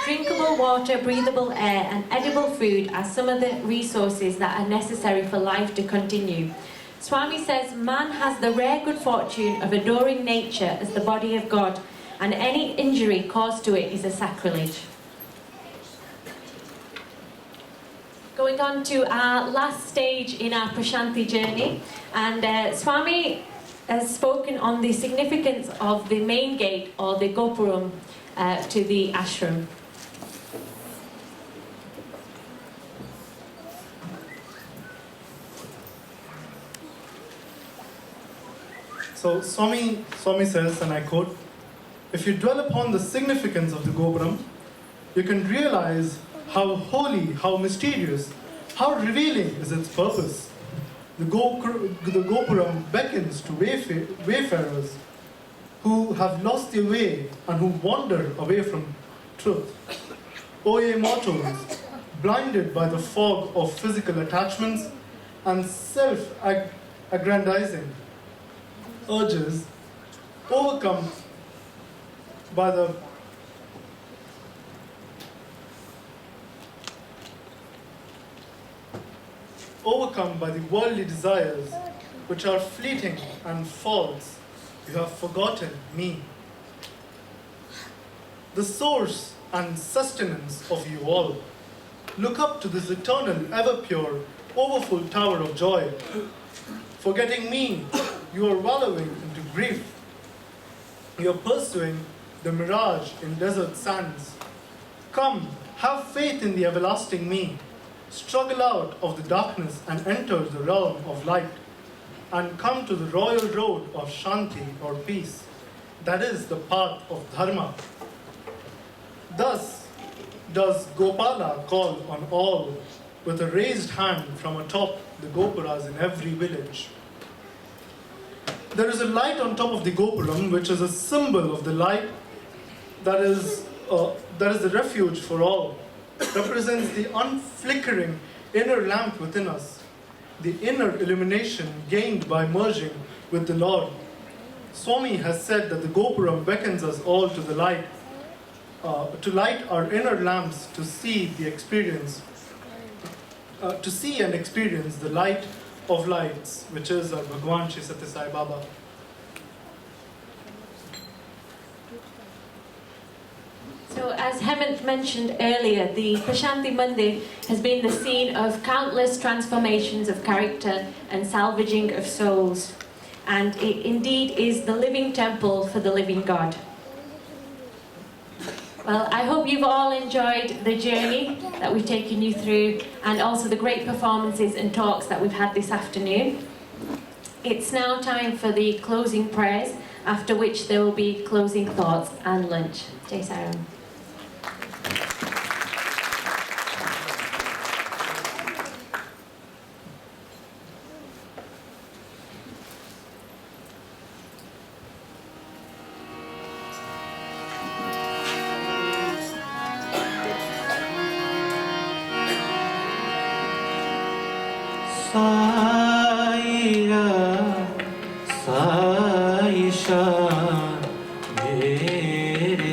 Drinkable water, breathable air and edible food are some of the resources that are necessary for life to continue. Swami says man has the rare good fortune of adoring nature as the body of God, and any injury caused to it is a sacrilege. Going on to our last stage in our Prashanti journey, and Swami has spoken on the significance of the main gate or the Gopuram to the ashram. So Swami says, and I quote, "If you dwell upon the significance of the Gopuram, you can realize how holy, how mysterious, how revealing is its purpose. The Gopuram beckons to wayfarers who have lost their way and who wander away from truth. O ye mortals, blinded by the fog of physical attachments and self-aggrandizing urges, overcome by the worldly desires which are fleeting and false, you have forgotten me, the source and sustenance of you all. Look up to this eternal, ever-pure, overfull tower of joy. Forgetting me, you are wallowing into grief. You are pursuing the mirage in desert sands. Come, have faith in the everlasting me. Struggle out of the darkness and enter the realm of light, and come to the royal road of Shanti or peace. That is the path of Dharma. Thus does Gopala call on all with a raised hand from atop the Gopuras in every village. There is a light on top of the Gopuram, which is a symbol of the light that is the refuge for all. Represents the unflickering inner lamp within us, the inner illumination gained by merging with the Lord. Swami has said that the Gopuram beckons us all to the light, to light our inner lamps to see and experience the light of lights, which is our Bhagwan Shri Satya Sai Baba. So as Hemant mentioned earlier, the Prashanti Mandir has been the scene of countless transformations of character and salvaging of souls. And it indeed is the living temple for the living God. Well, I hope you've all enjoyed the journey that we've taken you through, and also the great performances and talks that we've had this afternoon. It's now time for the closing prayers, after which there will be closing thoughts and lunch. Jai Saram. Saai Sa, Mere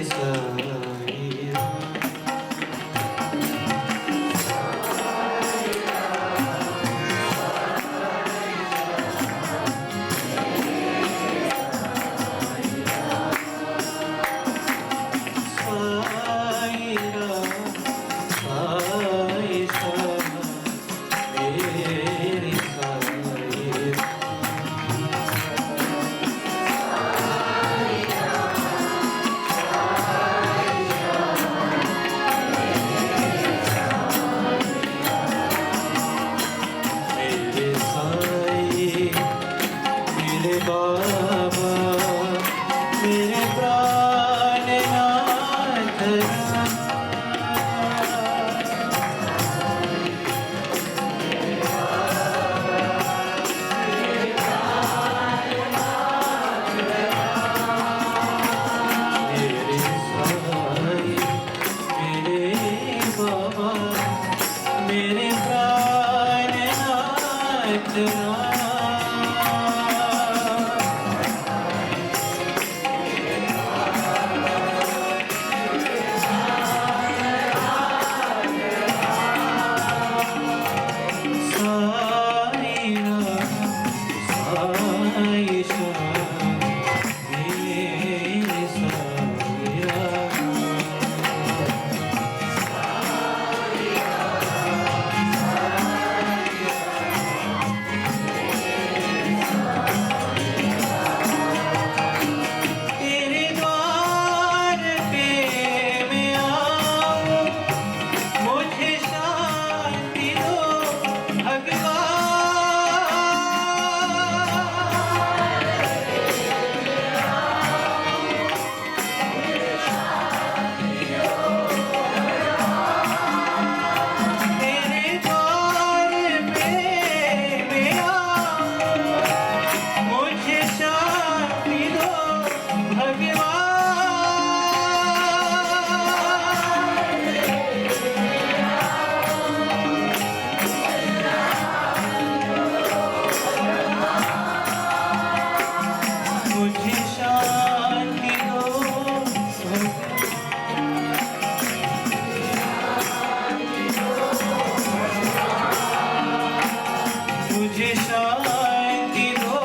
मुझे शांति दो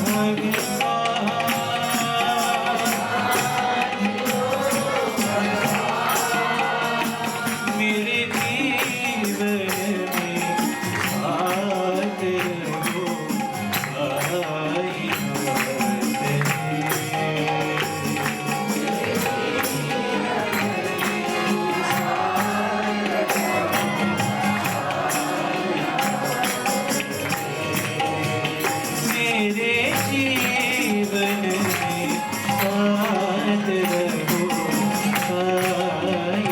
भगवान, मेरे जीवन में आते रहो आई मेरे जीवन में साथ रहो आई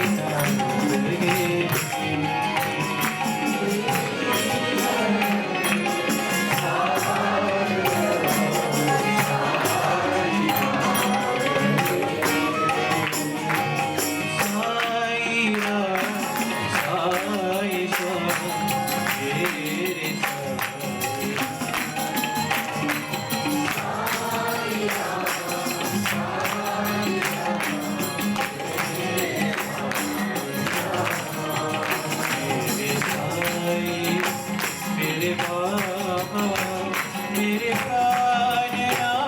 मेरे बाबा मेरे प्राणनाथ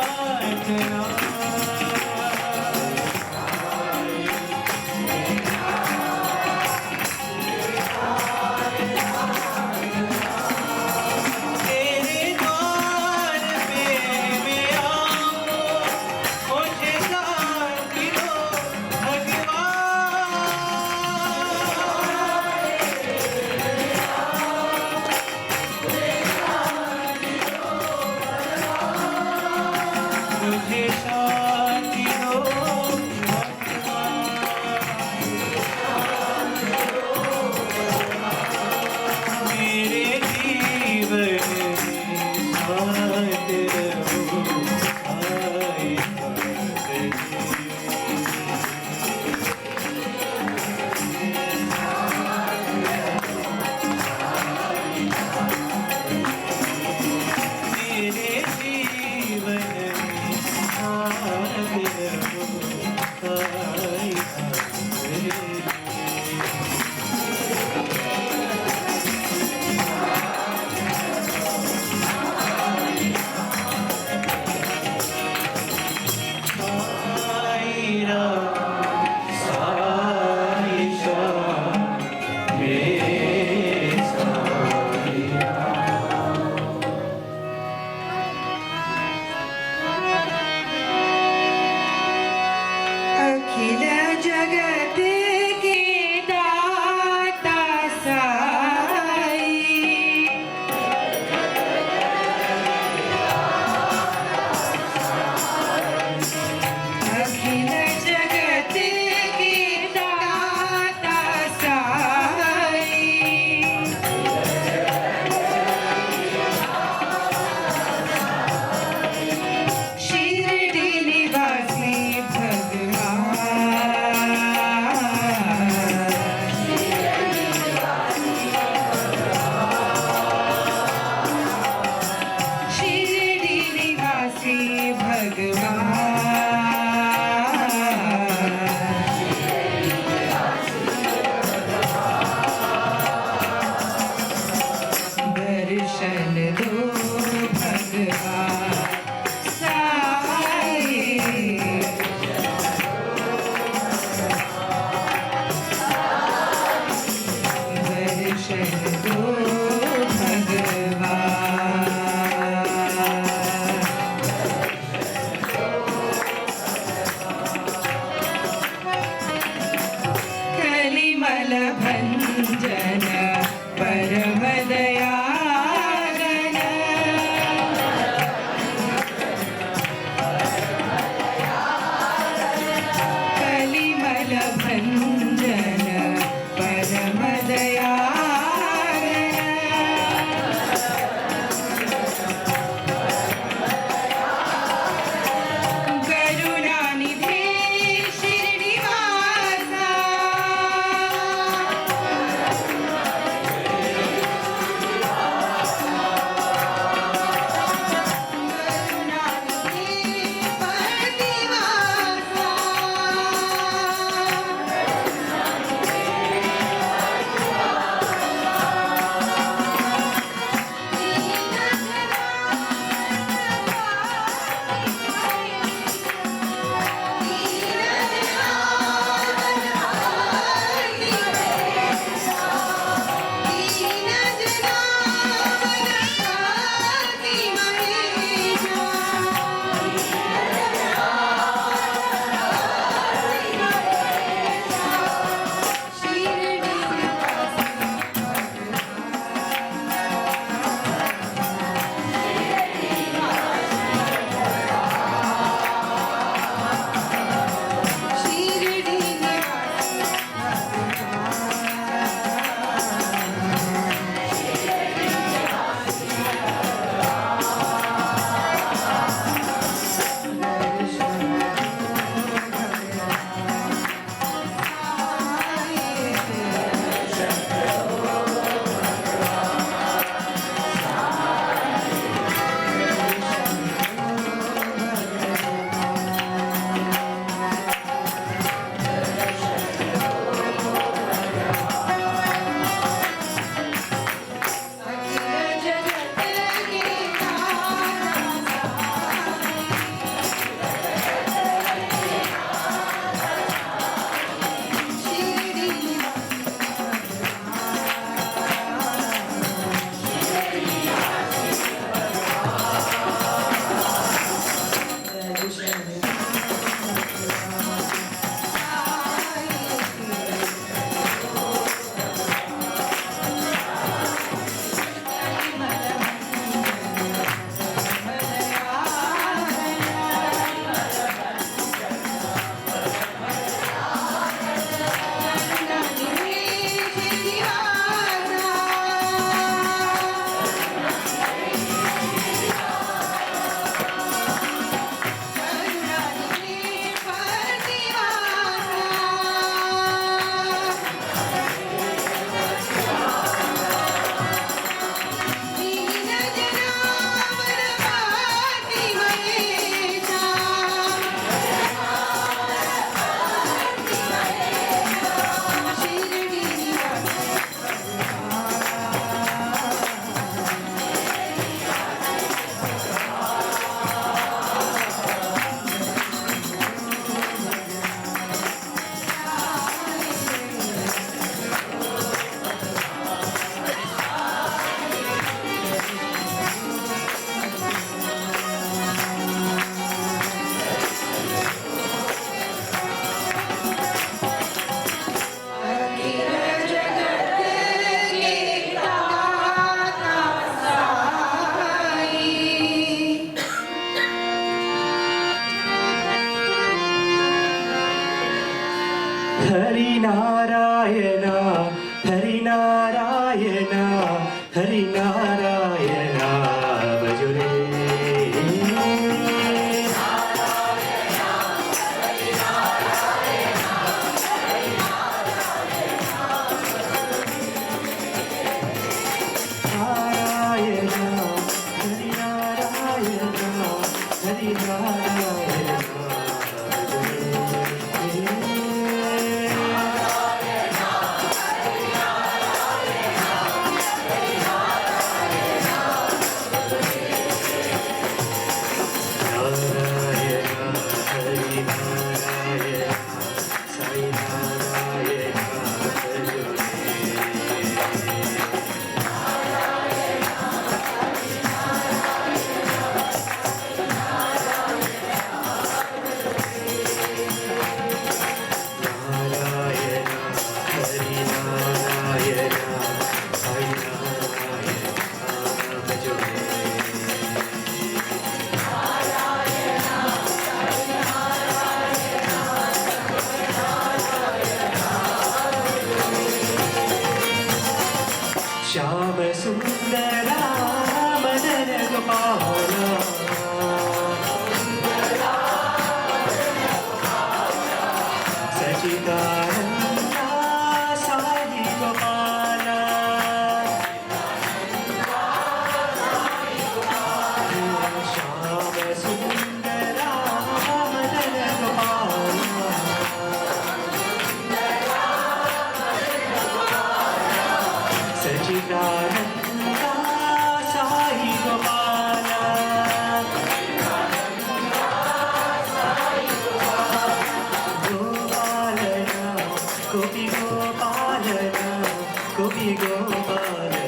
तेरे द्वार पे मैं आऊं, मुझे शांति दो भगवान, मुझे शांति दो मेरे जीवन में साथ रहो आई मेरे जीवन में साथ रहो आई साईरा साईशा मेरे साईरा अखिल जगत के दाता साई, अखिल जगत के दाता साई, शिरडी निवासी शिरडी निवासी भगवान, दर्शन दो भगवान साई, दर्शन दो भगवान, कलिमल भंजन परम दयागन, कलिमल भंजन परम दयागन, करुणानिधे Srinivasa, Hari Narayana Bhajure. Shyam सुंदरा मदन गोपाला सचिदानंदा साई गोपाला श्याम सुंदरा मदन गोपाला सचिदानंदा साई गोपाला गोपालना गोपी गोपालना गोपी गोपालना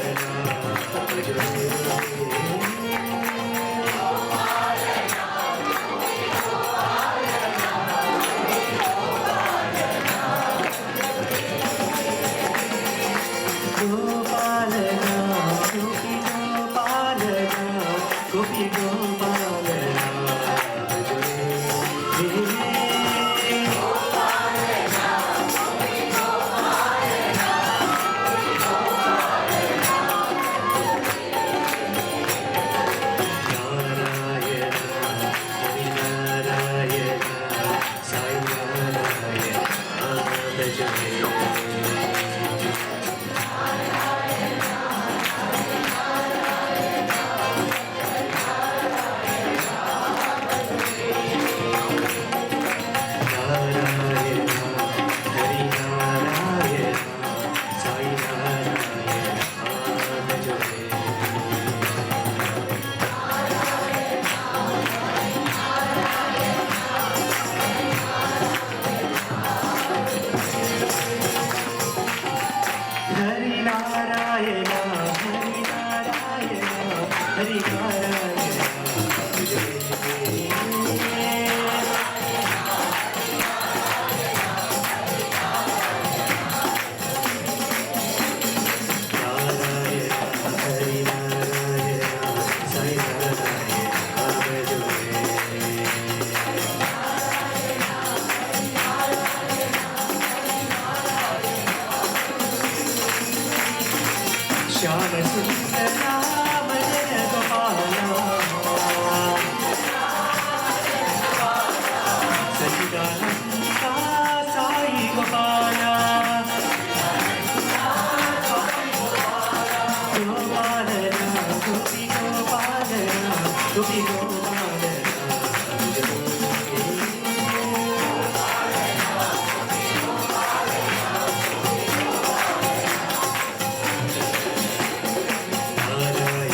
गोपालना गोपी गोपालना गोपी गोपालना Hari Narayana, Hari Narayana, Hari Narayana, Hari Narayana, Sai Narayana, Shyam सुंदरा मदन गोपाला सचिदानंदा साई गोपाला गोपालना गोपी गोपालना गोपी गोपालना Narayana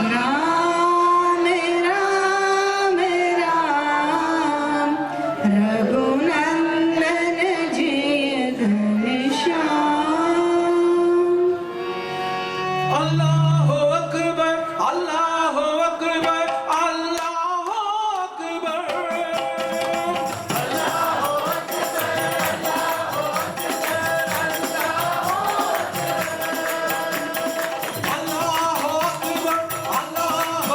राम राम राम रघुनंदन जय घनश्याम। अल्लाहु अकबर अल्लाहु अकबर अल्लाहु अकबर अल्लाहु अकबर अल्लाहु अकबर अल्लाहु अकबर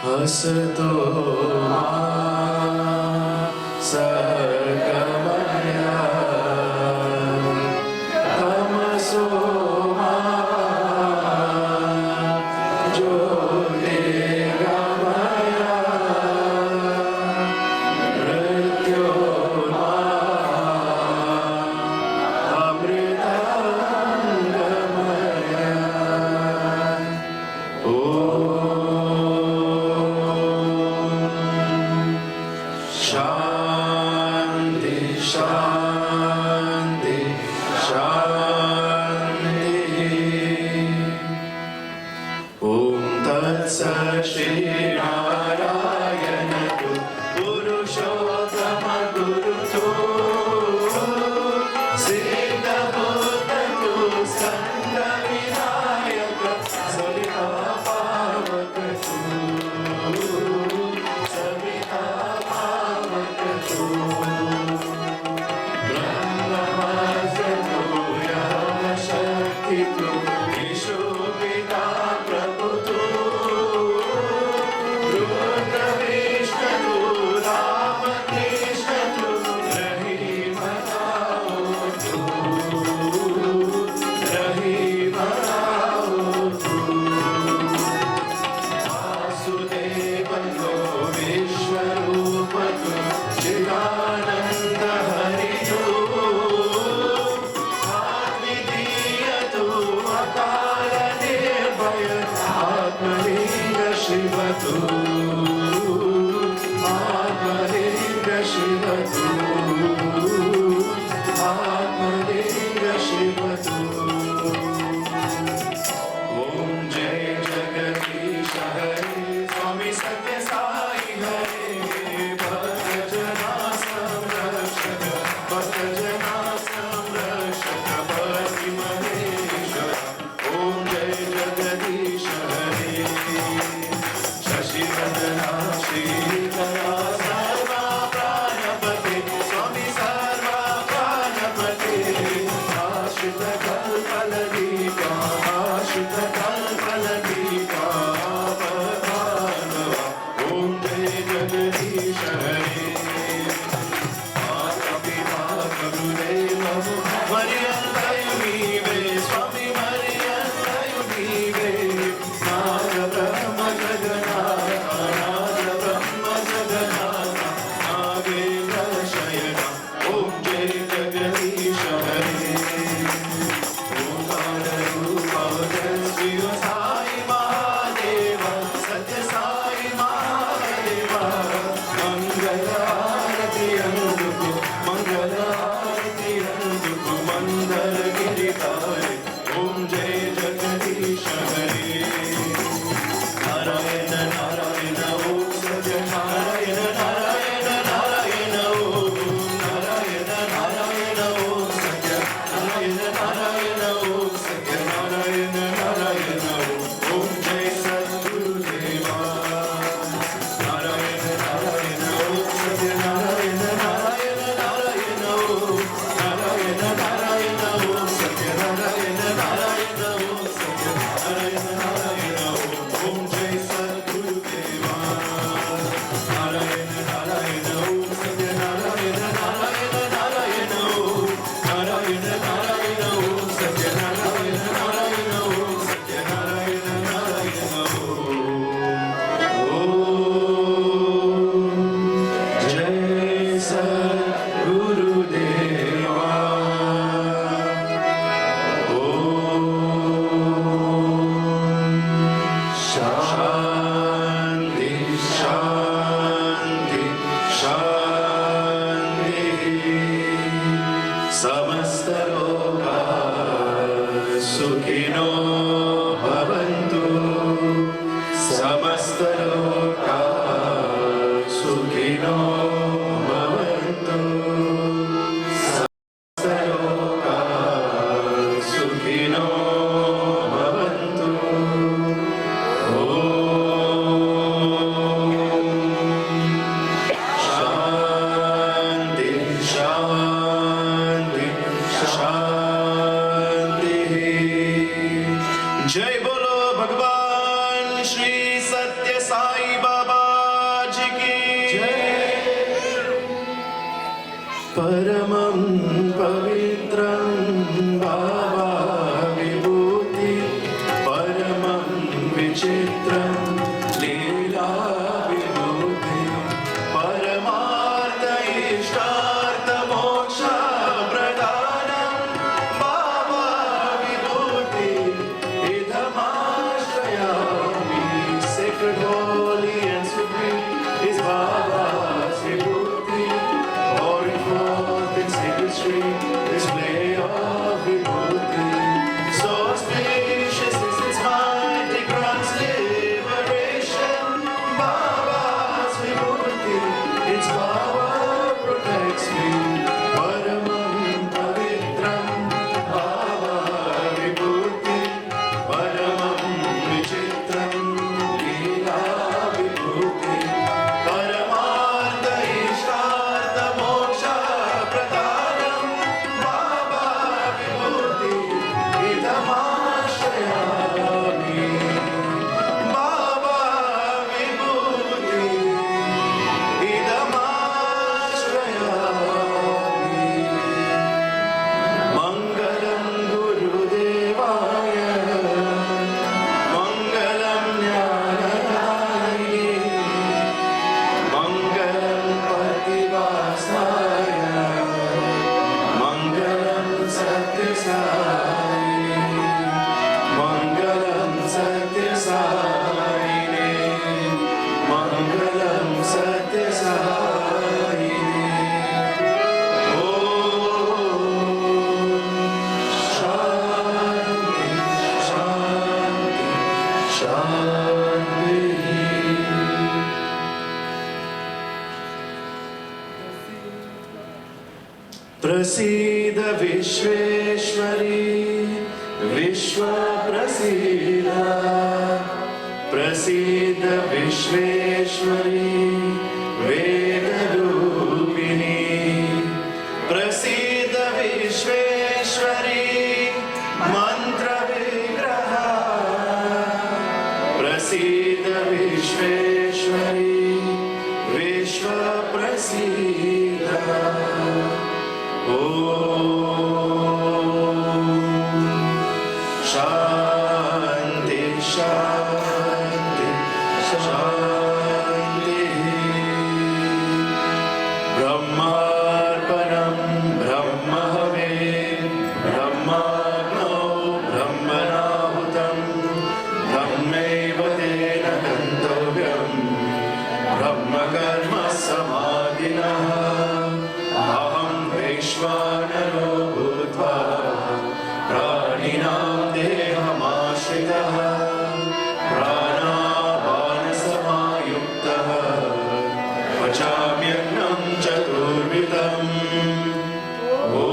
हसतो मा सकमया तमसो मा ज्योतिर्गमया Shanti, Shanti, Shanti. Om Tat Sat Shri Narayana Purushottama Guru Tu Siddha Buddha Tu Santa Vinayaka Savita Pavaka Tu Savita Pavaka Tu Brahmavasa Tu Yama Shakti Tu Ishupita Prabhu Tu Rudra Vishnu Tu Rama Krishna Tu Rahima Rao Tu Rahima Rao Tu Vasudeva Tu Vishwarupa Tu Chidananda Hari Tu Advitiya Tu Akala Nirbhaya Atmalinga Shiva Tu Atmalinga Shiva Tu Atmalinga Shiva Tu Om Jai Jagadish Hare Swami Satya Sai Hare Bhakta Jana Samrakshaka Bhakta Jana Samrakshaka Bhakti Maheshwara Om Jai Jagadish Hare Shashi Vandana Shri Kara Sarva Pranapate Swami Sarva Pranapate Ashita Kalpaladika Ashita Kalpaladika Avadhanava Om Jai Jagadish Hare Mata Pita Gurudeva Mariyadayu Nive Swami Mariyadayu Nive Naga Brahma Jagannath Naga Brahma Jagannath Nagendra Shayana Om Jai Jagadish Hare Omkara Rupa Jasvi Sai Mahadeva Satya Sai Mahadeva Mangala Arati Anduku Mangala Arati Anduku Mandala Giritare Om Jai Jagadish Hare Narayana Narayana Om Satya Narayana Narayana Narayana Om Narayana Narayana Om Satya Narayana Narayana Om Satya Narayana Narayana Om Jai Sadguru Deva Narayana Narayana Om Satya Narayana Narayana Narayana Om Narayana Narayana Om Satya Narayana Narayana Om Satya Narayana Narayana Om Jai Sadguru Deva Narayana Narayana Om Satya Narayana Narayana Narayana Om Narayana Narayana Om Satya Narayana Narayana Om Satya Narayana Narayana Om Jai Sadguru Deva Om Shanti Shanti Shanti Samasta Loka Sukhino Bhavantu Samasta Loka Sukhino Bhavantu Samasta Loka Sukhino Bhavantu Shanti Shanti Shanti Jai Bolo Bhagwan Shri Satya Sai Baba Ji Ki Jai Paramam Pavitram Baba Vibhuti Paramam Vichitram Leela Vibhuti Paramartha Ishtartha Moksha Pradhanam Baba Vibhuti Idhamashrayam प्रसीद विश्वेश्वरी विश्व प्रसीद प्रसीद विश्वेश्वरी वेदरूपिणी प्रसीद विश्वेश्वरी मन्त्रविग्रह प्रसीद विश्वेश्वरी विश्व प्रसीद शांति शांति शांति ब्रह्मार्पणं ब्रह्महवे ब्रह्माग्नौ ब्रह्मणाहुतं ब्रह्मैव तेन गन्तव्यं ब्रह्मकर्म समाधिनः वैश्वानरो भूत्वा प्राणिनां देहमाश्रितः प्राणापानसमायुक्तः पचाम्यन्नं चतुर्विधम् ॐ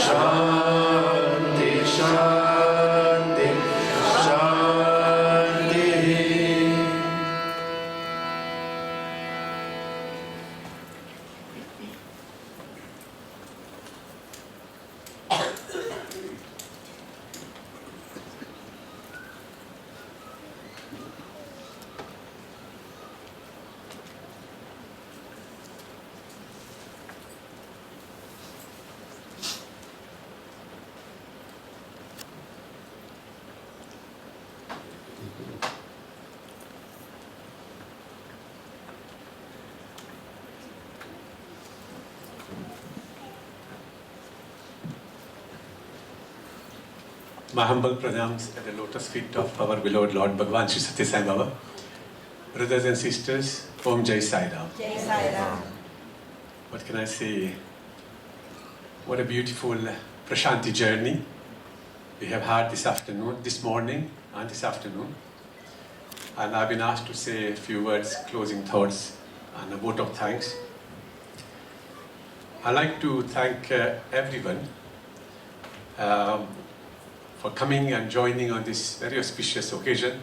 शान्ति शान्ति शान्तिः My humble pranams at the lotus feet of our beloved Lord Bhagavan Sri Satya Sai Baba. Brothers and sisters, Om Jai Sai Ram. Jai Sai Ram. What can I say? What a beautiful Prashanti journey we have had this afternoon, this morning and this afternoon. And I've been asked to say a few words, closing thoughts and a vote of thanks. I'd like to thank everyone for coming and joining on this very auspicious occasion.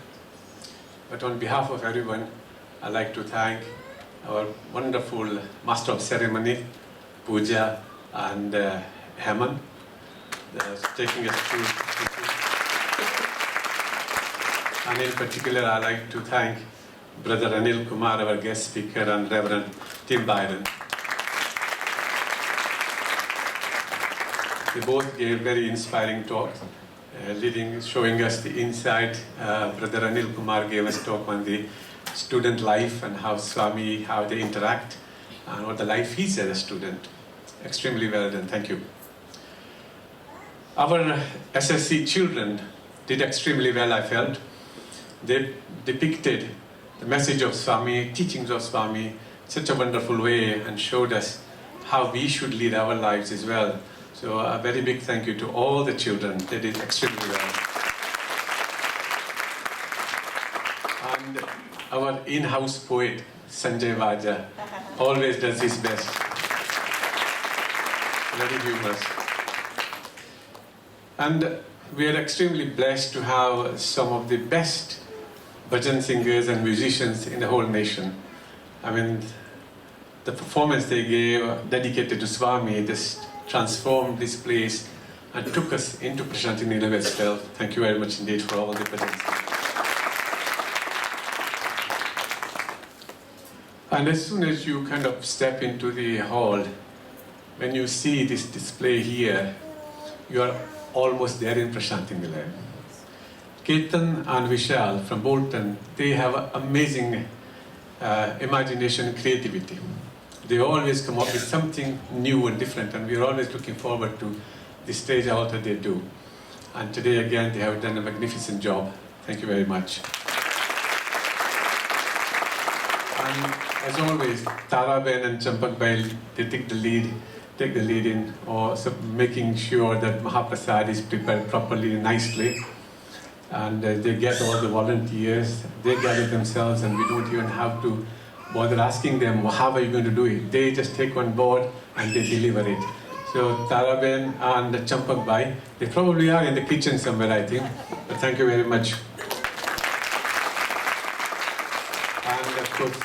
But on behalf of everyone, I'd like to thank our wonderful Master of Ceremony, Pooja and Heman, taking us through. And in particular, I'd like to thank Brother Anil Kumar, our guest speaker, and Reverend Tim Byron. They both gave very inspiring talks, showing us the insight. Brother Anil Kumar gave us talk on the student life and how Swami, how they interact, and what the life is as a student. Extremely well done, thank you. Our SSC children did extremely well, I felt. They depicted the message of Swami, teachings of Swami, such a wonderful way, and showed us how we should lead our lives as well. So a very big thank you to all the children. They did extremely well. And our in-house poet, Sanjay Vaja, always does his best. Very humorous. And we are extremely blessed to have some of the best bhajan singers and musicians in the whole nation. I mean, the performance they gave, dedicated to Swami, just transformed this place and took us into Prashanti Nilav itself. Thank you very much indeed for all the bhajans. And as soon as you kind of step into the hall, when you see this display here, you are almost there in Prashanti Nilav. Ketan and Vishal from Bolton, they have amazing imagination and creativity. They always come up with something new and different, and we are always looking forward to the stage altar they do. And today again, they have done a magnificent job. Thank you very much. And as always, Tara Ben and Champak Bail, they take the lead take the lead in, or making sure that Mahaprasad is prepared properly, nicely, and they get all the volunteers, they gather themselves, and we don't even have to bother asking them, well, how are you going to do it? They just take on board and they deliver it. So Taraben and Champak Bhai, they probably are in the kitchen somewhere, I think. But thank you very much. And of course,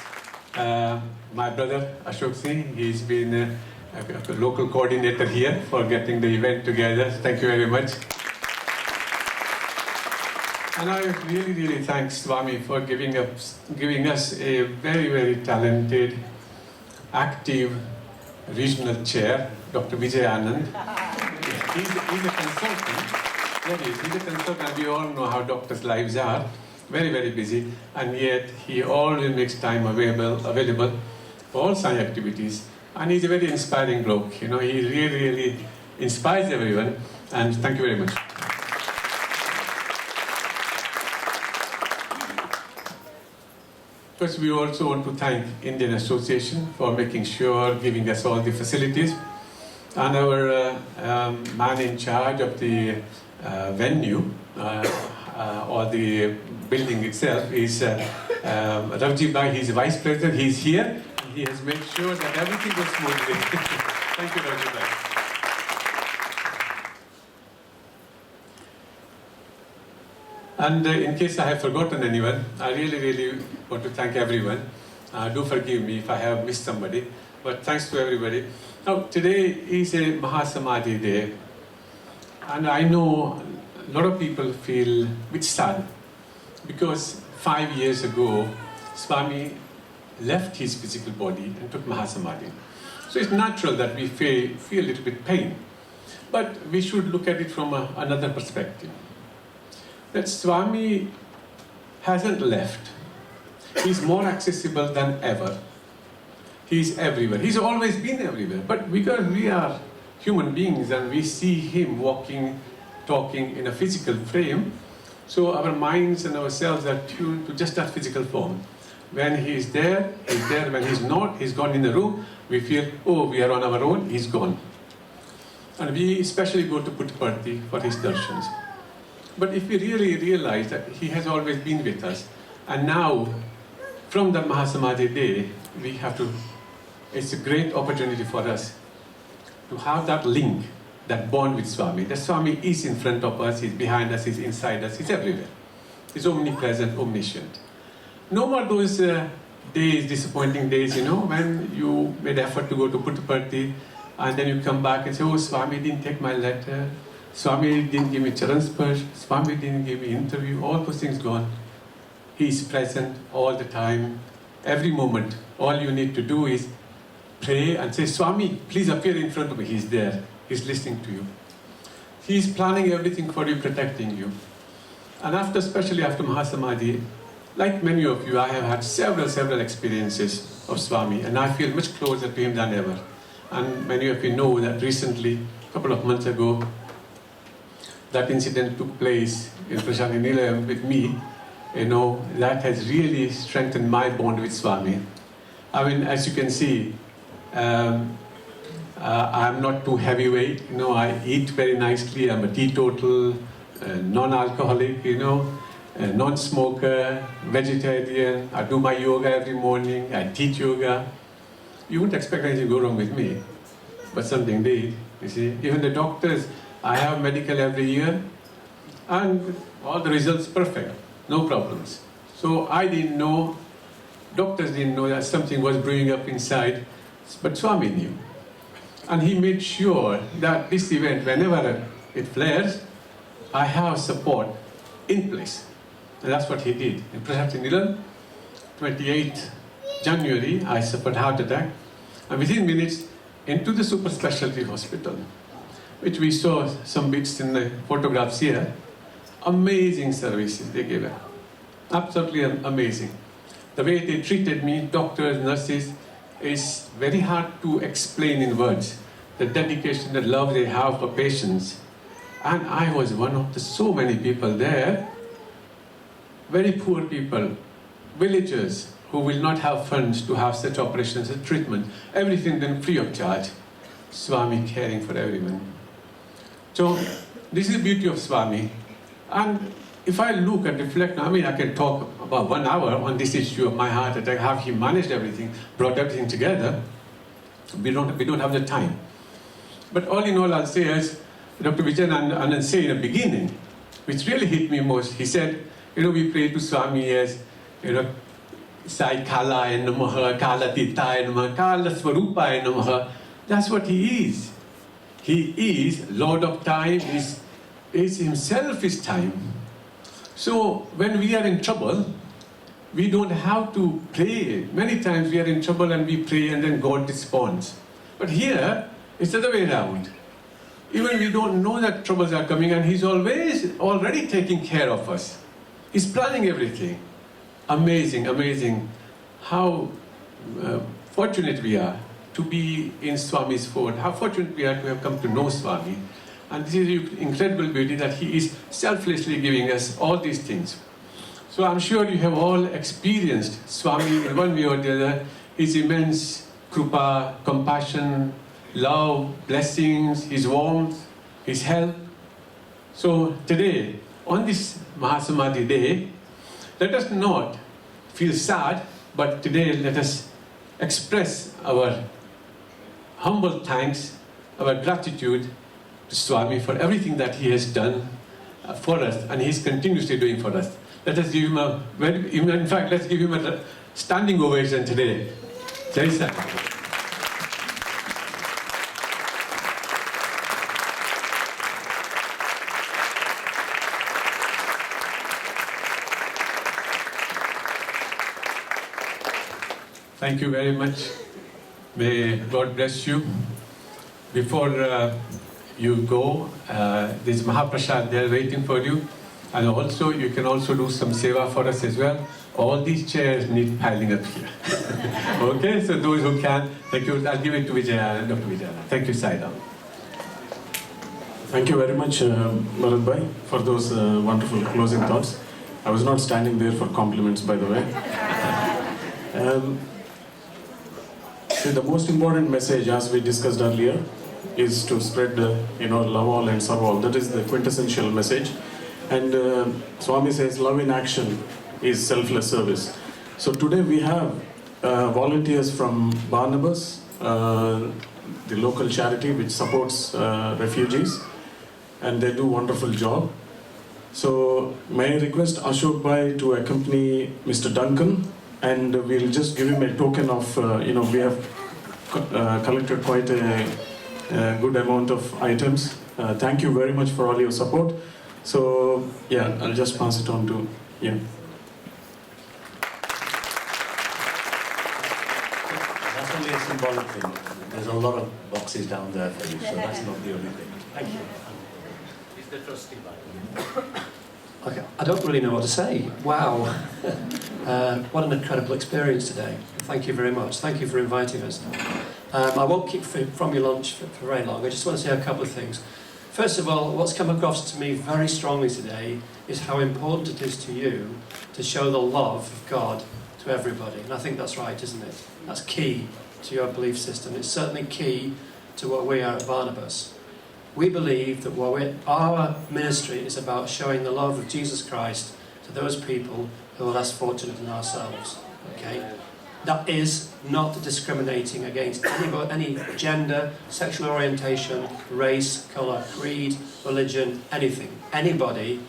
my brother Ashok Singh, he's been a local coordinator here for getting the event together. Thank you very much. And I really thank Swami for giving us a very talented, active regional chair, Dr. Vijay Anand. He's a consultant. He's a consultant. We all know how doctors' lives are. Very busy. And yet he always makes time available for all science activities. And he's a very inspiring bloke. You know, he really inspires everyone. And thank you very much. First, we also want to thank Indian Association for making sure, giving us all the facilities. And our man in charge of the venue, or the building itself, is Ravji Bhai. He's Vice President. He's here. He has made sure that everything goes smoothly. Thank you, Ravji Bhai. And in case I have forgotten anyone, I really want to thank everyone. Do forgive me if I have missed somebody, but thanks to everybody. Now, today is a Mahasamadhi day, and I know a lot of people feel a bit sad because 5 years ago, Swami left his physical body and took Mahasamadhi. So it's natural that we feel a little bit pain, but we should look at it from another perspective. That Swami hasn't left. He's more accessible than ever. He's everywhere. He's always been everywhere. But because we are human beings and we see him walking, talking in a physical frame, so our minds and ourselves are tuned to just that physical form. When he's there, he's there. When he's not, he's gone in the room. We feel, oh, we are on our own, he's gone. And we especially go to Puttaparthi for his darshans. But if we really realize that he has always been with us, and now, from the Mahasamadhi day, we have to, it's a great opportunity for us to have that link, that bond with Swami. That Swami is in front of us, he's behind us, he's inside us, he's everywhere. He's omnipresent, omniscient. No more those days, disappointing days, you know, when you made effort to go to Puttaparthi, and then you come back and say, oh, Swami didn't take my letter. Swami didn't give me Charan Sparsh, Swami didn't give me interview, all those things gone. He is present all the time, every moment. All you need to do is pray and say, Swami, please appear in front of me. He's there, he's listening to you. He's planning everything for you, protecting you. And especially after Mahasamadhi, like many of you, I have had several experiences of Swami, and I feel much closer to him than ever. And many of you know that recently, a couple of months ago, that incident took place in Prashant Nilayam with me. You know, that has really strengthened my bond with Swami. I mean, as you can see, I'm not too heavyweight. You know, I eat very nicely. I'm a teetotal, non-alcoholic, you know, non-smoker, vegetarian. I do my yoga every morning. I teach yoga. You wouldn't expect anything to go wrong with me, but something did. You see, even the doctors. I have medical every year, and all the results perfect, no problems. So I didn't know, doctors didn't know that something was brewing up inside, but Swami knew. And he made sure that this event, whenever it flares, I have support in place. And that's what he did. In Prashant Nilayam, 28th January, I suffered heart attack, and within minutes, into the super specialty hospital, which we saw some bits in the photographs here. Amazing services they gave us. Absolutely amazing. The way they treated me, doctors, nurses, is very hard to explain in words. The dedication, the love they have for patients. And I was one of the so many people there, very poor people, villagers who will not have funds to have such operations and treatment, everything done free of charge. Swami caring for everyone. So this is the beauty of Swami. And if I look and reflect, I mean, I can talk about 1 hour on this issue of my heart attack, how he managed everything, brought everything together. We don't have the time. But all in all, I'll say, as Dr. Vijayanandan said in the beginning, which really hit me most, he said, we pray to Swami as, Sai Kalaya Namaha, Kala Titaya Namaha, Kala Swarupaya Namaha. That's what he is. He is Lord of time, is himself is time. So when we are in trouble, we don't have to pray. Many times we are in trouble and we pray and then God responds. But here, it's the other way around. Even we don't know that troubles are coming and He's already taking care of us. He's planning everything. Amazing, amazing how fortunate we are to be in Swami's fold. How fortunate we are to have come to know Swami. And this is incredible beauty that He is selflessly giving us all these things. So I'm sure you have all experienced Swami in one way or the other, His immense krupa, compassion, love, blessings, His warmth, His help. So today, on this Mahasamadhi day, let us not feel sad, but today let us express our humble thanks, our gratitude to Swami for everything that He has done for us and He is continuously doing for us. Let us give Him in fact, let's give Him a standing ovation today. Jai Sai. Thank you very much. May God bless you. Before you go, there's Mahaprasad there waiting for you. And also, you can also do some seva for us as well. All these chairs need piling up here. Okay, so those who can, thank you. I'll give it to Dr. Vijayana. Thank you, Saidam. Thank you very much, Bharat Bhai, for those wonderful closing thoughts. I was not standing there for compliments, by the way. See, the most important message, as we discussed earlier, is to spread, love all and serve all. That is the quintessential message. And Swami says, love in action is selfless service. So today we have volunteers from Barnabas, the local charity which supports refugees, and they do a wonderful job. So may I request Ashok Bhai to accompany Mr. Duncan, and we'll just give him a token of, we have collected quite a good amount of items. Thank you very much for all your support. So, yeah, I'll just pass it on to him. That's only a symbolic thing. There's a lot of boxes down there for you, so that's not the only thing. Thank you. Is the trustee back? Okay, I don't really know what to say. Wow. What an incredible experience today. Thank you very much. Thank you for inviting us. I won't keep from your lunch for very long. I just want to say a couple of things. First of all, what's come across to me very strongly today is how important it is to you to show the love of God to everybody. And I think that's right, isn't it? That's key to your belief system. It's certainly key to what we are at Barnabas. We believe that our ministry is about showing the love of Jesus Christ to those people who are less fortunate than ourselves. Okay? That is not discriminating against any gender, sexual orientation, race, colour, creed, religion, anything. Anybody,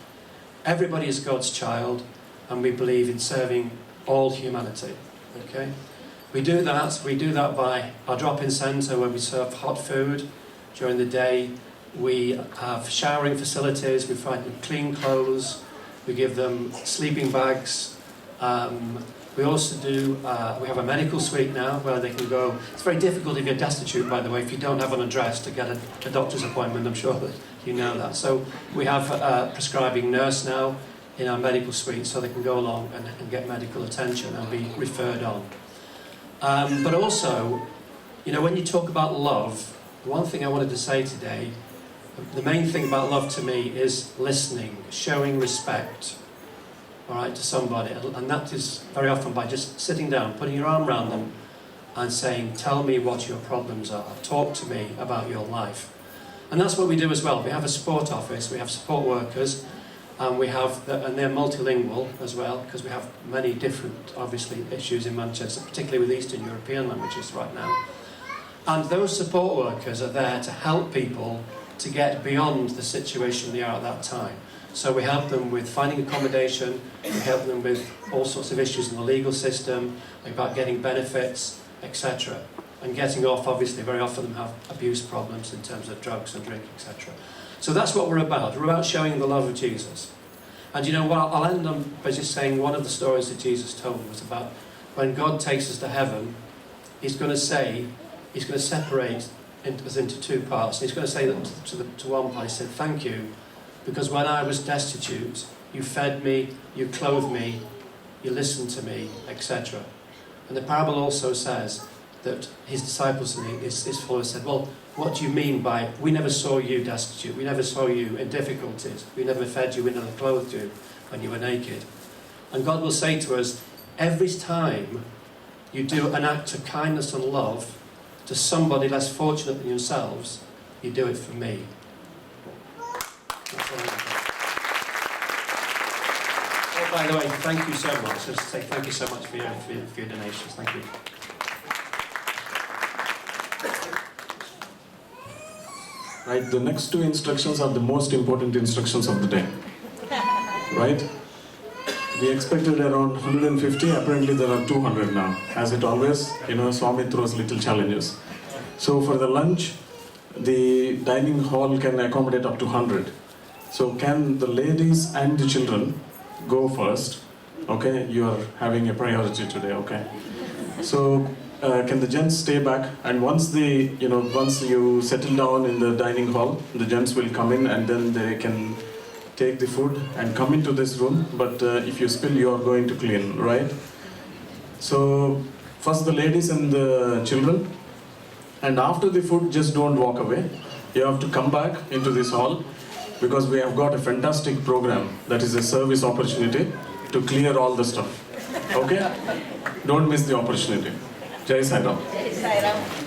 everybody is God's child, and we believe in serving all humanity. Okay? We do that by our drop-in centre where we serve hot food during the day. We have showering facilities, we provide them clean clothes, we give them sleeping bags. We also do, we have a medical suite now where they can go. It's very difficult if you're destitute, by the way, if you don't have an address to get a doctor's appointment. I'm sure that you know that. So we have a prescribing nurse now in our medical suite so they can go along and get medical attention and be referred on. But also, when you talk about love, one thing I wanted to say today, the main thing about love to me is listening, showing respect. All right, to somebody, and that is very often by just sitting down, putting your arm around them, and saying, tell me what your problems are, talk to me about your life. And that's what we do as well. We have a support office, we have support workers, and and they're multilingual as well, because we have many different, obviously, issues in Manchester, particularly with Eastern European languages right now. And those support workers are there to help people to get beyond the situation they are at that time. So we help them with finding accommodation, we help them with all sorts of issues in the legal system, about getting benefits, etc. And getting off, obviously, very often have abuse problems in terms of drugs and drink, etc. So that's what we're about. We're about showing the love of Jesus. And you know what, I'll end on by just saying one of the stories that Jesus told was about when God takes us to heaven, he's going to separate us into two parts. And he's going to say that to one place, he said, thank you, because when I was destitute, you fed me, you clothed me, you listened to me, etc. And the parable also says that his disciples and his followers said, well, what do you mean by, we never saw you destitute, we never saw you in difficulties, we never fed you, we never clothed you when you were naked. And God will say to us, every time you do an act of kindness and love to somebody less fortunate than yourselves, you do it for me. That's all I do. Oh, by the way, thank you so much. Just to say thank you so much for your donations. Thank you. Right, the next two instructions are the most important instructions of the day. Right? We expected around 150, apparently there are 200 now. As it always, Swami throws little challenges. So for the lunch, the dining hall can accommodate up to 100. So can the ladies and the children go first? Okay, you are having a priority today, okay? So can the gents stay back? And once you settle down in the dining hall, the gents will come in and then they can take the food and come into this room, but if you spill, you are going to clean, right? So first the ladies and the children, and after the food, just don't walk away. You have to come back into this hall, because we have got a fantastic program that is a service opportunity to clear all the stuff. Okay? Don't miss the opportunity. Jai Sai Ram. Jai Sai Ram.